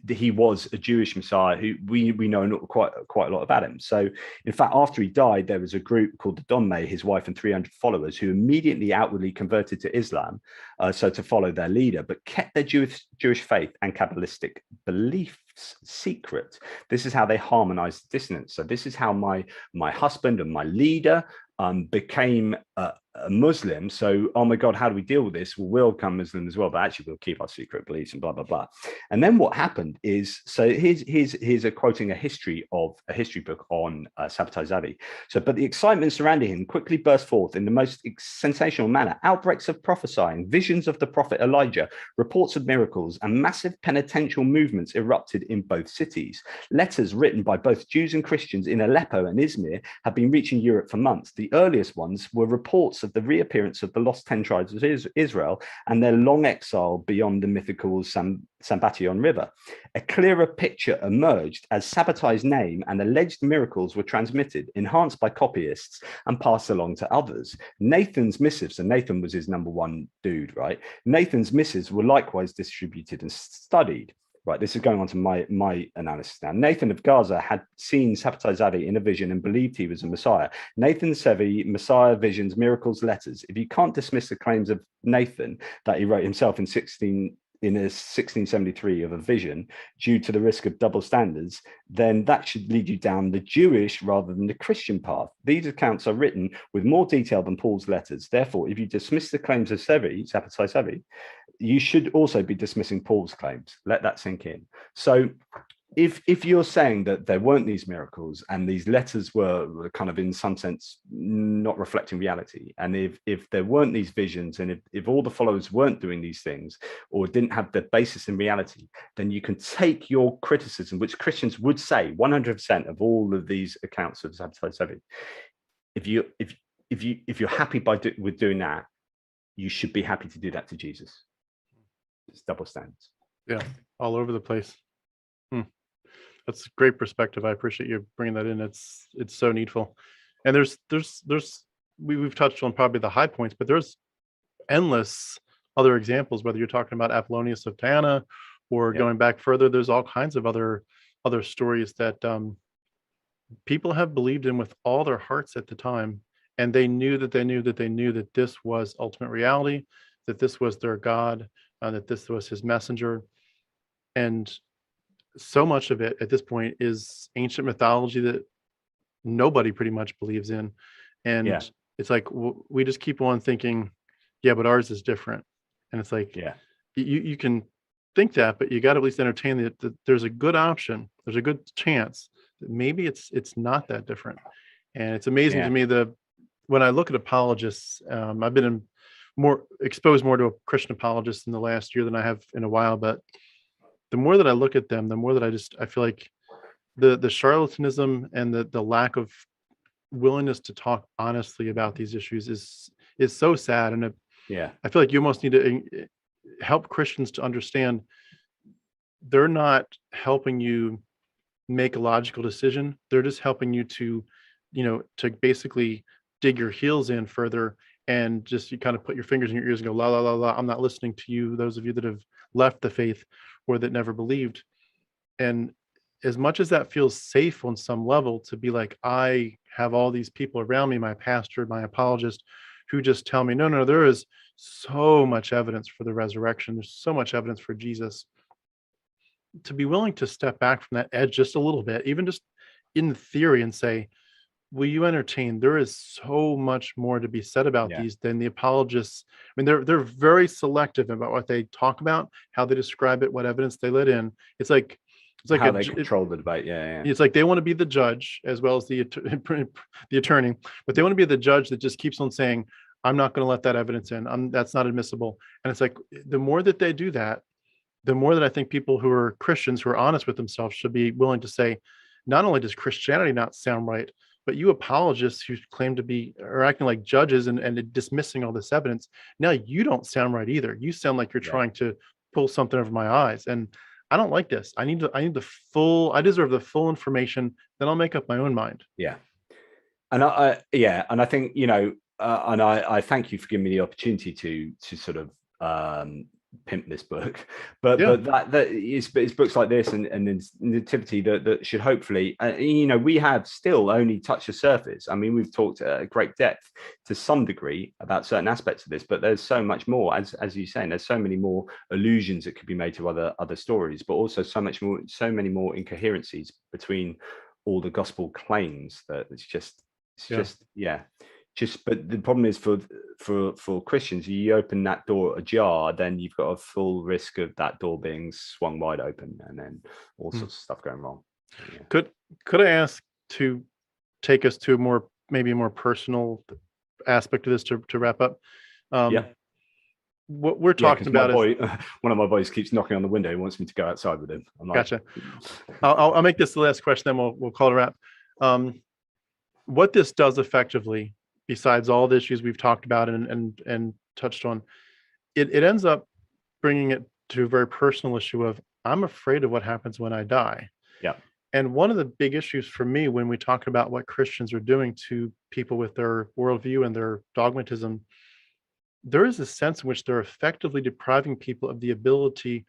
he was a Jewish Messiah who we know quite a lot about him. So in fact, after he died, there was a group called the Donmei, his wife and 300 followers, who immediately outwardly converted to Islam, so to follow their leader, but kept their Jewish faith and Kabbalistic beliefs secret. This is how they harmonized the dissonance. So this is how my husband and my leader became a Muslim. So, oh my God, how do we deal with this? Well, we'll become Muslim as well, but actually we'll keep our secret beliefs and blah, blah, blah. And then what happened is, so here's a quoting a history book on Sabbatai Zavi. So, but the excitement surrounding him quickly burst forth in the most sensational manner. Outbreaks of prophesying, visions of the prophet Elijah, reports of miracles, and massive penitential movements erupted in both cities. Letters written by both Jews and Christians in Aleppo and Izmir have been reaching Europe for months. The earliest ones were reports of the reappearance of the lost 10 tribes of Israel and their long exile beyond the mythical Sambation River. A clearer picture emerged as Sabbatai's name and alleged miracles were transmitted, enhanced by copyists, and passed along to others. Nathan's missives, and Nathan was his number one dude, right? Nathan's missives were likewise distributed and studied. Right, this is going on to my analysis now. Nathan of Gaza had seen Sabbatai Zavi in a vision and believed he was a Messiah. Nathan Sevi, Messiah, visions, miracles, letters. If you can't dismiss the claims of Nathan that he wrote himself in 1673 of a vision due to the risk of double standards, then that should lead you down the Jewish rather than the Christian path. These accounts are written with more detail than Paul's letters. Therefore, if you dismiss the claims of Sabbatai Sevi, you should also be dismissing Paul's claims. Let that sink in. So if you're saying that there weren't these miracles and these letters were kind of in some sense not reflecting reality, and if there weren't these visions, and if all the followers weren't doing these things or didn't have the basis in reality, then you can take your criticism, which Christians would say 100% of all of these accounts of Sabbatai Sevi. If you're happy with doing that, you should be happy to do that to Jesus. It's double standards. Yeah, all over the place. That's a great perspective. I appreciate you bringing that in. It's so needful. And we've touched on probably the high points, but there's endless other examples, whether you're talking about Apollonius of Tyana or going back further. There's all kinds of other stories that people have believed in with all their hearts at the time. And they knew that this was ultimate reality, that this was their God, that this was his messenger. And so much of it at this point is ancient mythology that nobody pretty much believes in. And it's like, we just keep on thinking, yeah, but ours is different. And it's like, you can think that, but you got to at least entertain that there's a good option. There's a good chance that maybe it's not that different. And it's amazing to me when I look at apologists, I've been exposed more to a Christian apologist in the last year than I have in a while, but the more that I look at them, the more that I feel like the charlatanism and the lack of willingness to talk honestly about these issues is so sad. And I feel like you almost need to help Christians to understand they're not helping you make a logical decision. They're just helping you to basically dig your heels in further and just you kind of put your fingers in your ears and go, la, la, la, la, I'm not listening to you, those of you that have left the faith or that never believed. And as much as that feels safe on some level to be like, I have all these people around me, my pastor, my apologist, who just tell me, no, there is so much evidence for the resurrection. There's so much evidence for Jesus. To be willing to step back from that edge just a little bit, even just in theory, and say, will you entertain? There is so much more to be said about these than the apologists. I mean, they're very selective about what they talk about, how they describe it, what evidence they let in. It's like how they control the debate. It's like they want to be the judge as well as the attorney, but they want to be the judge that just keeps on saying, I'm not going to let that evidence in. That's not admissible. And it's like, the more that they do that, the more that I think people who are Christians, who are honest with themselves, should be willing to say, not only does Christianity not sound right, but you apologists who claim to be are acting like judges and dismissing all this evidence, now you don't sound right either. You sound like you're trying to pull something over my eyes. And I don't like this. I deserve the full information, then I'll make up my own mind. Yeah. And I think, and I thank you for giving me the opportunity to sort of pimp this book, but that it's books like this and Nativity that should hopefully we have still only touched the surface. I mean, we've talked at great depth to some degree about certain aspects of this, but there's so much more, as you're saying, there's so many more allusions that could be made to other stories, but also so many more incoherencies between all the gospel claims that but the problem is for Christians, you open that door ajar, then you've got a full risk of that door being swung wide open, and then all sorts of stuff going wrong. Could I ask to take us to maybe a more personal aspect of this to wrap up? What we're talking about is one of my boys keeps knocking on the window. He wants me to go outside with him. I'm like, gotcha. I'll make this the last question, then we'll call it a wrap. What this does effectively besides all the issues we've talked about and touched on, it ends up bringing it to a very personal issue of, I'm afraid of what happens when I die. Yeah. And one of the big issues for me when we talk about what Christians are doing to people with their worldview and their dogmatism, there is a sense in which they're effectively depriving people of the ability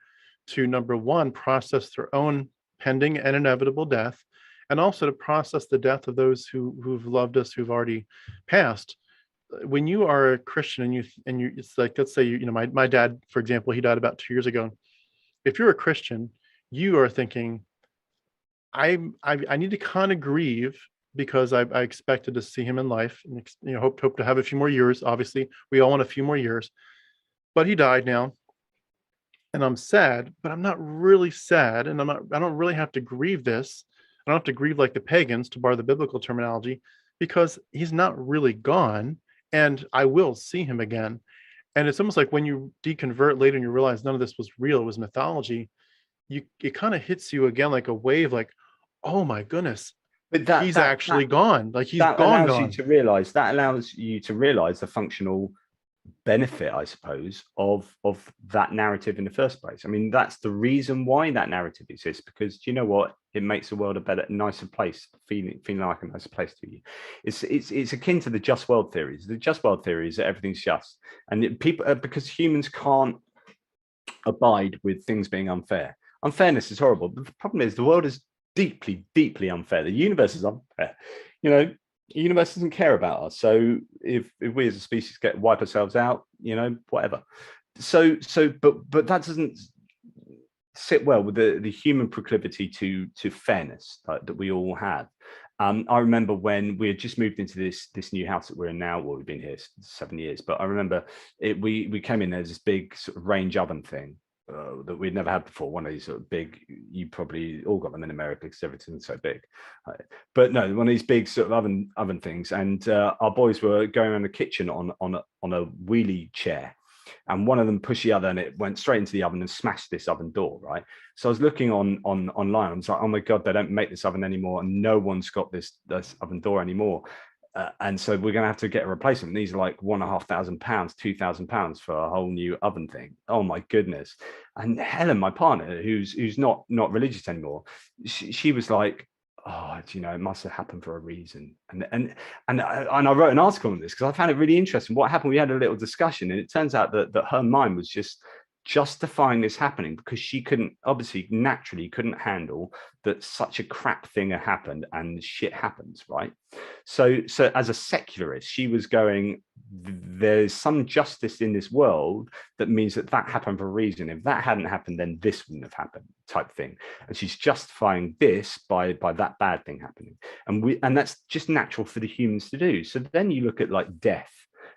to, number one, process their own pending and inevitable death, and also to process the death of those who've loved us, who've already passed. When you are a Christian and you it's like, let's say, my dad, for example, he died about 2 years ago. If you're a Christian, you are thinking, I need to kind of grieve because I expected to see him in life, and hope to have a few more years. Obviously, we all want a few more years, but he died now, and I'm sad. But I'm not really sad, and I don't really have to grieve this. I don't have to grieve like the pagans, to borrow the biblical terminology, because he's not really gone, and I will see him again. And it's almost like when you deconvert later and you realize none of this was real, it was mythology. It kind of hits you again like a wave, like, oh my goodness, but he's actually gone. Like he's that gone. Allows you to realize the functional benefit, I suppose, of that narrative in the first place. I mean, that's the reason why that narrative exists, because you know what? It makes the world a better, nicer place, feeling like a nicer place to you. It's akin to the just world theories. The just world theory is that everything's just, and people, because humans can't abide with things being unfair. Unfairness is horrible, but the problem is the world is deeply, deeply unfair. The universe is unfair. The universe doesn't care about us. So if we as a species wipe ourselves out, whatever. But that doesn't sit well with the human proclivity to fairness that we all have. I remember when we had just moved into this new house that we're in now. Well, we've been here 7 years, but I remember we came in, there's this big sort of range oven thing that we'd never had before. One of these sort of big, you probably all got them in America because everything's so big. But no, one of these big sort of oven things. And our boys were going around the kitchen on a wheelie chair. And one of them pushed the other, and it went straight into the oven and smashed this oven door, right? So I was looking online. I was like, oh my God, they don't make this oven anymore, and no one's got this oven door anymore. And so we're going to have to get a replacement. These are like £1,500, £2,000 for a whole new oven thing. Oh my goodness! And Helen, my partner, who's not religious anymore, she was like, oh, it must have happened for a reason. And I wrote an article on this because I found it really interesting. What happened? We had a little discussion, and it turns out that her mind was just justifying this happening because she naturally couldn't handle that such a crap thing had happened, and shit happens, right? So as a secularist, she was going, there's some justice in this world that means that happened for a reason. If that hadn't happened, then this wouldn't have happened, type thing. And she's justifying this by that bad thing happening. And that's just natural for the humans to do. So then you look at like death,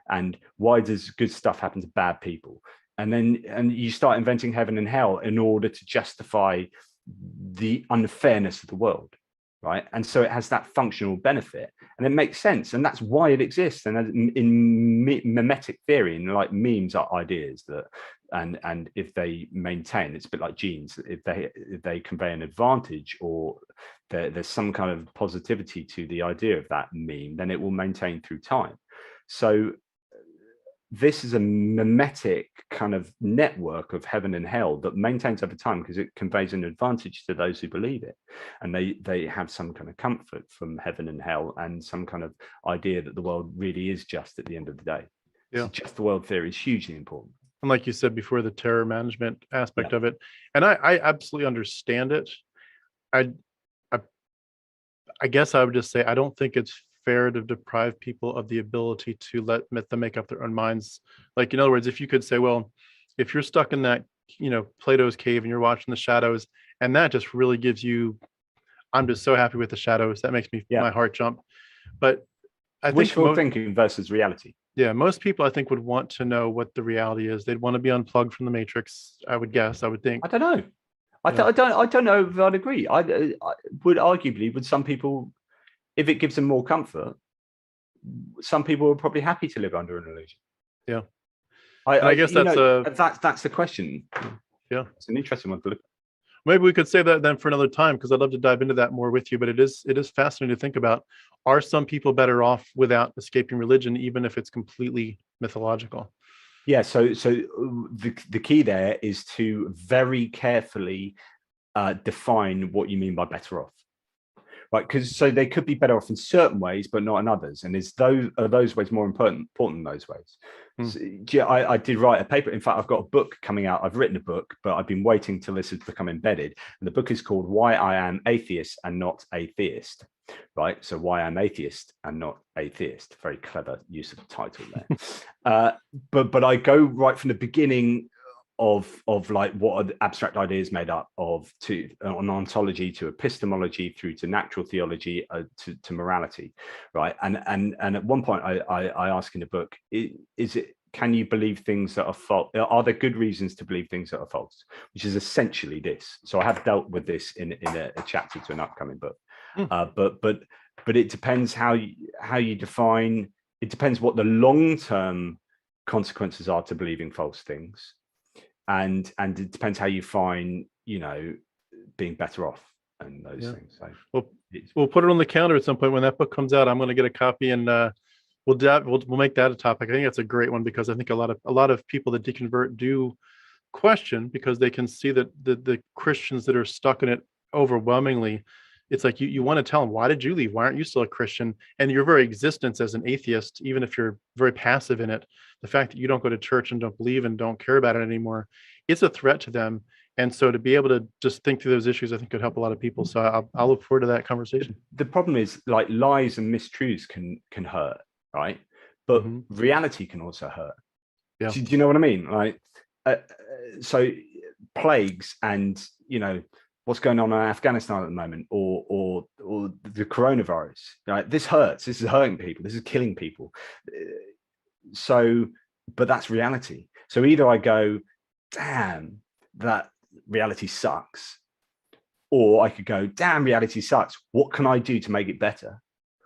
and why does good stuff happen to bad people? And you start inventing heaven and hell in order to justify the unfairness of the world, right? And so it has that functional benefit, and it makes sense, and that's why it exists. And in mimetic theory, and like memes are ideas that, and if they maintain, it's a bit like genes. If they convey an advantage, or there's some kind of positivity to the idea of that meme, then it will maintain through time. So this is a mimetic kind of network of heaven and hell that maintains over time because it conveys an advantage to those who believe it. And they have some kind of comfort from heaven and hell, and some kind of idea that the world really is just at the end of the day. Yeah. So just the world theory is hugely important. And like you said before, the terror management aspect of it. And I absolutely understand it. I guess I would just say, I don't think it's fair to deprive people of the ability to let them make up their own minds. Like, in other words, if you could say, well, if you're stuck in that, Plato's cave, and you're watching the shadows, and that just really gives you, I'm just so happy with the shadows, that makes my heart jump. But I think wishful thinking versus reality. Yeah, most people, I think, would want to know what the reality is. They'd want to be unplugged from the matrix, I would guess. I would think. I don't know. I don't know if I'd agree. I would arguably, would some people, if it gives them more comfort, some people are probably happy to live under an illusion. Yeah, I guess that's the question. Yeah, it's an interesting one to look at. Maybe we could save that then for another time, because I'd love to dive into that more with you. But it is fascinating to think about. Are some people better off without escaping religion, even if it's completely mythological? Yeah. So the key there is to very carefully define what you mean by better off. Right, because so they could be better off in certain ways, but not in others. And are those ways more important than those ways? So, yeah, I did write a paper. In fact, I've got a book coming out. I've written a book, but I've been waiting till this has become embedded. And the book is called "Why I Am Atheist and Not Atheist." Right, so why I'm atheist and not atheist. Very clever use of the title there. But I go right from the beginning of like what are abstract ideas made up of, to on ontology, to epistemology, through to natural theology, to morality, right? And at one point I ask in the book, can you believe things that are false? Are there good reasons to believe things that are false? Which is essentially this. So I have dealt with this in a chapter to an upcoming book. But it depends how you define. It depends what the long-term consequences are to believing false things. And it depends how you find, being better off and those things. So we'll put it on the calendar at some point when that book comes out. I'm going to get a copy, and we'll make that a topic. I think that's a great one, because I think a lot of people that deconvert do question, because they can see that the Christians that are stuck in it overwhelmingly, it's like you want to tell them, why did you leave? Why aren't you still a Christian? And your very existence as an atheist, even if you're very passive in it, the fact that you don't go to church and don't believe and don't care about it anymore, it's a threat to them. And so to be able to just think through those issues, I think could help a lot of people. So I'll look forward to that conversation. The problem is, like, lies and mistruths can hurt, right? But reality can also hurt. Yeah. Do you know what I mean? Like, so plagues and, what's going on in Afghanistan at the moment, or the coronavirus, right? This hurts. This is hurting people. This is killing people. So, but that's reality. So either I go, damn, that reality sucks, or I could go, damn, reality sucks. What can I do to make it better?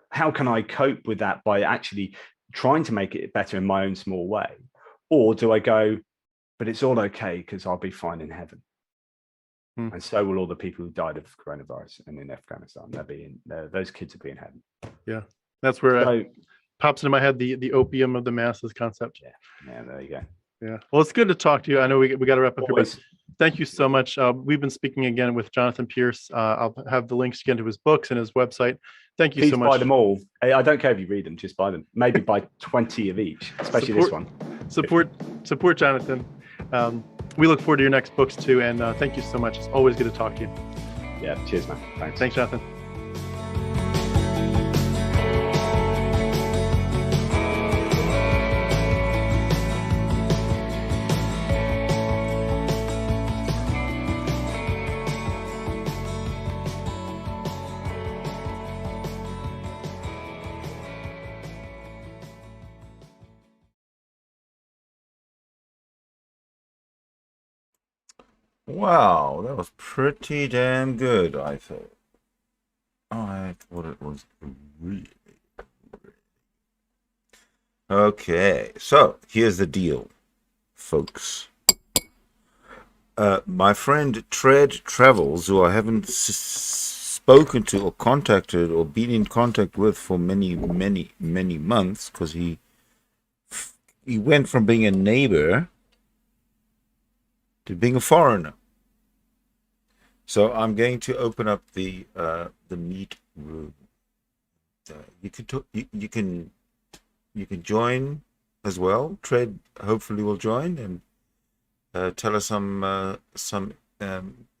How can I cope with that by actually trying to make it better in my own small way? Or do I go, but it's all okay because I'll be fine in heaven? And so will all the people who died of coronavirus and in Afghanistan. Those kids will be in heaven. Yeah, that's where pops into my head the opium of the masses concept. Yeah, there you go. Yeah, well, it's good to talk to you. I know we got to wrap up here, but thank you so much. We've been speaking again with Jonathan Pierce. I'll have the links again to his books and his website. Thank you so much. Buy them all. I don't care if you read them, just buy them. Maybe buy 20 of each, especially this one. Support Jonathan. We look forward to your next books too, and thank you so much. It's always good to talk to you. Yeah, cheers, man. Thanks. Thanks, Jonathan. Wow, that was pretty damn good, I thought. I thought it was really. Okay, so here's the deal, folks. My friend Tread Travels, who I haven't spoken to or contacted or been in contact with for many months, because he went from being a neighbor to being a foreigner. So I'm going to open up the meet room. You can join as well. Tread hopefully will join and tell us some.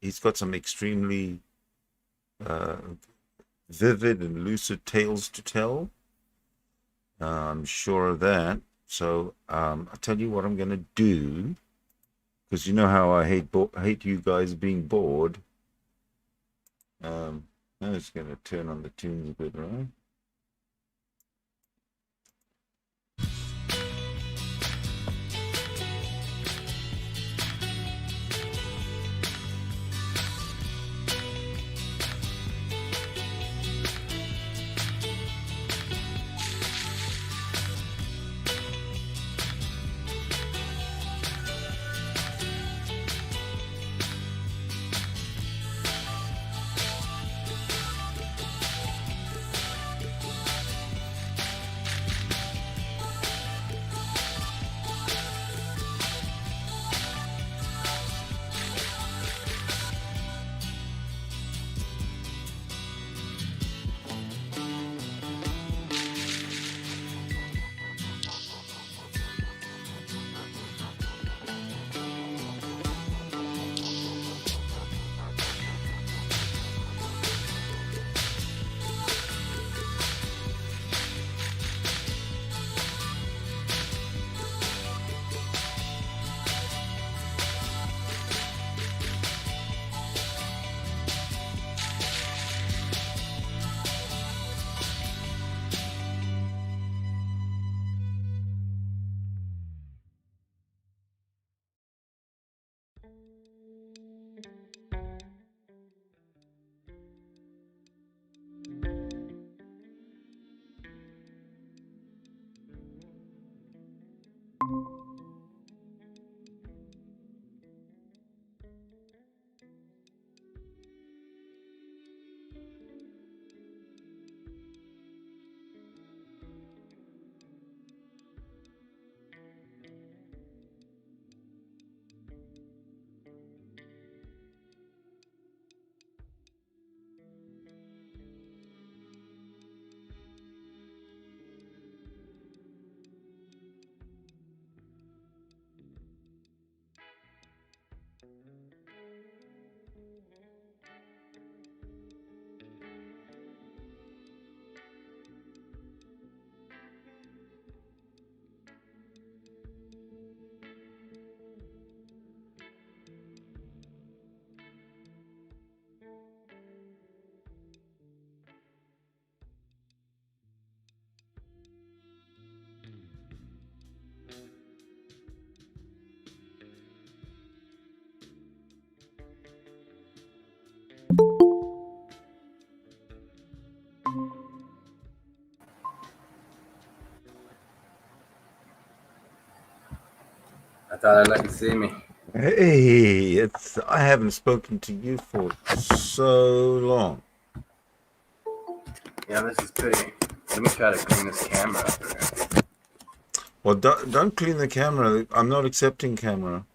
He's got some extremely vivid and lucid tales to tell. I'm sure of that. So I'll tell you what I'm going to do, because you know how I hate you guys being bored. I'm just going to turn on the tunes a bit, right? I thought I'd let you see me. Hey, I haven't spoken to you for so long. Yeah, this is pretty. Let me try to clean this camera up here. Well, don't clean the camera. I'm not accepting camera.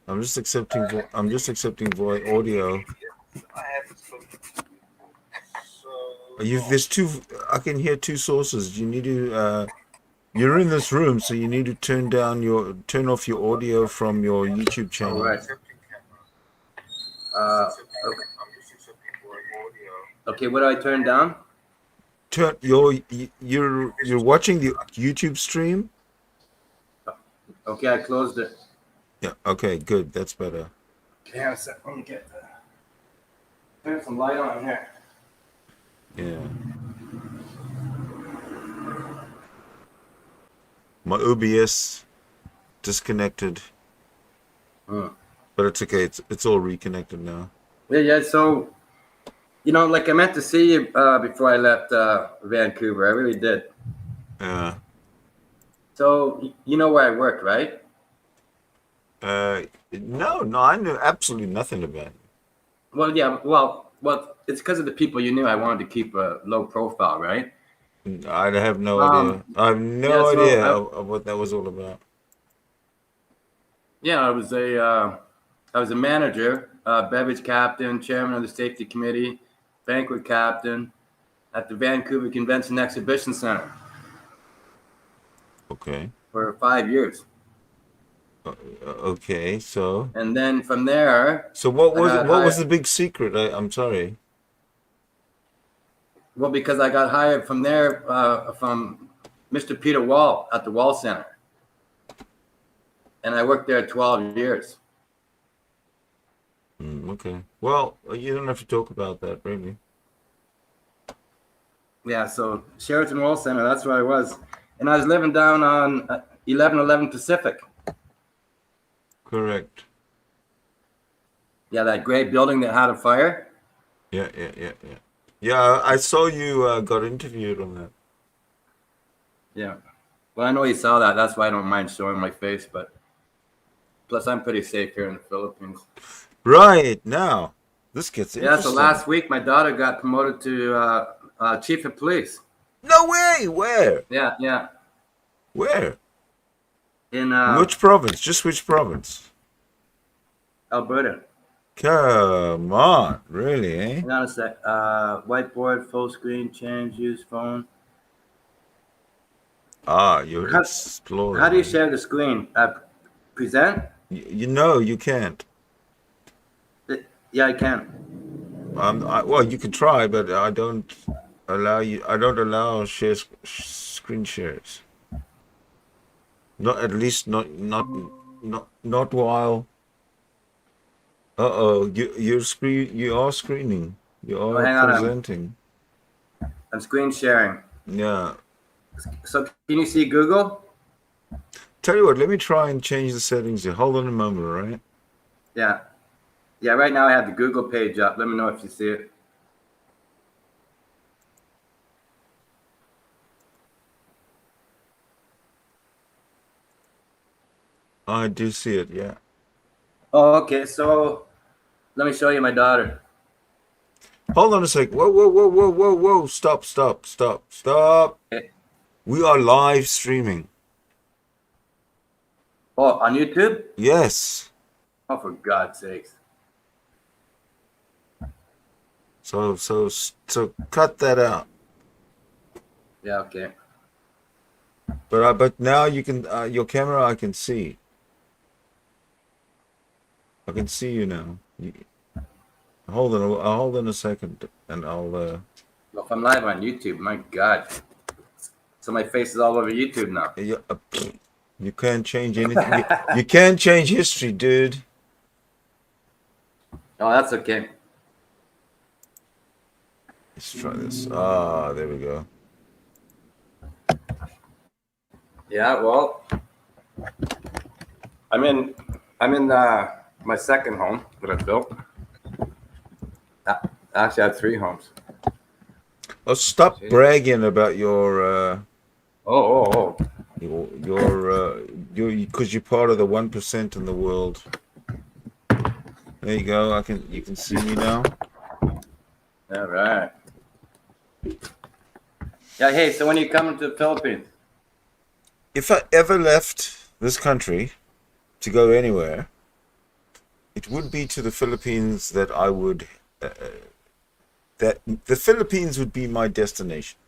I'm just accepting audio. There's two. I can hear two sources. You need to. You're in this room, so you need to turn off your audio from your YouTube channel. All right. Okay, what do I turn down? You're watching the YouTube stream? Okay, I closed it. Yeah, okay, good. That's better. Okay, hang on a sec. Let me turn some light on here. Yeah. My OBS disconnected. But it's okay. It's all reconnected now. Yeah, so like I meant to see you before I left Vancouver. I really did. Yeah. So you know where I work, right? No, I knew absolutely nothing about it. Well, yeah, well, it's because of the people you knew. I wanted to keep a low profile, right? I have no idea. I have no idea of what that was all about. Yeah, I was a manager, beverage captain, chairman of the safety committee, banquet captain at the Vancouver Convention Exhibition Center. Okay. For 5 years. Okay, so. And then from there. So what was the big secret? I'm sorry. Well, because I got hired from there from Mr. Peter Wall at the Wall Center. And I worked there 12 years. Okay. Well, you don't have to talk about that, really. Yeah, so Sheraton Wall Center, that's where I was. And I was living down on 1111 Pacific. Correct. Yeah, that gray building that had a fire. Yeah. Yeah, I saw you got interviewed on that. Yeah. Well, I know you saw that. That's why I don't mind showing my face, but plus I'm pretty safe here in the Philippines. Right, now. This gets interesting. Yeah, so last week my daughter got promoted to chief of police. No way! Where? Yeah. Where? In which province? Just which province? Alberta. Come on, really, eh? Hang on a sec. Whiteboard, full screen, change, use phone. You're exploring. How do you share the screen? Present? You can't. Yeah, I can. Well, you can try, but I don't allow you. I don't allow screen shares. Not at least not while. You are screening. You are presenting. I'm screen sharing. Yeah. So can you see Google? Tell you what, let me try and change the settings here. Hold on a moment, all right? Yeah. Yeah, right now I have the Google page up. Let me know if you see it. I do see it, yeah. Oh, okay. So let me show you my daughter. Hold on a sec. Whoa. Stop. Okay. We are live streaming. Oh, on YouTube? Yes. Oh, for God's sakes. So cut that out. Yeah, okay. But now you can your camera I can see. I can see you now. Hold on a second, and I'll. Well, if I'm live on YouTube, my God. So my face is all over YouTube now. You can't change anything. You can't change history, dude. Oh, that's okay. Let's try this. There we go. Yeah, well, I'm in my second home that I built. Actually, I have 3 homes. Oh, stop bragging about your. Oh. Your because you're part of the 1% in the world. There you go. You can see me now. All right. Yeah. Hey. So when are you coming to the Philippines? If I ever left this country to go anywhere, it would be to the Philippines that I would. That the Philippines would be my destination.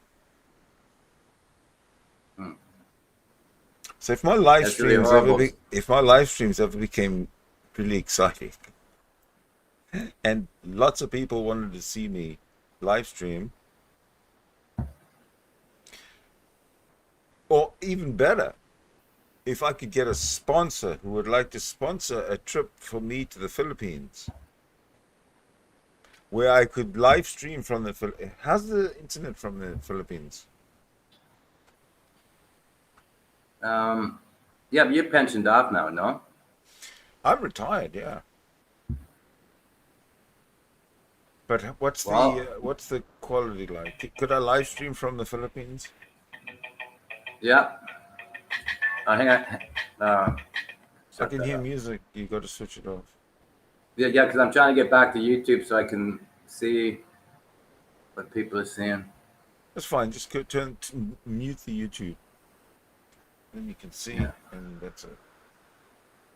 So if my live streams ever became really exciting, and lots of people wanted to see me live stream, or even better, if I could get a sponsor who would like to sponsor a trip for me to the Philippines, where I could live stream from the Philippines. How's the internet from the Philippines? Yeah, but you're pensioned off now, no? I'm retired, yeah. But what's the quality like? Could I live stream from the Philippines? Yeah. Hang on. I can hear music. You got to switch it off. Yeah, because I'm trying to get back to YouTube so I can see what people are seeing. That's fine. Just mute the YouTube. Then you can see, and that's it.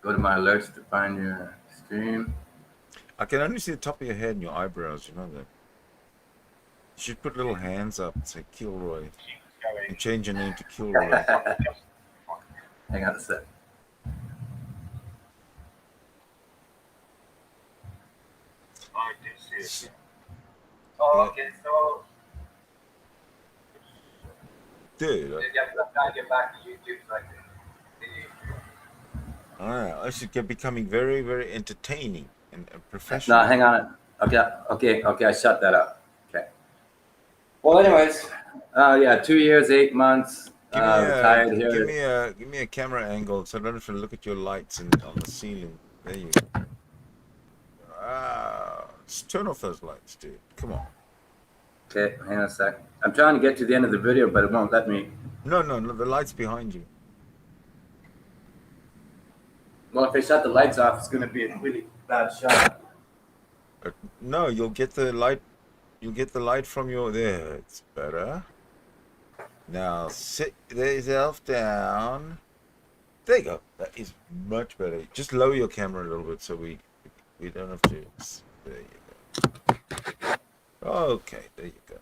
Go to my alerts to find your stream. I can only see the top of your head and your eyebrows. You know that. You should put little hands up and say Kilroy, and change your name to Kilroy. Hang on a sec. Oh, okay, so. Dude. Yeah, I'm trying to get back to YouTube so I can see. All right, I should get becoming very, very entertaining and professional. No, hang on. Okay, I shut that up. Okay. Well, anyways, 2 years, 8 months. Retired here. Give me a camera angle so I don't have to look at your lights on the ceiling. There you go. Just turn off those lights, dude. Come on. Okay, hang on a sec. I'm trying to get to the end of the video, but it won't let me. No, the light's behind you. Well, if I shut the lights off, it's going to be a really bad shot. No, you'll get the light. You'll get the light from your. There, it's better. Now sit yourself down. There you go. That is much better. Just lower your camera a little bit so we don't have to. There you go. Okay, there you go.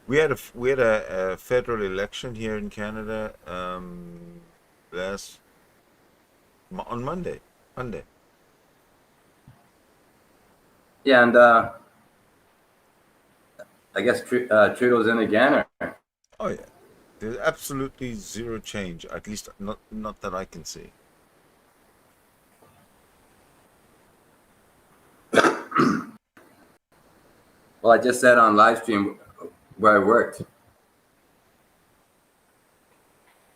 We had a federal election here in Canada on Monday. Yeah, and I guess Trudeau's in again. Or? Oh yeah, there's absolutely zero change. At least not that I can see. Well, I just said on live stream where I worked.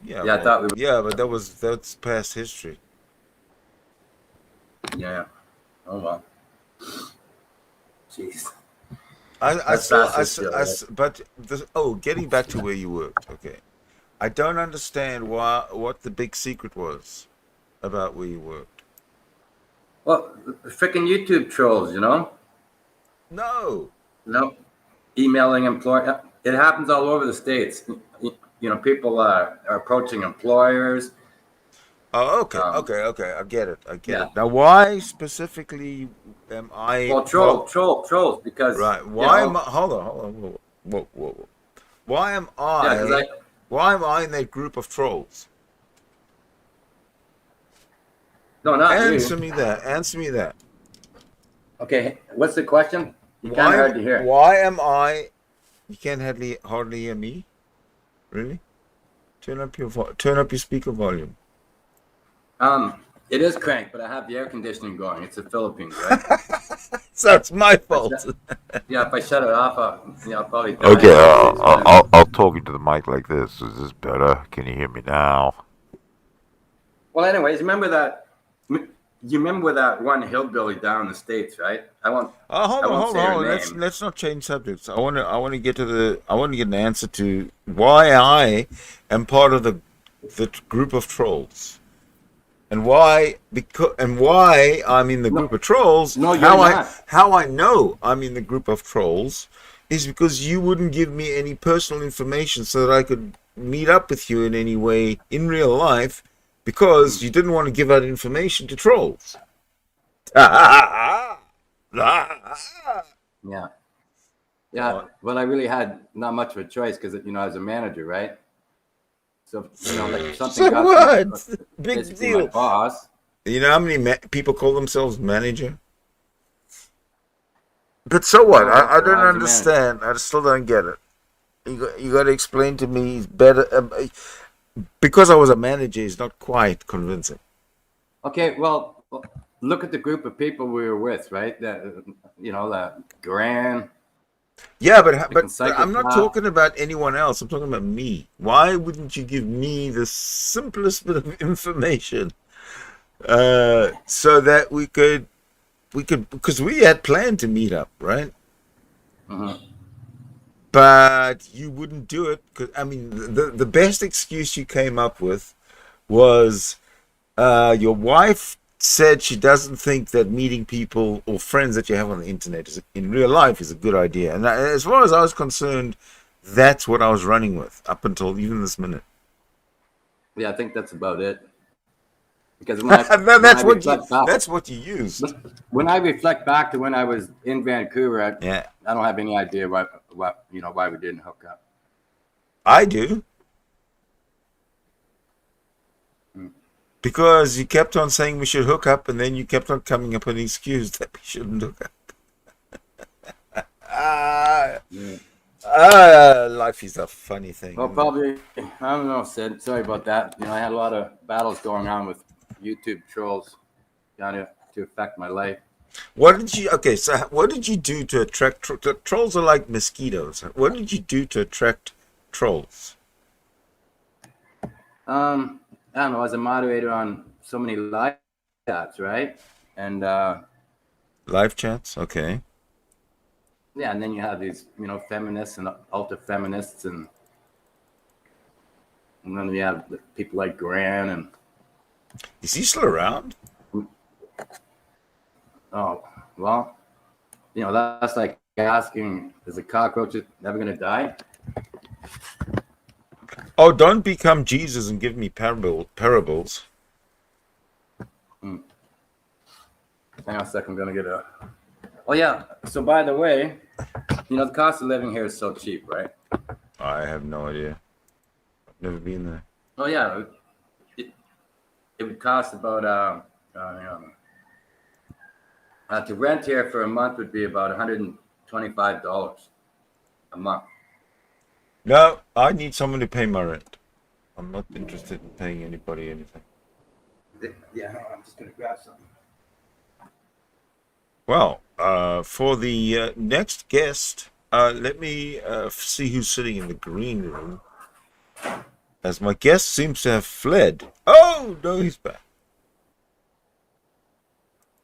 Yeah, I thought we were. Yeah, but that's past history. Yeah. Oh well. Jeez. Getting back to where you worked. Okay, I don't understand what the big secret was about where you worked. Well, freaking YouTube trolls, you know. No. Emailing employer. It happens all over the states. You know, people are approaching employers. Oh, okay. I get it. Now, why specifically am I? Well, trolls, because right. Why am I? Hold on. Whoa. Why am I? Yeah, why am I in that group of trolls? No, not Answer you. Answer me that. Okay, what's the question? You can't hardly hear. Why am I? You can't hardly hear me. Really? Turn up your speaker volume. It is cranked, but I have the air conditioning going. It's the Philippines, right? So it's my fault. Yeah, if I shut it off, I'll probably die. Okay, I'll talk into the mic like this. Is this better? Can you hear me now? Well, anyways, remember that You remember that one hillbilly down in the States, right? Hold on. Let's not change subjects. I want to get an answer to why I am part of the group of trolls, and why I'm in the group of trolls. No, you're not. How I know I'm in the group of trolls is because you wouldn't give me any personal information so that I could meet up with you in any way in real life, because you didn't want to give out information to trolls. Yeah. Well, I really had not much of a choice because, I was a manager, right? So, like if something So what? Big deal. My boss. You know how many people call themselves manager? But so what? I don't understand. I still don't get it. You got to explain to me better. Because I was a manager is not quite convincing. Okay, well, look at the group of people we were with, right? That Gran. Yeah, but I'm not talking about anyone else. I'm talking about me. Why wouldn't you give me the simplest bit of information so that we could, because we had planned to meet up, right? But you wouldn't do it. The best excuse you came up with was your wife said she doesn't think that meeting people or friends that you have on the internet in real life is a good idea. And as far as I was concerned, that's what I was running with up until even this minute. Yeah, I think that's about it. Because that's what you used. When I reflect back to when I was in Vancouver, I don't have any idea why we didn't hook up. I do. Because you kept on saying we should hook up, and then you kept on coming up with an excuse that we shouldn't hook up. Life is a funny thing. Well, probably, I don't know, Sid. Sorry about that. I had a lot of battles going on with YouTube trolls to affect my life. What did you do to attract trolls? Are like mosquitoes. What did you do to attract trolls? I don't know. I was a moderator on so many live chats, right? And live chats, okay. Yeah, and then you have these, feminists and ultra feminists, and then you have people like Gran. And is he still around? Oh well, that's like asking, is a cockroach never going to die? Oh, don't become Jesus and give me parables. Hang on a second, I'm going to get a... Oh, yeah. So, by the way, the cost of living here is so cheap, right? I have no idea. I've never been there. Oh, yeah. It would cost about... to rent here for a month would be about $125 a month. No, I need someone to pay my rent. I'm not interested in paying anybody anything. Yeah, I'm just going to grab something. Well, for the next guest, let me see who's sitting in the green room. As my guest seems to have fled. Oh, no, he's back.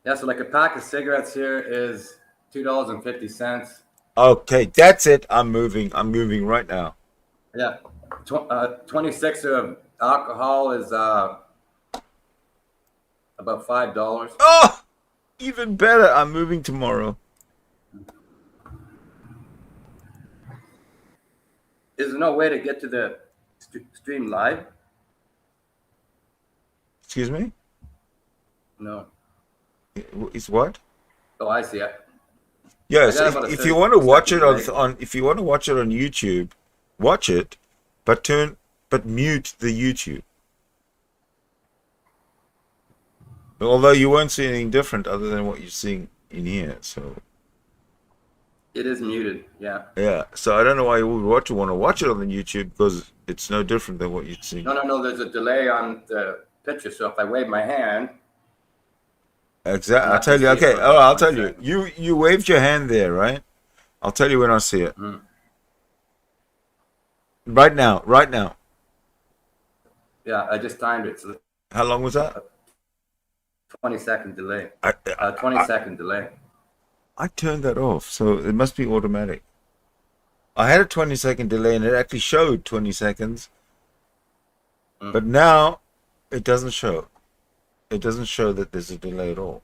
Yeah, so like a pack of cigarettes here is $2.50. Okay, that's it. I'm moving right now. Yeah, 26 of alcohol is about $5. Oh, even better. I'm moving tomorrow. Is there no way to get to the stream live? Excuse me? No. It's what? Oh, I see it. Yes, if you want to watch it on YouTube, watch it, but mute the YouTube. Although you won't see anything different other than what you're seeing in here, so. It is muted, yeah. Yeah, so I don't know why you would want to watch it on the YouTube, because it's no different than what you'd see. No, there's a delay on the picture, so if I wave my hand. Exactly. I'll tell you. Okay. Oh, I'll tell you. You waved your hand there, right? I'll tell you when I see it. Right now. Right now. Yeah, I just timed it. So how long was that? 20-second delay. I, 20-second delay. I turned that off, so it must be automatic. I had a 20-second delay, and it actually showed 20 seconds. But now it doesn't show. It doesn't show that there's a delay at all.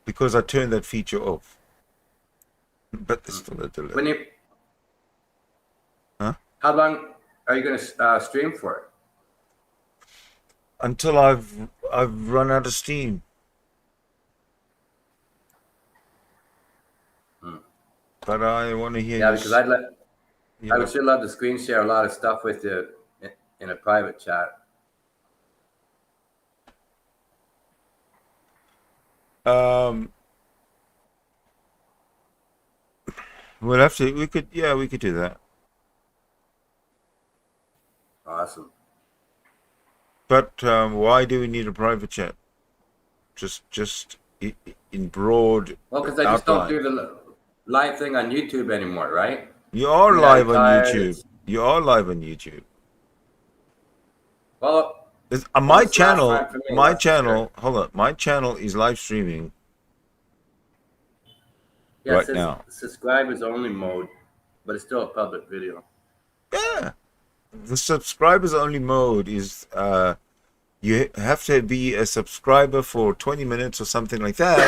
Because I turned that feature off. But there's still a delay. Huh? How long are you going to stream for? Until I've run out of steam. But I want to hear. Yeah, because I would sure love to screen share a lot of stuff with you in a private chat. We'll have to. We could do that. Awesome. But why do we need a private chat? Just in broad. Well, because I just don't do the live thing on YouTube anymore, right? You are live on YouTube. You are live on YouTube. Well, my channel. Hold on. My channel is live streaming. Yeah, right now. Subscribers only mode, but it's still a public video. Yeah. The subscribers only mode is you have to be a subscriber for 20 minutes or something like that,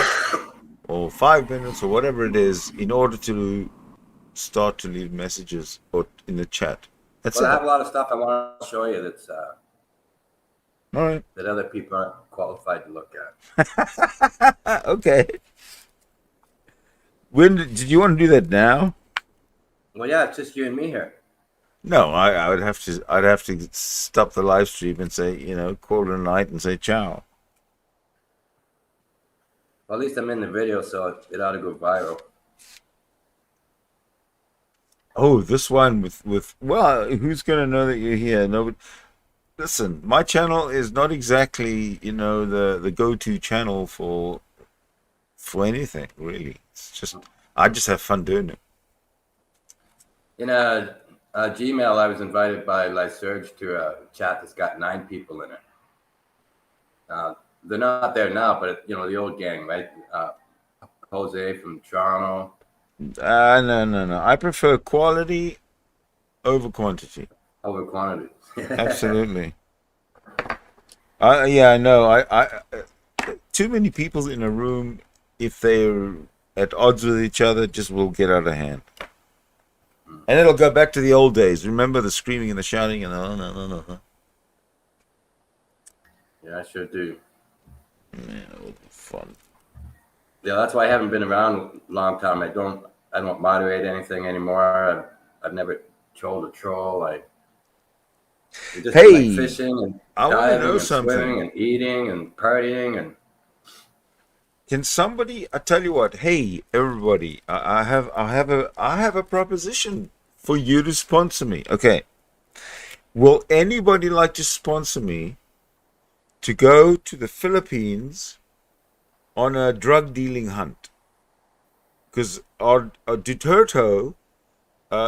or 5 minutes or whatever it is, in order to start to leave messages or in the chat. That's I have a lot of stuff I want to show you that's all right. that other people aren't qualified to look at. Okay. When did you want to do that now? Well, yeah, it's just you and me here. No, I'd have to stop the live stream and say, call it a night and say ciao. Well, at least I'm in the video, so it ought to go viral. Oh, this one with well, who's gonna know that you're here? Nobody. Listen, my channel is not exactly, the go-to channel for anything, really. It's just I just have fun doing it. In a Gmail, I was invited by Lysurge to a chat that's got 9 people in it. They're not there now, but the old gang, right? Jose from Toronto. No. I prefer quality over quantity. Over quantity. Absolutely. Yeah, I know. I too many people in a room, if they're at odds with each other, just will get out of hand. And it'll go back to the old days. Remember the screaming and the shouting and no. Yeah, I sure do. Man, it will be fun. Yeah, that's why I haven't been around a long time. I don't moderate anything anymore. I've never trolled a troll. I just like fishing and diving and swimming and eating and partying and. Can somebody? I tell you what. Hey, everybody! I have a proposition for you to sponsor me. Okay. Will anybody like to sponsor me to go to the Philippines on a drug dealing hunt? Because our Duterte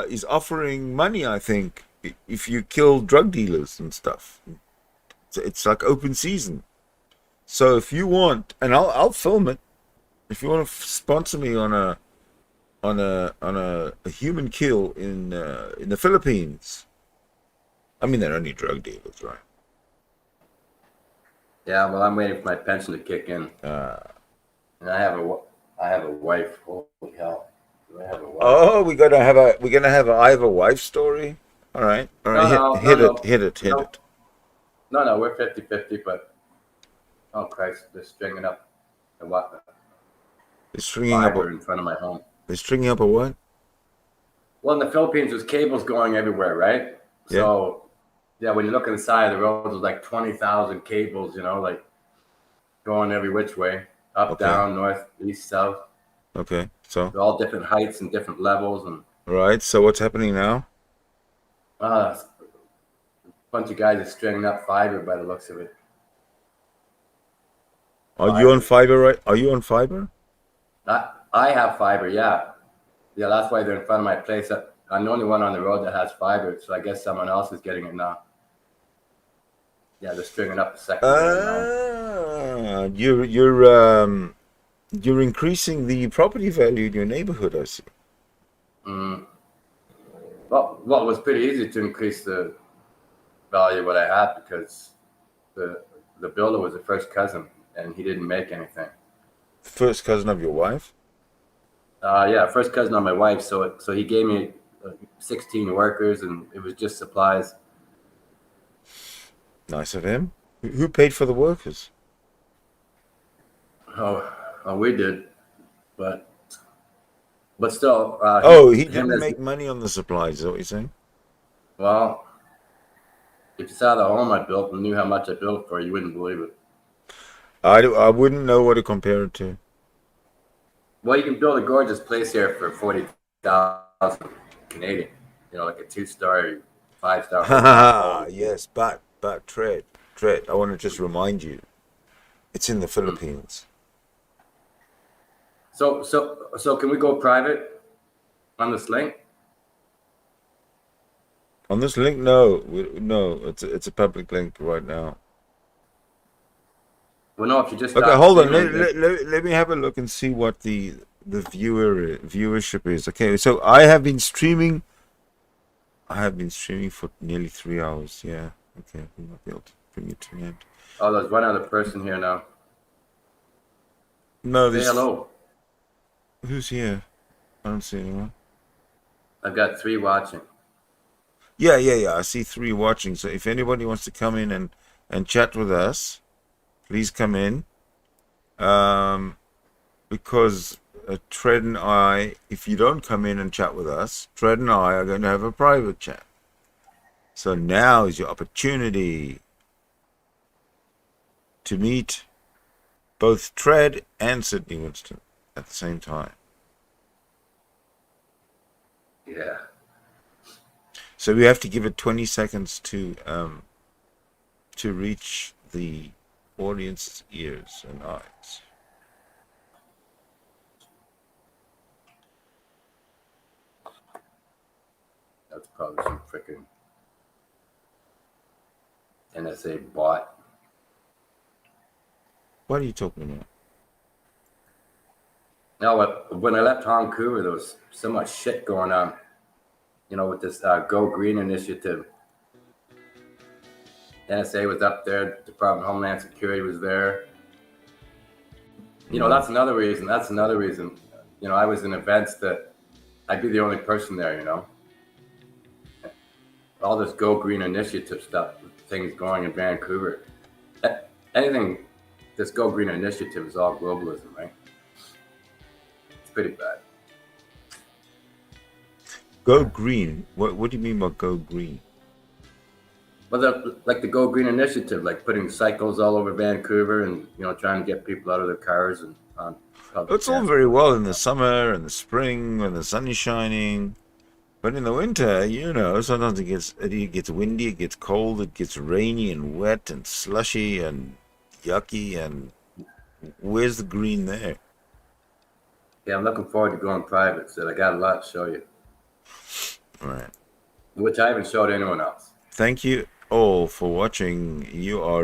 is offering money, I think, if you kill drug dealers and stuff. It's like open season. So if you want, and I'll film it. If you want to sponsor me on a human kill in the Philippines, I mean they're only drug dealers, right? Yeah, well, I'm waiting for my pension to kick in, and I have a wife. Holy hell! Do I have a wife? Oh, we're gonna have a I have a wife story. All right, hit it. No, we're 50-50, but. Oh Christ! They're stringing up a what? They're stringing up in front of my home. They're stringing up a what? Well, in the Philippines, there's cables going everywhere, right? Yeah. So, yeah, when you look on the side of the road, there's like 20,000 cables, like going every which way, up, down, north, east, south. Okay, so they're all different heights and different levels, and. Right. So what's happening now? A bunch of guys are stringing up fiber by the looks of it. Are you on fiber, right? Are you on fiber? I have fiber, yeah. Yeah, that's why they're in front of my place. I'm the only one on the road that has fiber, so I guess someone else is getting it now. Yeah, they're stringing up the second round. You're increasing the property value in your neighborhood, I see. Well, it was pretty easy to increase the value of what I had because the builder was a first cousin and he didn't make anything. First cousin of your wife? Yeah, first cousin of my wife. So he gave me 16 workers and it was just supplies. Nice of him. Who paid for the workers? Oh, we did, but still. He didn't make money on the supplies. Is that what you're saying? Well, if you saw the home I built and knew how much I built for, you wouldn't believe it. I wouldn't know what to compare it to. Well, you can build a gorgeous place here for 40,000 Canadian. You know, like a 2-star, 5-star. Yes, but Tread. I want to just remind you, it's in the Philippines. So can we go private on this link? On this link, no, it's a public link right now. Well, no, if you just okay, hold on. Let me have a look and see what the viewership is. Okay, so I have been streaming for nearly 3 hours. Yeah. Okay, we might be able to bring it to an end. Oh, there's one other person here now. No, say hello. Who's here? I don't see anyone. I've got 3 watching. Yeah. I see 3 watching. So if anybody wants to come in and chat with us, please come in. Because Tread and I, if you don't come in and chat with us, Tread and I are going to have a private chat. So now is your opportunity to meet both Tread and Sydney Winston at the same time. Yeah. So we have to give it 20 seconds to reach the audience's ears and eyes. That's probably some freaking NSA bot. What are you talking about? No, when I left Vancouver, there was so much shit going on, you know, with this Go Green initiative. NSA was up there, Department of Homeland Security was there. You know, that's another reason. You know, I was in events that I'd be the only person there, you know. All this Go Green initiative stuff, things going in Vancouver. Anything, this Go Green initiative is all globalism, right? It's pretty bad. Go Green? What do you mean by Go Green? Well, like the Go Green initiative, like putting cycles all over Vancouver and, you know, trying to get people out of their cars and on public it's all very well in the summer and the spring when the sun is shining. But in the winter, you know, sometimes it gets windy, it gets cold, it gets rainy and wet and slushy and yucky. And where's the green there? Yeah, I'm looking forward to going private, so I got a lot to show you. All right. Which I haven't showed anyone else. Thank you all for watching. You are